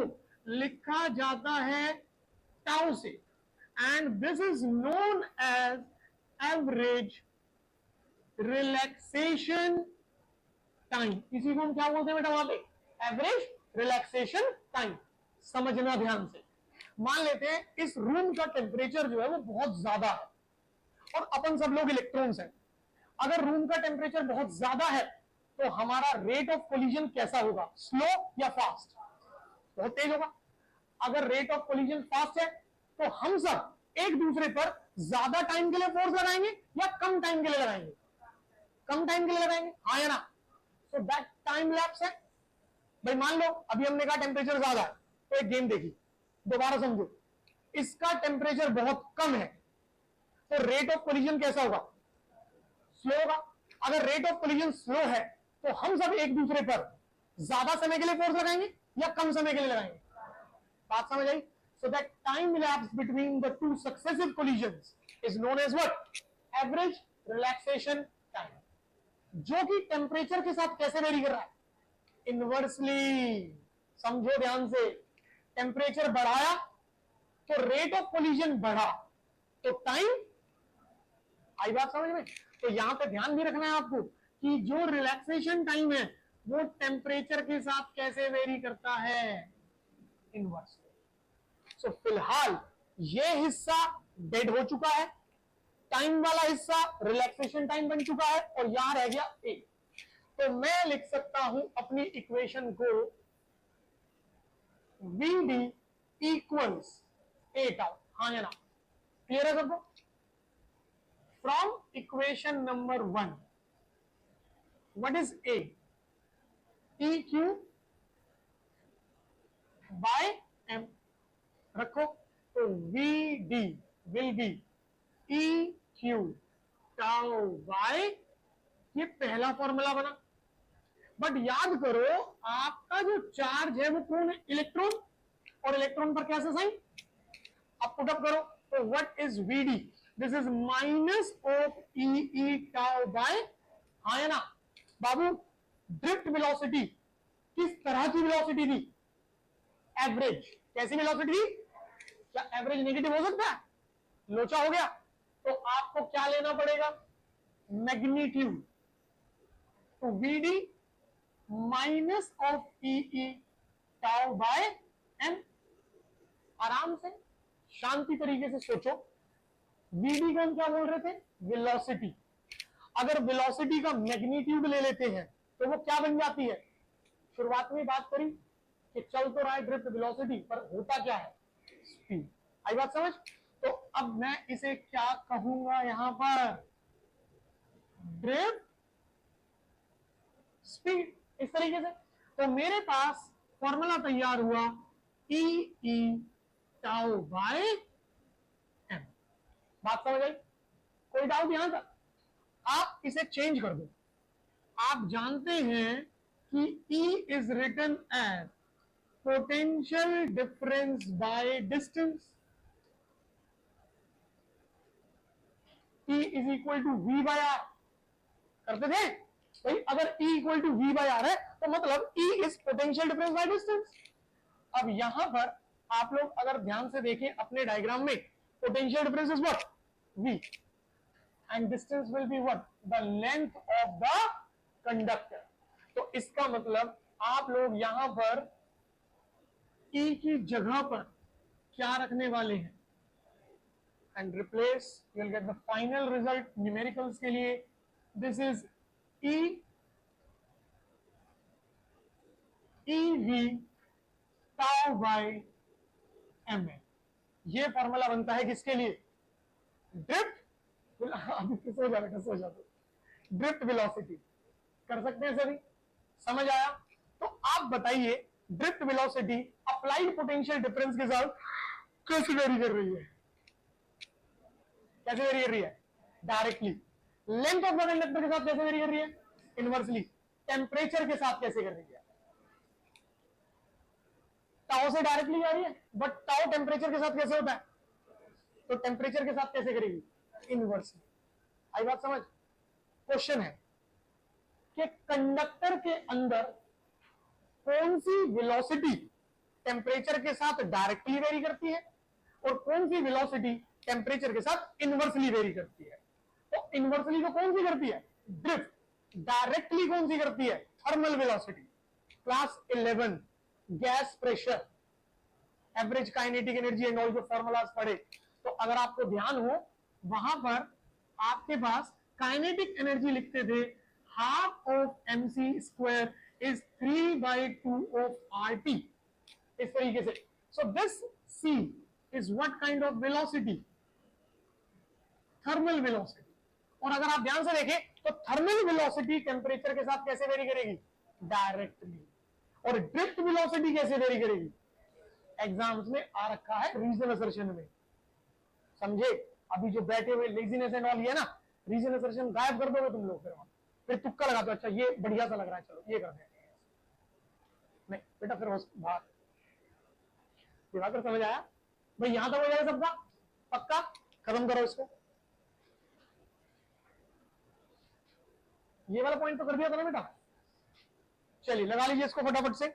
लिखा जाता है टाउ से, and this is known as average relaxation time. इसी को हम क्या बोलते हैं बेटा, वहां पे एवरेज रिलैक्सेशन टाइम। समझना ध्यान से, मान लेते हैं इस रूम का टेम्परेचर जो है वो बहुत ज्यादा है और अपन सब लोग इलेक्ट्रॉन्स हैं। अगर रूम का टेम्परेचर बहुत ज्यादा है तो हमारा रेट ऑफ कोलिजन कैसा होगा, स्लो या फास्ट, बहुत तेज होगा। अगर रेट ऑफ कोलिजन फास्ट है तो हम सब एक दूसरे पर ज्यादा टाइम के लिए फोर्स लगाएंगे या कम टाइम के लिए लगाएंगे, कम टाइम के लिए लगाएंगे, हाँ या ना। सो दैट टाइम लैप्स है भाई। मान लो अभी हमने कहा टेम्परेचर ज्यादा है तो एक गेम देखी, दोबारा समझो, इसका टेम्परेचर बहुत कम है तो रेट ऑफ कोलिजन कैसा होगा, स्लो होगा। अगर रेट ऑफ कोलिजन स्लो है तो हम सब एक दूसरे पर ज्यादा समय के लिए फोर्स लगाएंगे या कम समय के लिए लगाएंगे, बात समझ आई। So that time lapse between the two successive collisions is known as what, average relaxation time, जो कि टेम्परेचर के साथ कैसे वेरी कर रहा है, इनवर्सली। समझो ध्यान से, टेम्परेचर बढ़ाया तो रेट ऑफ कोलिजन बढ़ा तो टाइम, आई बात समझ में। तो यहां पे ध्यान भी रखना है आपको कि जो रिलैक्सेशन टाइम है वो टेम्परेचर के साथ कैसे वेरी करता है, इनवर्स। सो फिलहाल ये हिस्सा डेड हो चुका है, टाइम वाला हिस्सा रिलैक्सेशन टाइम बन चुका है, और यहां रह गया ए। तो मैं लिख सकता हूं अपनी इक्वेशन को वीडी इक्वल्स ए टाउ, हाँ या ना, क्लियर है सबको? From equation number 1 what is A, E Q by M रखो, तो V D will be E Q tau by, ये पहला फॉर्मूला बना। बट याद करो आपका जो चार्ज है वो कौन है, इलेक्ट्रॉन, और इलेक्ट्रॉन पर कैसे साइन, अब पुट अप करो, तो what is VD, this is minus of E tau by, हाँ या ना बाबू? ड्रिफ्ट वेलोसिटी किस तरह की वेलोसिटी थी, एवरेज। कैसी वेलोसिटी थी? क्या एवरेज नेगेटिव हो सकता है, लोचा हो गया? तो आपको क्या लेना पड़ेगा, मैग्नीट्यूड, तो VD minus of E tau by M. आराम से शांति तरीके से सोचो, वीडी का हम क्या बोल रहे थे, वेलोसिटी। अगर वेलोसिटी का मैग्नीट्यूड ले लेते हैं तो वो क्या बन जाती है, शुरुआत में बात करी कि चल तो रहा है ड्रिफ्ट वेलोसिटी, पर होता क्या है, स्पीड। आई बात समझ? तो अब मैं इसे क्या कहूंगा यहां पर, ड्रिफ्ट स्पीड, इस तरीके से। तो मेरे पास फॉर्मूला तैयार हुआ ई टाउ बाय एम। बात समझ आई? कोई डाउट यहां तक? आप इसे चेंज कर दो। आप जानते हैं कि E is written as potential difference by distance, E is equal to V by R, करते थे भाई। अगर E equal to V by R है तो मतलब E is potential difference by distance. अब यहां पर आप लोग अगर ध्यान से देखें अपने डायग्राम में, potential difference is what, V, and distance will be what, the length of the conductor। तो इसका मतलब आप लोग यहां पर E की जगह पर क्या रखने वाले हैं, and replace, you will get the final result numericals के लिए, this is EV tau by ma। ये फॉर्मूला बनता है किसके लिए, ड्रिफ्ट, अभी सो जा बेटा, सो जा, ड्रिफ्ट वेलोसिटी। कर सकते हैं सभी, समझ आया? तो आप बताइए drift velocity applied potential difference के साथ कैसे वेरी कर रही है, कैसे वेरी कर रही है, directly. Length of the conductor के साथ कैसे वेरी कर रही है, इनवर्सली। टेम्परेचर के साथ कैसे कर रही है, टाउ से डायरेक्टली जा रही है, बट टाउ टेम्परेचर के साथ कैसे होता है, तो टेम्परेचर के साथ कैसे करेगी, इनवर्सली। आई बात समझ? क्वेश्चन है कि कंडक्टर के अंदर कौन सी वेलोसिटी टेम्परेचर के साथ डायरेक्टली वेरी करती है और कौन सी वेलोसिटी टेम्परेचर के साथ इनवर्सली वेरी करती है। तो इनवर्सली तो कौन सी करती है, ड्रिफ्ट। डायरेक्टली कौन सी करती है, thermal velocity. Class 11 gas pressure, average kinetic energy and all जो फॉर्मूलाज पढ़े, तो अगर आपको ध्यान हो वहां पर आपके पास काइनेटिक एनर्जी लिखते थे half of mc square is 3/2 of RT, इस तरीके से। So this C is what kind of velocity, thermal velocity. और अगर आप ध्यान से देखें तो थर्मल वेलोसिटी टेम्परेचर के साथ कैसे वेरी करेगी, डायरेक्टली। और ड्रिफ्ट वेलोसिटी कैसे वेरी करेगी, एग्जाम्स में आ रखा है रीजन असर्शन में, समझे? अभी जो बैठे हुए लेजीनेस एंड ऑल ये ना, रीजन असर्शन गायब कर दोगे तुम लोग, फिर तुक्का लगा दो, अच्छा ये बढ़िया सा लग रहा है, चलो ये कर दें। नहीं बेटा, फिर बात दिवाकर, समझ आया भाई? यहां तक हो जाएगा सबका पक्का? खत्म करो इसको, ये वाला पॉइंट तो कर दिया था ना बेटा। चलिए लगा लीजिए इसको फटाफट से।